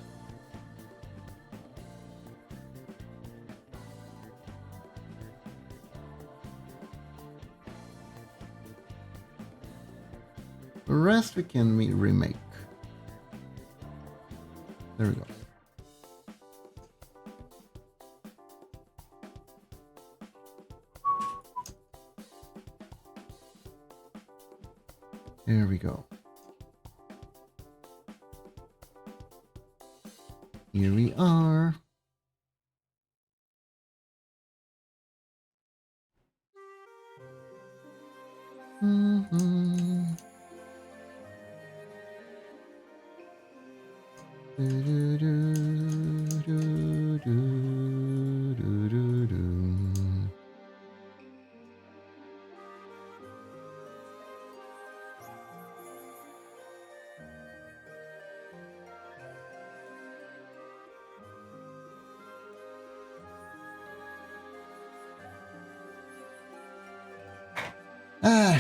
the rest we can remake. There we go. There we go. Here we are.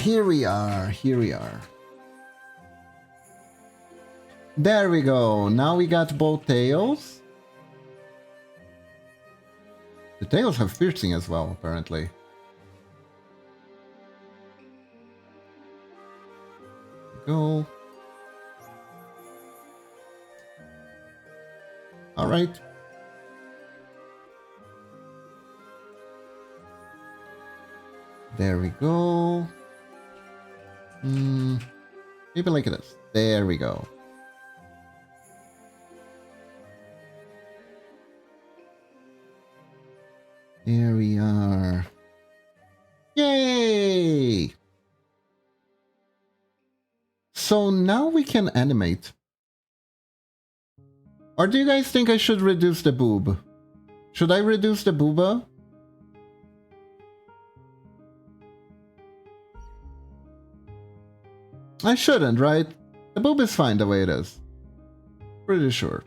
Here we are, here we are. There we go, now we got both tails. The tails have piercing as well, apparently. Go. Alright. There we go. Maybe like this. There we go. There we are. Yay! So now we can animate. Or do you guys think I should reduce the boob? Should I reduce the booba? I shouldn't, right? The boob is fine the way it is. Pretty sure.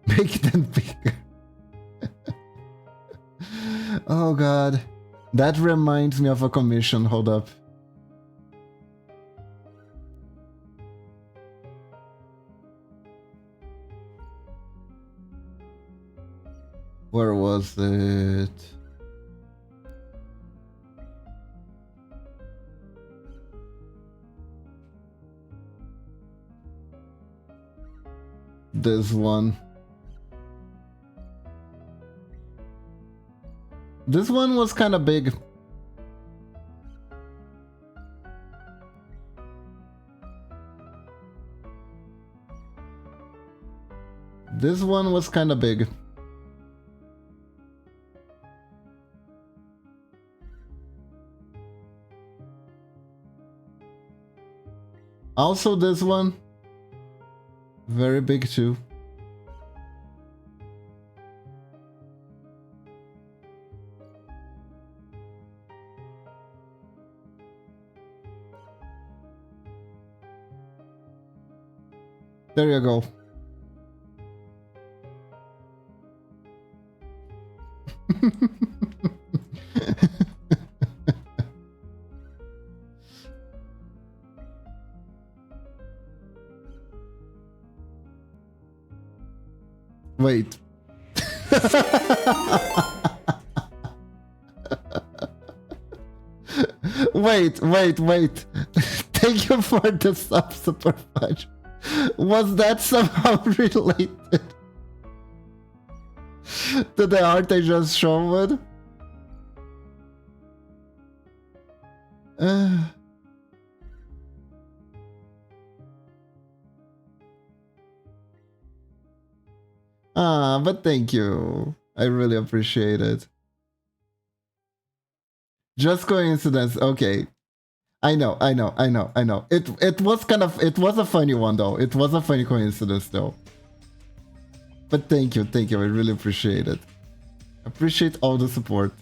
Make them bigger. Oh god. That reminds me of a commission. Hold up. Where was it? This one. This one was kind of big. This one was kind of big. Also this one, very big too. There you go. Wait. Wait. Thank you for the sub, Super Fudge. Was that somehow related to the art I just showed? But thank you. I really appreciate it. Just coincidence. Okay. I know. It was a funny one though. It was a funny coincidence though. But thank you. I really appreciate it. Appreciate all the support.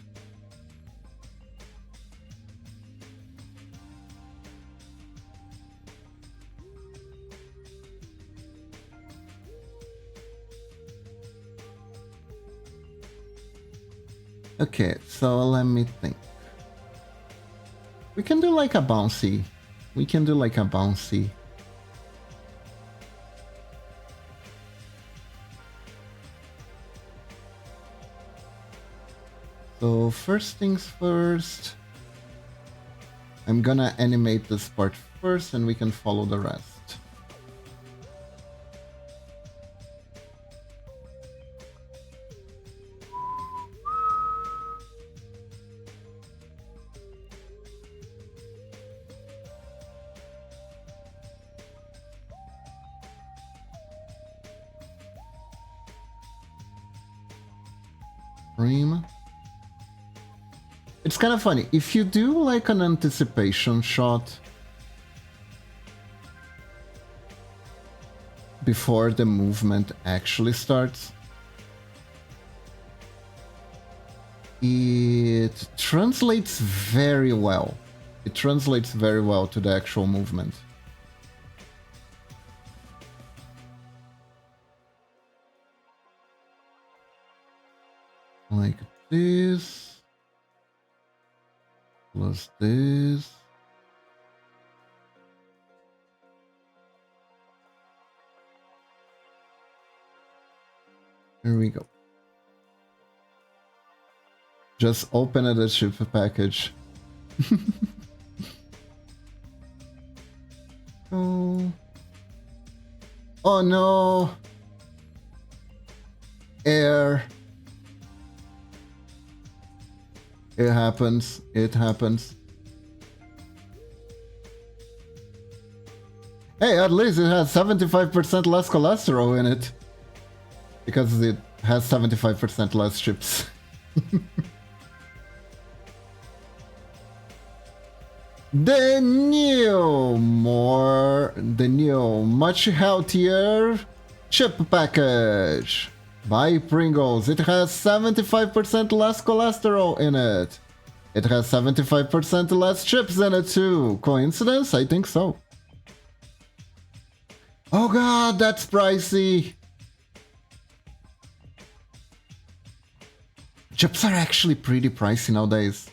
Okay, so let me think. We can do like a bouncy. So first things first, I'm gonna animate this part first and we can follow the rest. It's kind of funny, if you do like an anticipation shot before the movement actually starts, it translates very well. It translates very well to the actual movement. Like this. Plus this. Here we go. Just open it as ship package. Oh. Oh no. Air. It happens. Hey, at least it has 75% less cholesterol in it. Because it has 75% less chips. The new, much healthier chip package. By Pringles. It has 75% less cholesterol in it. It has 75% less chips in it too. Coincidence? I think so. Oh god, that's pricey. Chips are actually pretty pricey nowadays.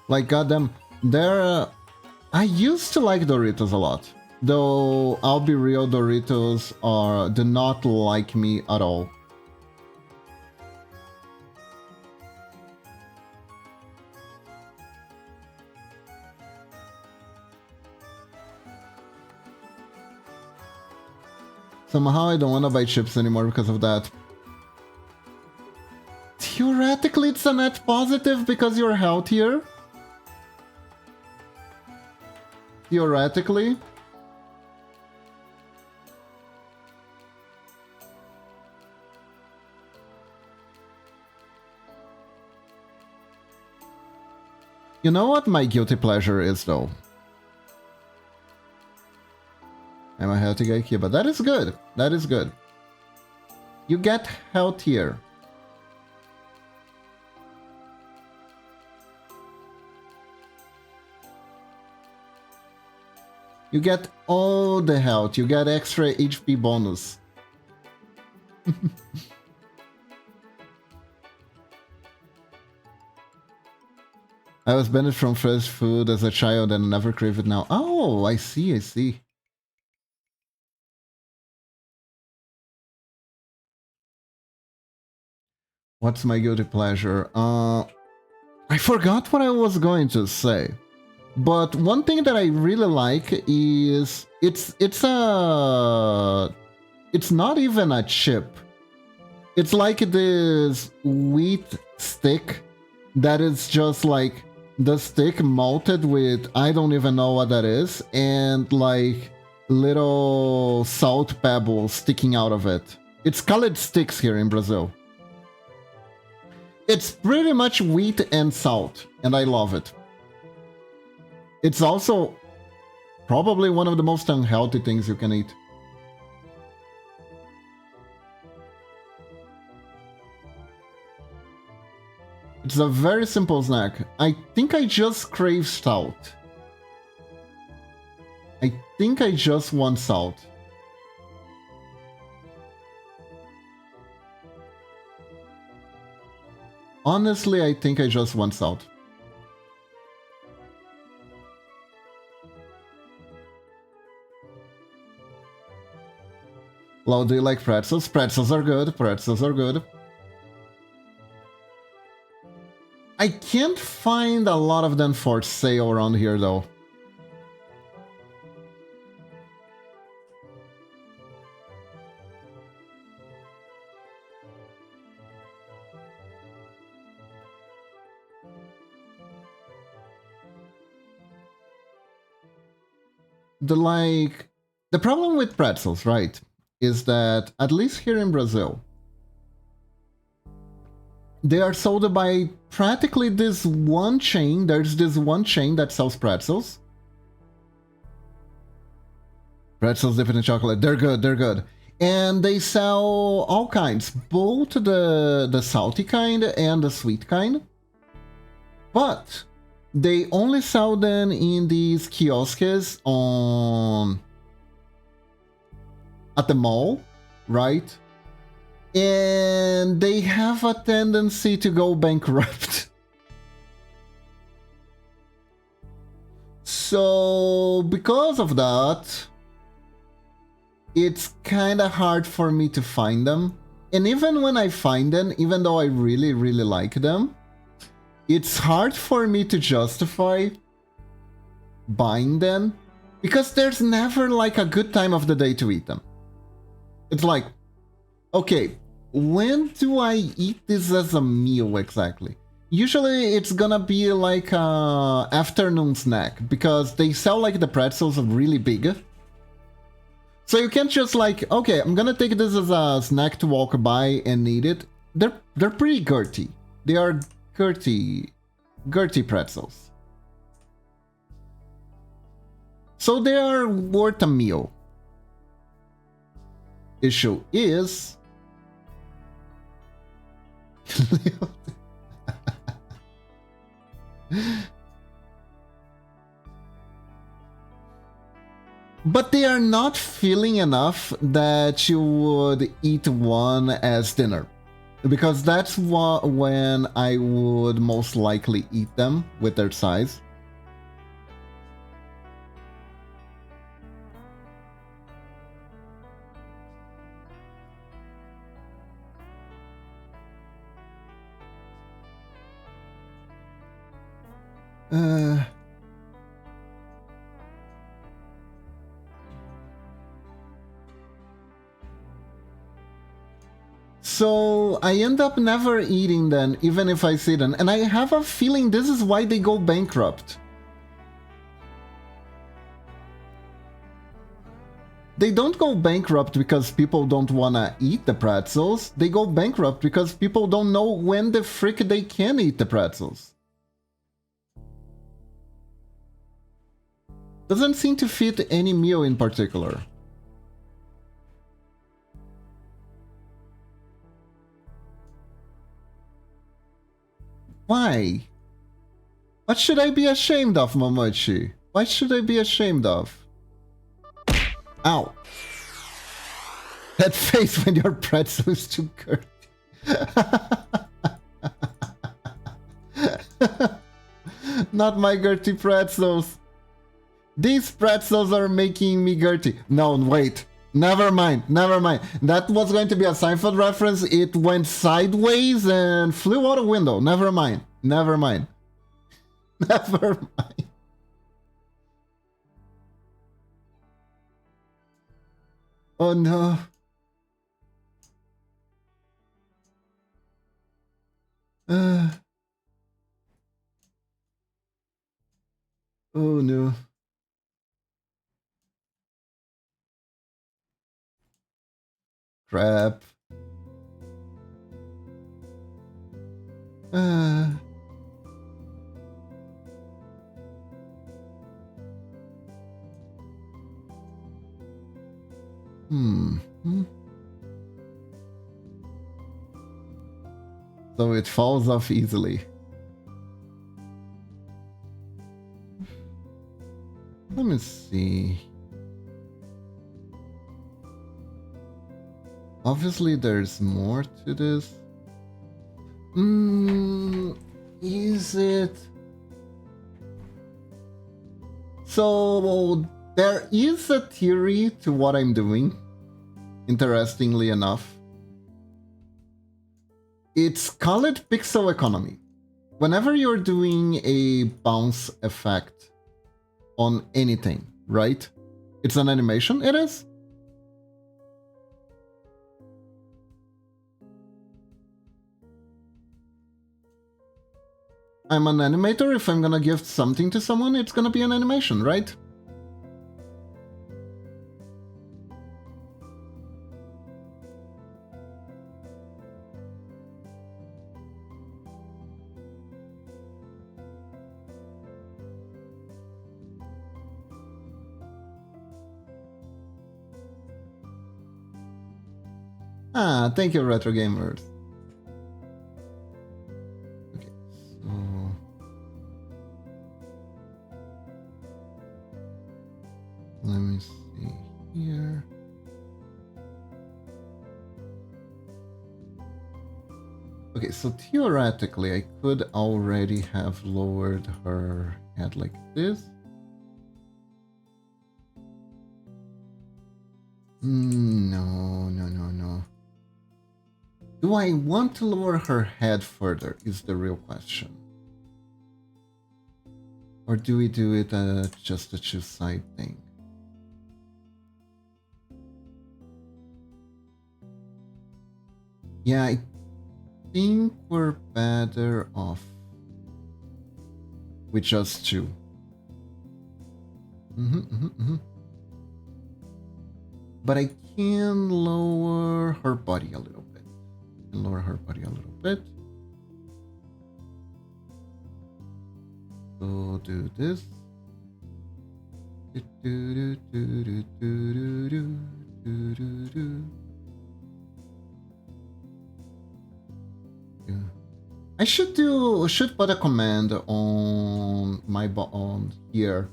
Like, goddamn, they're... I used to like Doritos a lot. Though, I'll be real, Doritos do not like me at all. Somehow I don't want to buy chips anymore because of that. Theoretically, it's a net positive because you're healthier. Theoretically. You know what my guilty pleasure is, though? I'm a healthy guy here, but that is good. That is good. You get healthier. You get all the health. You get extra HP bonus. I was banned from fresh food as a child and never crave it now. Oh, I see, I see. What's my guilty pleasure? I forgot what I was going to say. But one thing that I really like is it's not even a chip. It's like this wheat stick that is just like the stick malted with I don't even know what that is, and like little salt pebbles sticking out of it. It's colored sticks here in Brazil. It's pretty much wheat and salt, and I love it. It's also probably one of the most unhealthy things you can eat. It's a very simple snack. I think I just crave salt. I think I just want salt. Honestly, I think I just want salt. Lau, do you like pretzels? Pretzels are good. Pretzels are good. I can't find a lot of them for sale around here, though. The problem with pretzels, right, is that, at least here in Brazil, they are sold by practically this one chain. There's this one chain that sells pretzels. Pretzels dipped in chocolate. They're good, they're good. And they sell all kinds, both the salty kind and the sweet kind. But they only sell them in these kiosks at the mall, right? And they have a tendency to go bankrupt. So because of that, it's kind of hard for me to find them. And even when I find them, even though I really, really like them, it's hard for me to justify buying them because there's never like a good time of the day to eat them. It's like, okay, when do I eat this as a meal exactly? Usually it's gonna be like a afternoon snack because they sell like the pretzels really big. So you can't just like, okay, I'm gonna take this as a snack to walk by and eat it. They're pretty girty. They are girty pretzels. So they are worth a meal. Issue is But they are not filling enough that you would eat one as dinner. Because that's when I would most likely eat them with their size. So I end up never eating them, even if I see them. And I have a feeling this is why they go bankrupt. They don't go bankrupt because people don't wanna eat the pretzels. They go bankrupt because people don't know when the frick they can eat the pretzels. Doesn't seem to fit any meal in particular. Why? What should I be ashamed of, Momochi? What should I be ashamed of? Ow. That face when your pretzel is too curvy. Not my girty pretzels. These pretzels are making me girty. No, wait. Never mind. Never mind. That was going to be a Seinfeld reference. It went sideways and flew out a window. Never mind. Never mind. Never mind. Oh no. Oh no. Crap. So it falls off easily. Let me see. Obviously there's more to this. Is it? So there is a theory to what I'm doing, interestingly enough. It's called pixel economy. Whenever you're doing a bounce effect on anything, right? It's an animation, it is? I'm an animator. If I'm gonna give something to someone, it's gonna be an animation, right? Ah, thank you, Retro Gamers. Okay, so... let me see here. Okay, so theoretically, I could already have lowered her head like this. No, no, no, no. Do I want to lower her head further is the real question. Or do we do it just a choose side thing? Yeah, I think we're better off with just two. But I can lower her body a little bit. Lower her body a little bit. So do this. I should put a command on my on here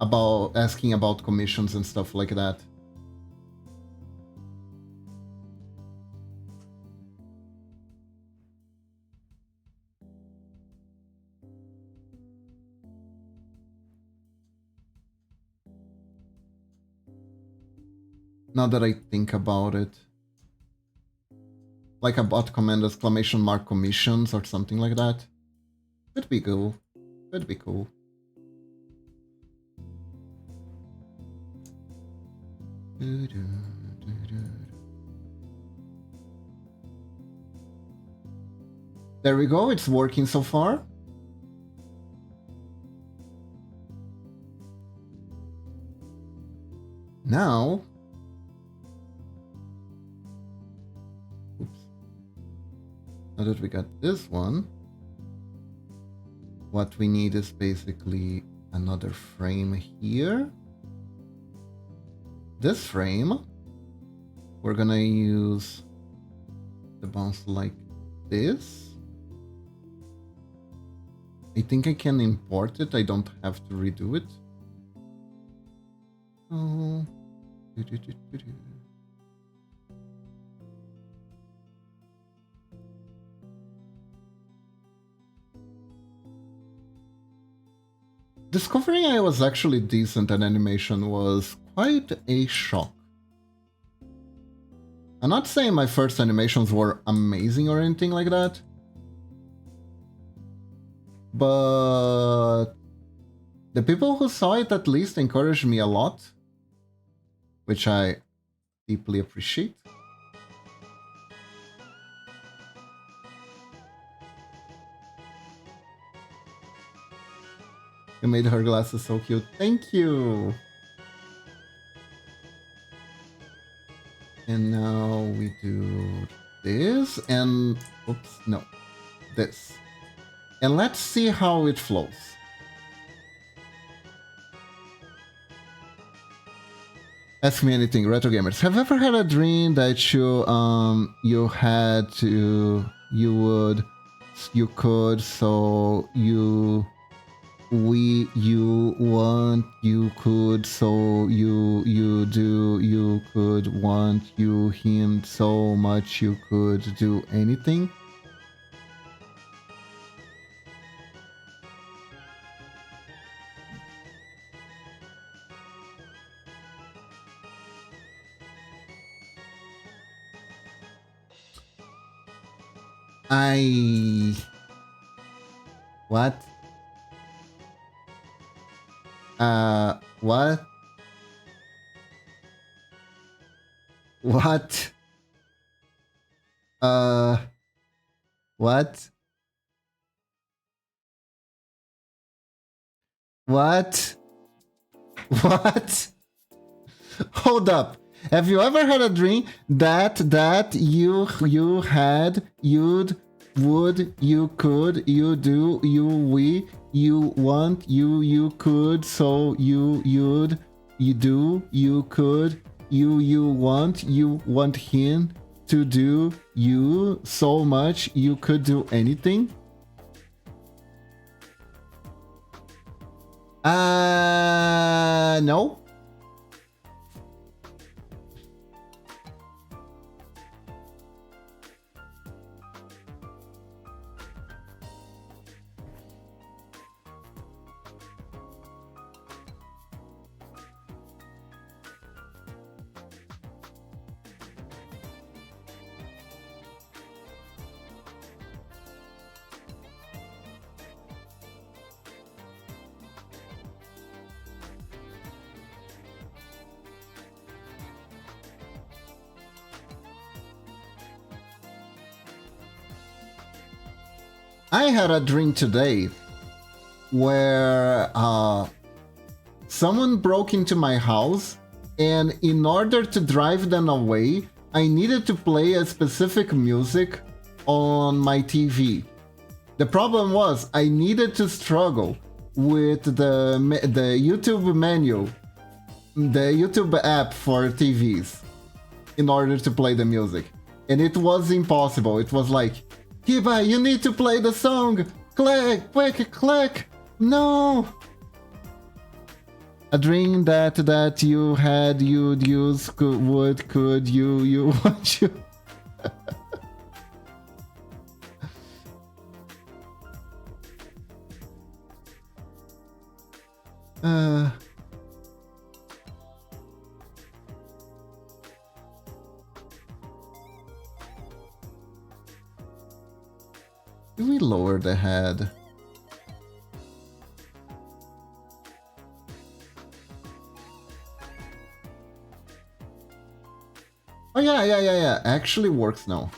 about asking about commissions and stuff like that. Now that I think about it. Like a bot command exclamation mark commissions or something like that. Could be cool. Could be cool. There we go, it's working so far. Now, oops. Now that we got this one, what we need is basically another frame here. This frame, we're gonna use the bounce like this. I think I can import it, I don't have to redo it. Oh. Discovering I was actually decent at animation was quite a shock. I'm not saying my first animations were amazing or anything like that, but the people who saw it at least encouraged me a lot, which I deeply appreciate. You made her glasses so cute. Thank you! And now we do this and... oops, no. This. And let's see how it flows. Ask me anything, retro gamers. Have you ever had a dream that you had to, you could, so you, you want, you could, so you do, you could, want, you, him, so much you could do anything? What? What? What? What? What? What? Hold up. Have you ever had a dream that you had, you'd, would, you could, you do, you we, you want, you could, so you'd, you do, you could, you want him to do, you so much you could do anything? No. I had a dream today where someone broke into my house, and in order to drive them away, I needed to play a specific music on my TV. The problem was I needed to struggle with the YouTube menu, the YouTube app for TVs, in order to play the music. And it was impossible. It was like, Kiba, you need to play the song! Click! Quick, click! No! A dream that you had, you'd use, could you, what you... Do we lower the head? Oh yeah. Actually works now.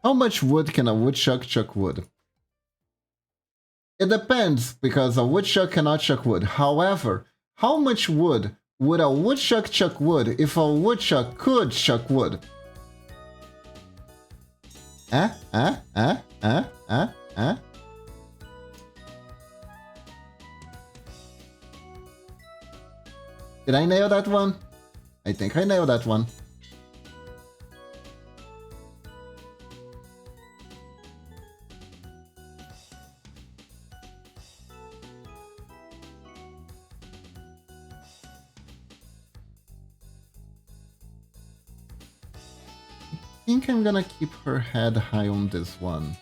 How much wood can a woodchuck chuck wood? It depends, because a woodchuck cannot chuck wood. However, how much wood would a woodchuck chuck wood if a woodchuck could chuck wood? Did I nail that one? I think I nailed that one. I think I'm gonna keep her head high on this one.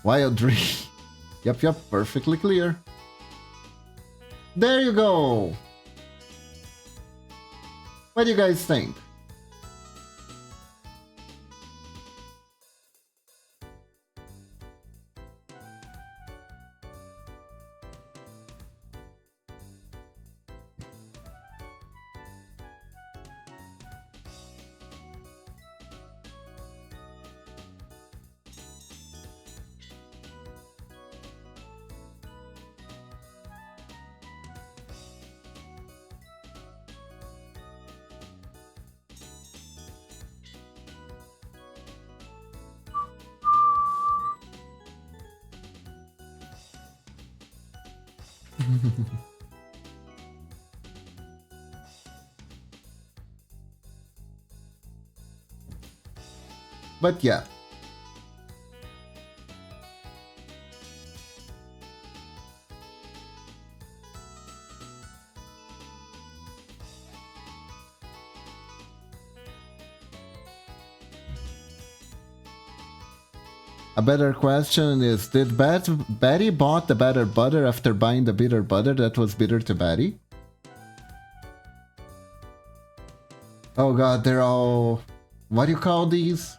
Wild dream. Yep, perfectly clear. There you go! What do you guys think? But yeah. A better question is, did Betty bought the better butter after buying the bitter butter that was bitter to Betty? Oh god, they're all... What do you call these?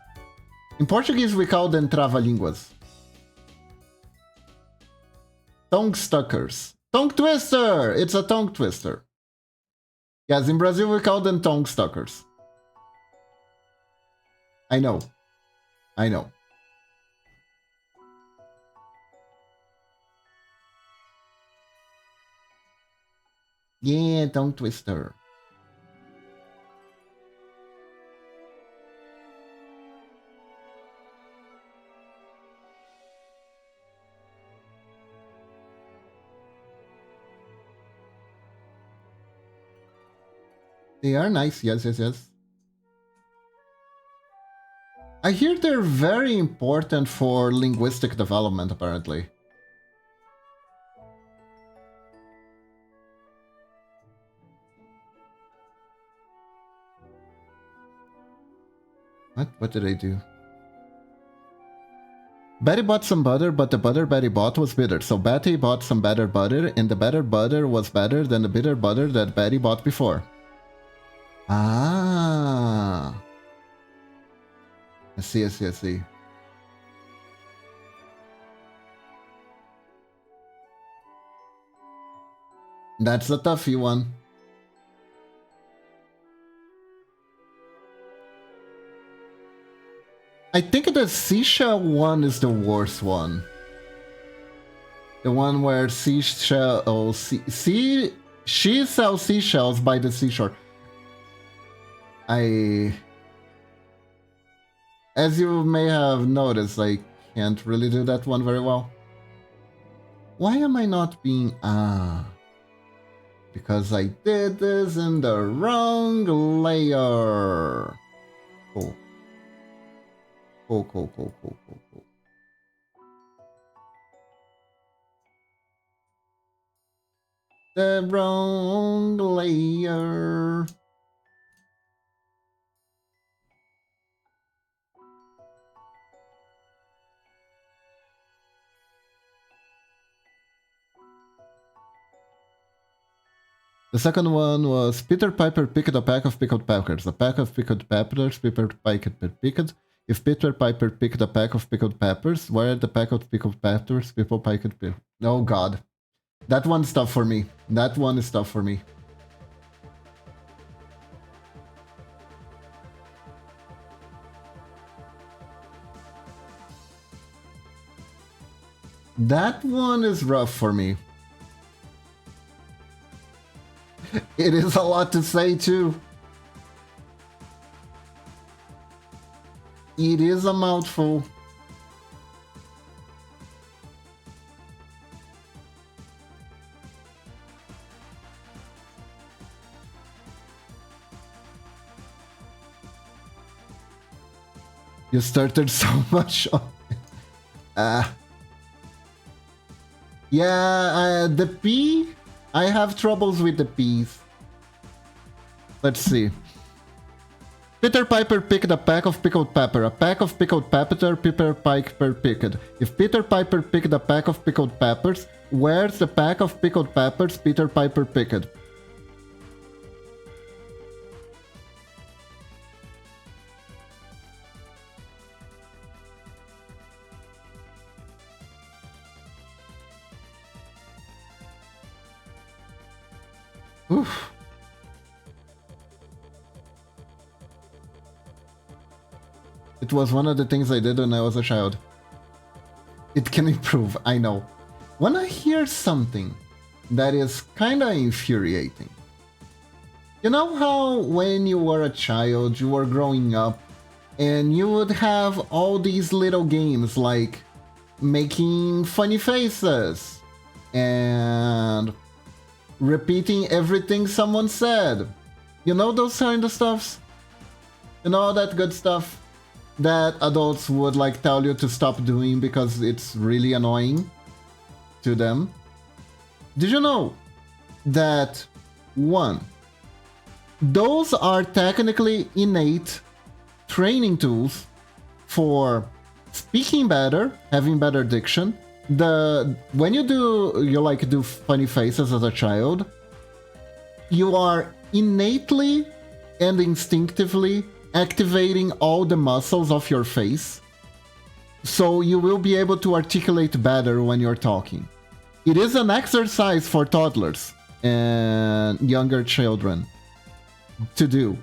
In Portuguese we call them trava-línguas. Tongue stuckers. Tongue twister! It's a tongue twister. Yes, in Brazil we call them tongue stuckers. I know. Yeah, tongue twister. They are nice, yes. I hear they're very important for linguistic development, apparently. What did I do? Betty bought some butter, but the butter Betty bought was bitter. So Betty bought some better butter, and the better butter was better than the bitter butter that Betty bought before. Ah. I see. That's the toughy one. I think the seashell one is the worst one. The one where she sells seashells by the seashore. As you may have noticed, I can't really do that one very well. Why am I not being... because I did this in the wrong layer. Cool. Cool. The wrong layer. The second one was Peter Piper picked a pack of pickled peppers. A pack of pickled peppers, Peter Piper picked. If Peter Piper picked a pack of pickled peppers, where are the pack of pickled peppers? People picked. Oh god. That one's tough for me. That one is tough for me. That one is rough for me. It is a lot to say too. It is a mouthful. You started so much on... yeah, the P... I have troubles with the P's. Let's see. Peter Piper picked a pack of pickled pepper. A pack of pickled pepper, Peter Piper picked. If Peter Piper picked a pack of pickled peppers, where's the pack of pickled peppers Peter Piper picked? Oof. It was one of the things I did when I was a child. It can improve, I know. When I hear something that is kinda infuriating. You know how when you were a child, you were growing up, and you would have all these little games like making funny faces and repeating everything someone said. You know those kind of stuffs? You know all that good stuff that adults would like tell you to stop doing because it's really annoying to them? Did you know that, one, those are technically innate training tools for speaking better, having better diction. When you do funny faces as a child, you are innately and instinctively activating all the muscles of your face, so you will be able to articulate better when you're talking. It is an exercise for toddlers and younger children to do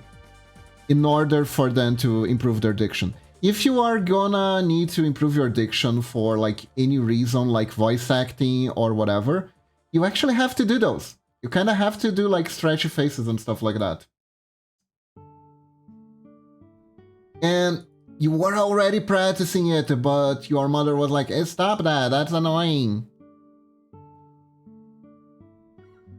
in order for them to improve their diction. If you are gonna need to improve your diction for like any reason, like voice acting or whatever, you actually have to do those. You kind of have to do like stretchy faces and stuff like that. And you were already practicing it, but your mother was like, hey, stop that, that's annoying.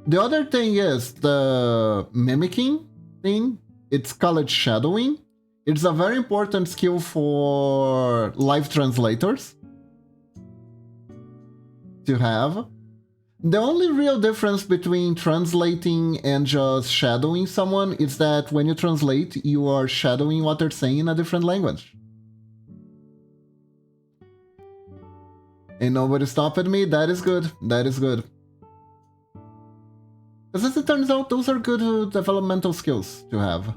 The other thing is the mimicking thing. It's called shadowing. It's a very important skill for live translators to have. The only real difference between translating and just shadowing someone is that when you translate, you are shadowing what they're saying in a different language. Ain't nobody stopping me, that is good, that is good. Because as it turns out, those are good developmental skills to have.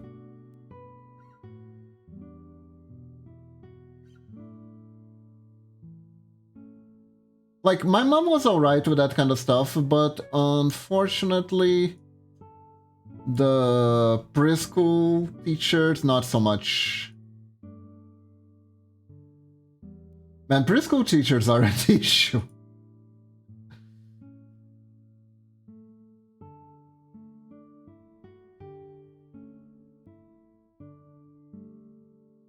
Like, my mom was alright with that kind of stuff, but unfortunately, the preschool teachers, not so much. Man, preschool teachers are an issue.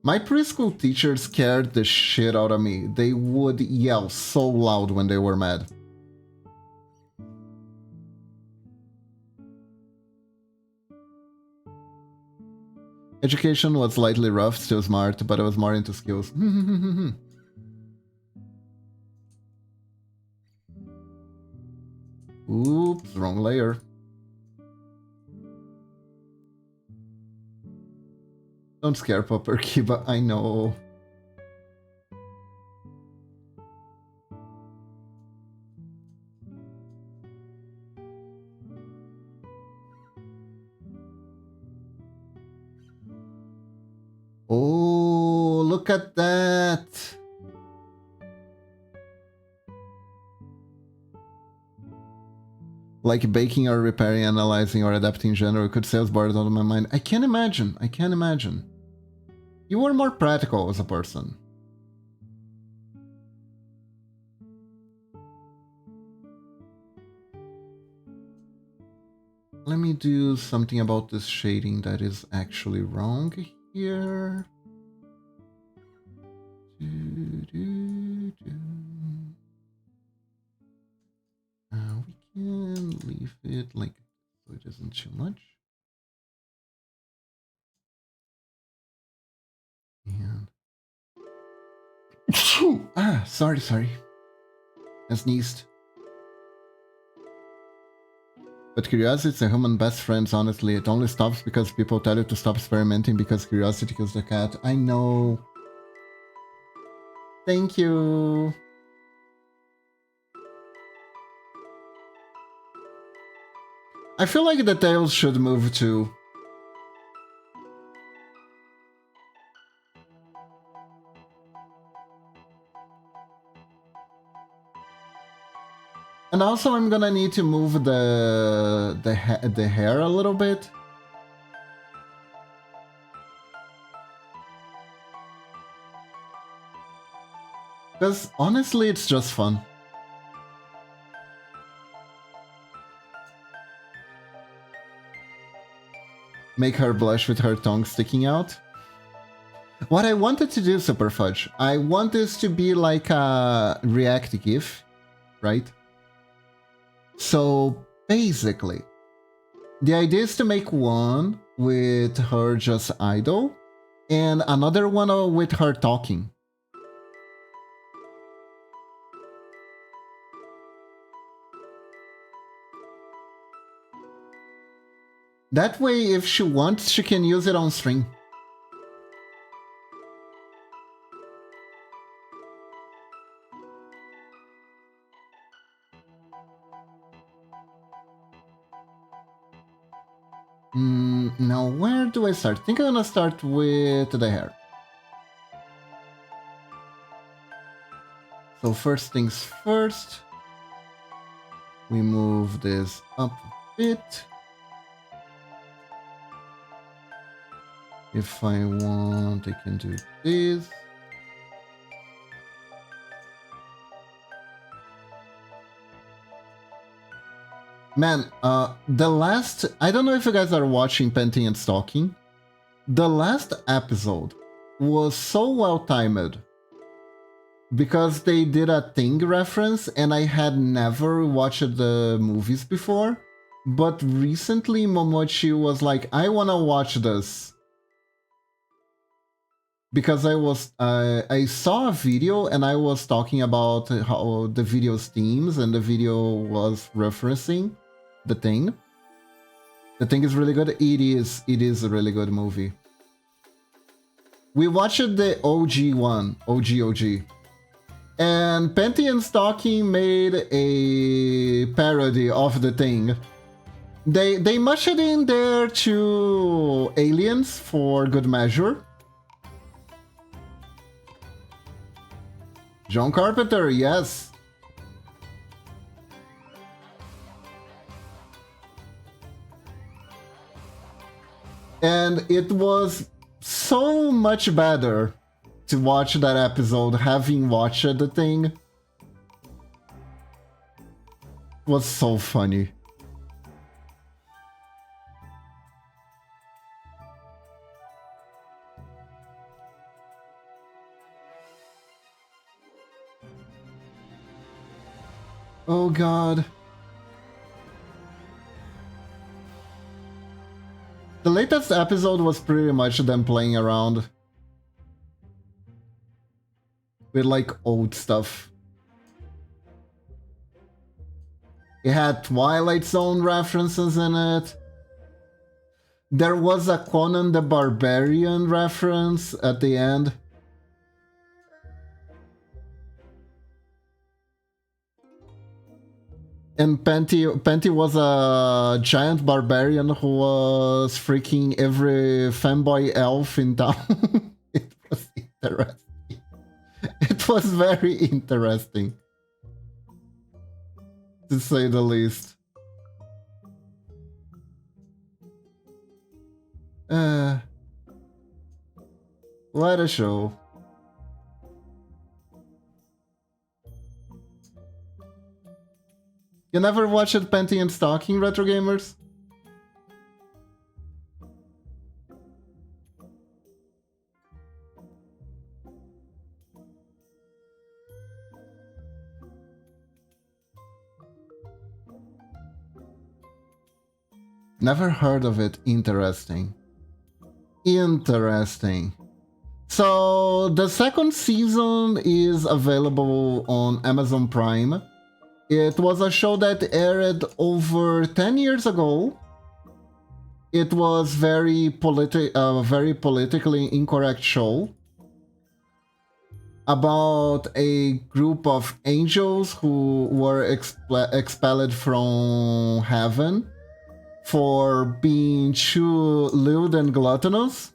My preschool teachers scared the shit out of me. They would yell so loud when they were mad. Education was slightly rough, still smart, but I was more into skills. Oops, wrong layer. Don't scare Popper Kiba, I know. Oh, look at that! Like baking or repairing, analyzing or adapting in general, could sales bored out of my mind. I can't imagine, I can't imagine. You were more practical as a person. Let me do something about this shading that is actually wrong here. We can leave it like so it isn't too much. And sorry. I sneezed. But curiosity is a human best friend, honestly. It only stops because people tell you to stop experimenting because curiosity kills the cat. I know. Thank you. I feel like the tails should move too. And also I'm gonna need to move the hair a little bit. Because honestly it's just fun. Make her blush with her tongue sticking out. What I wanted to do, Super Fudge, I want this to be like a React GIF, right? So basically, the idea is to make one with her just idle and another one with her talking. That way, if she wants, she can use it on stream. Now, where do I start? I think I'm gonna start with the hair. So first things first, we move this up a bit. If I want, I can do this. Man, the last... I don't know if you guys are watching Painting and Stalking. The last episode was so well timed because they did a Thing reference and I had never watched the movies before. But recently Momochi was like, I wanna watch this. Because I saw a video and I was talking about how the video's themes and the video was referencing The Thing. The Thing is really good. It is a really good movie. We watched the OG one, OG. And Penty and Stalking made a parody of The Thing. They mushed in there two aliens for good measure. John Carpenter, yes. And it was so much better to watch that episode having watched The Thing. It was so funny. Oh god. The latest episode was pretty much them playing around with like old stuff. It had Twilight Zone references in it. There was a Conan the Barbarian reference at the end. And Penty was a giant barbarian who was freaking every fanboy elf in town. It was interesting. It was very interesting, to say the least. What a show. You never watched Panty and Stocking, Retro Gamers? Never heard of it. Interesting. Interesting. So, the second season is available on Amazon Prime. It was a show that aired over 10 years ago. It was very politically incorrect show about a group of angels who were expelled from heaven for being too lewd and gluttonous.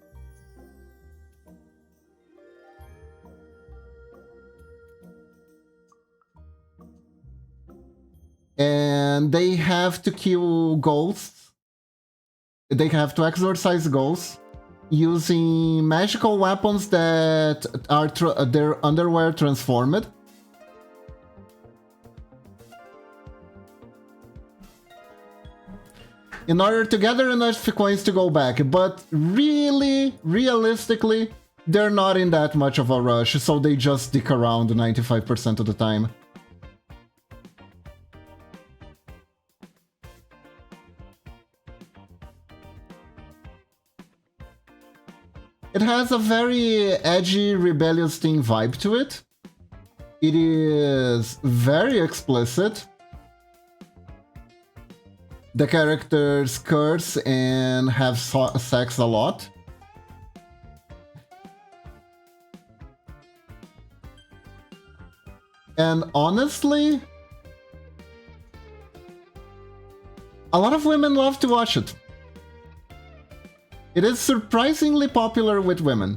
And they have to kill ghosts. They have to exorcise ghosts using magical weapons that are their underwear transformed. In order to gather enough coins to go back, but really, realistically, they're not in that much of a rush, so they just stick around 95% of the time. It has a very edgy, rebellious teen vibe to it. It is very explicit. The characters curse and have sex a lot. And honestly, a lot of women love to watch it. It is surprisingly popular with women.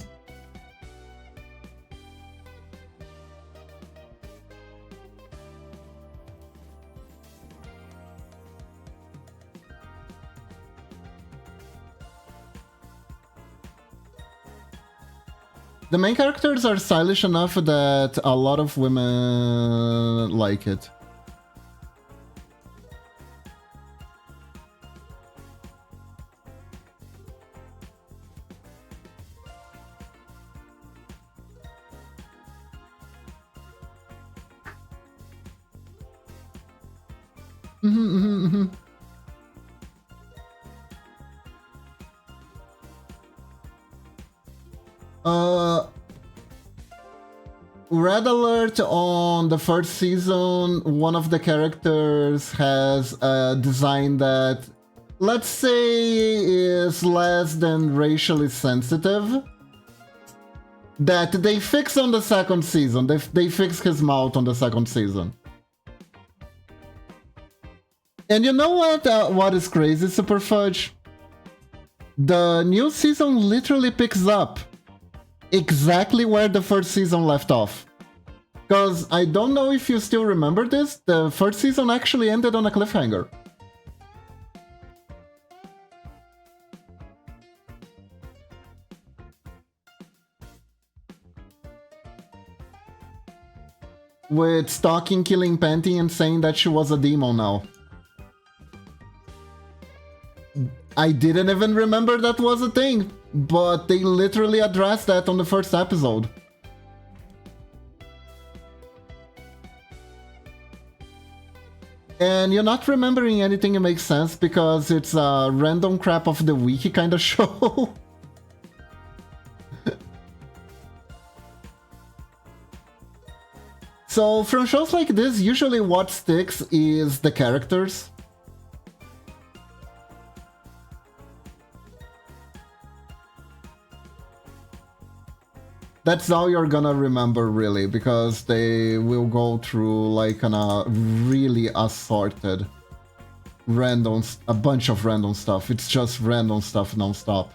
The main characters are stylish enough that a lot of women like it. Red alert on the first season, one of the characters has a design that, let's say, is less than racially sensitive. That they fix on the second season. They fix his mouth on the second season. And you know what is crazy, Super Fudge? The new season literally picks up exactly where the first season left off. Because I don't know if you still remember this, the first season actually ended on a cliffhanger. With stalking, killing Panty and saying that she was a demon now. I didn't even remember that was a thing, but they literally addressed that on the first episode. And you're not remembering anything that makes sense because it's a random crap of the wiki kind of show. So from shows like this, usually what sticks is the characters. That's all you're gonna remember, really, because they will go through like a really assorted random, a bunch of random stuff. It's just random stuff non-stop.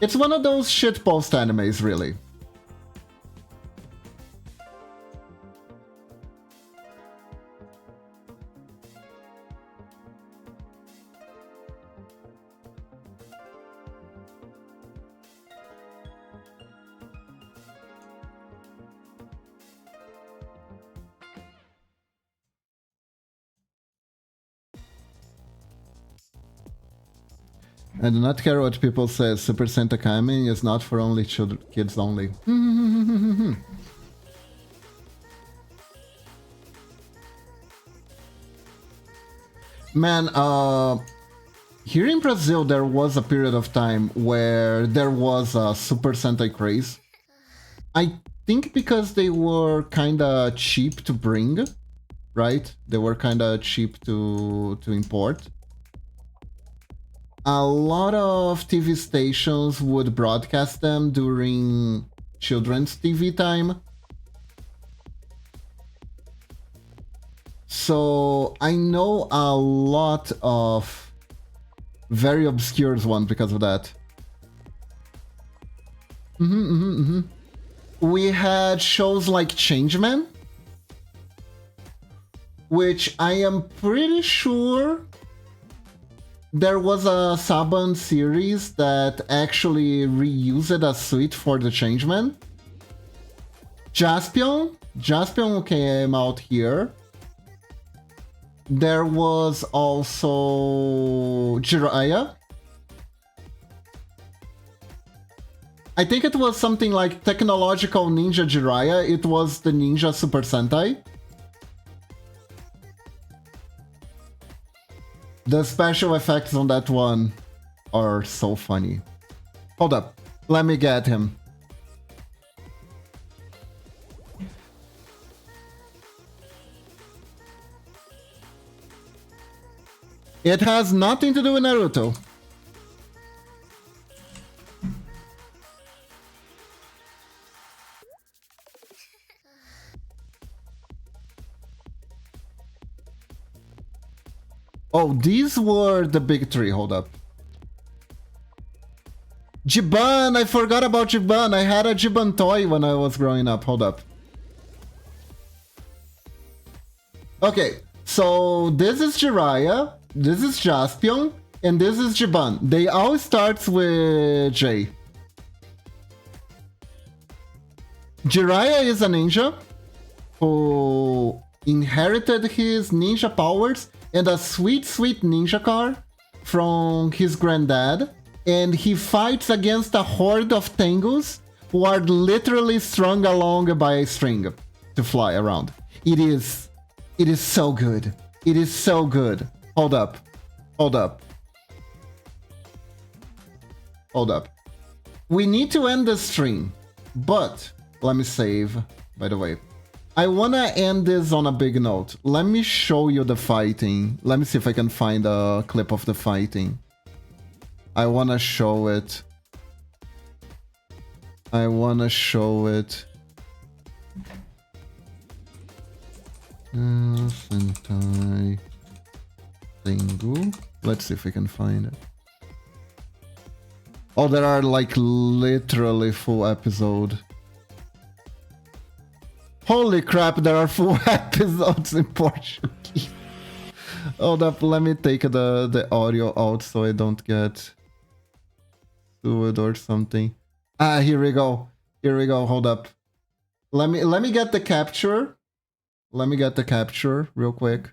It's one of those shitpost animes, really. I do not care what people say. Super Sentai Kaimin is not for only children, kids only. Man, here in Brazil there was a period of time where there was a Super Sentai craze. I think because they were kinda cheap to bring, right? They were kinda cheap to import. A lot of TV stations would broadcast them during children's TV time. So I know a lot of very obscure ones because of that. We had shows like Changeman, which I am pretty sure there was a Saban series that actually reused a suite for the Changeman. Jaspion came out here. There was also Jiraiya. I think it was something like Technological Ninja Jiraiya. It was the Ninja Super Sentai. The special effects on that one are so funny. Hold up, let me get him. It has nothing to do with Naruto. Oh, these were the big three. Hold up. Jiban! I forgot about Jiban. I had a Jiban toy when I was growing up. Hold up. Okay, so this is Jiraiya, this is Jaspion, and this is Jiban. They all start with J. Jiraiya is a ninja who inherited his ninja powers and a sweet ninja car from his granddad, and he fights against a horde of Tengus who are literally strung along by a string to fly around. It is so good. It is so good. Hold up. We need to end the stream, but let me save, by the way. I wanna end this on a big note. Let me show you the fighting. Let me see if I can find a clip of the fighting. I wanna show it. Sentai Tengu. Let's see if we can find it. Oh, there are like literally full episode. Holy crap, there are full episodes in Portuguese. Hold up, let me take the audio out so I don't get sued or something. Ah, here we go. Hold up. Let me get the capture. Let me get the capture real quick.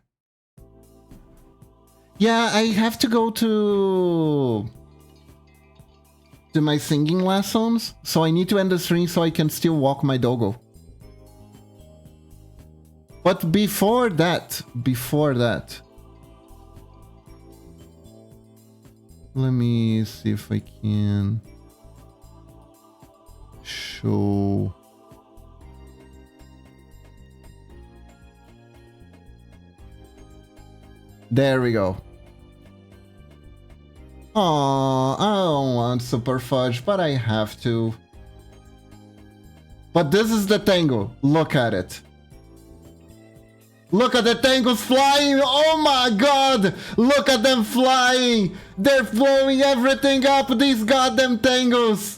Yeah, I have to go to my singing lessons, so I need to end the stream so I can still walk my doggo. But before that, let me see if I can show. There we go. Oh, I don't want Super Fudge, but I have to. But this is the tango. Look at it. Look at the tangos flying! Oh my god! Look at them flying! They're blowing everything up, these goddamn tangos!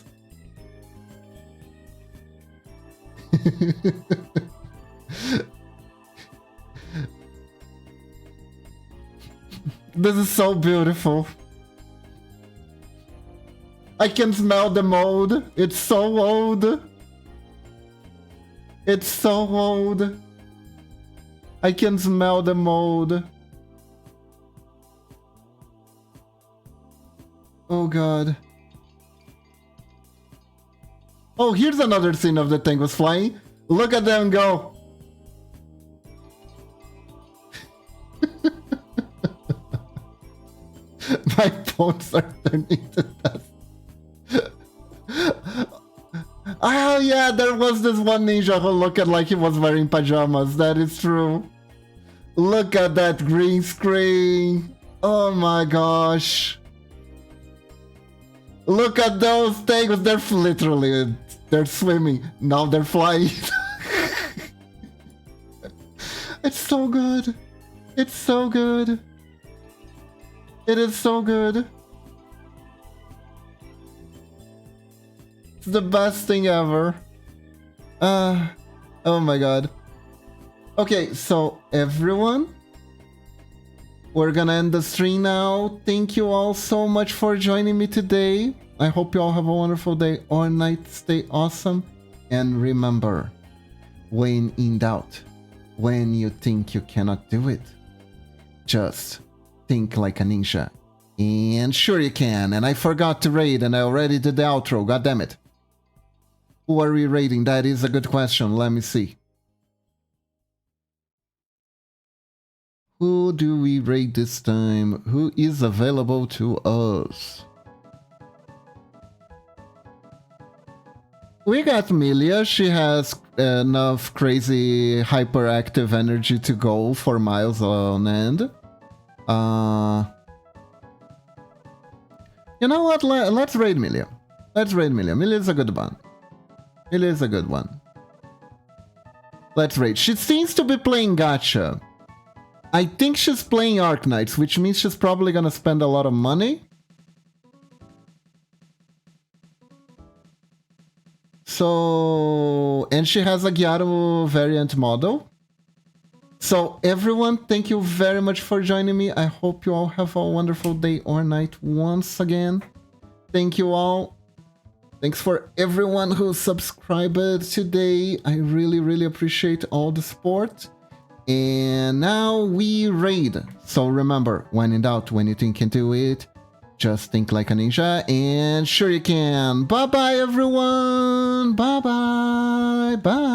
This is so beautiful. I can smell the mold. It's so old. It's so old. I can smell the mold. Oh god. Oh, here's another scene of the tangos flying. Look at them go. My bones are turning to dust. Oh yeah, there was this one ninja who looked like he was wearing pajamas. That is true. Look at that green screen. Oh my gosh. Look at those tangos. They're literally, they're swimming. Now they're flying. It's so good. It's so good. It is so good. It's the best thing ever. Oh my god. Okay, so everyone, we're gonna end the stream now. Thank you all so much for joining me today. I hope you all have a wonderful day or night. Stay awesome. And remember, when in doubt, when you think you cannot do it, just think like a ninja. And sure you can. And I forgot to raid and I already did the outro. God damn it. Who are we raiding? That is a good question. Let me see. Who do we raid this time? Who is available to us? We got Milia. She has enough crazy hyperactive energy to go for miles on end. You know what? Let's raid Milia. Let's raid Milia. Milia is a good one. Milia is a good one. Let's raid. She seems to be playing gacha. I think she's playing Arknights, which means she's probably gonna spend a lot of money. So, and she has a Gyaru variant model. So everyone, thank you very much for joining me. I hope you all have a wonderful day or night once again. Thank you all. Thanks for everyone who subscribed today. I really, really appreciate all the support. And now we raid. So remember, when in doubt, when you think you can do it, just think like a ninja. And sure you can. Bye-bye, everyone. Bye-bye. Bye.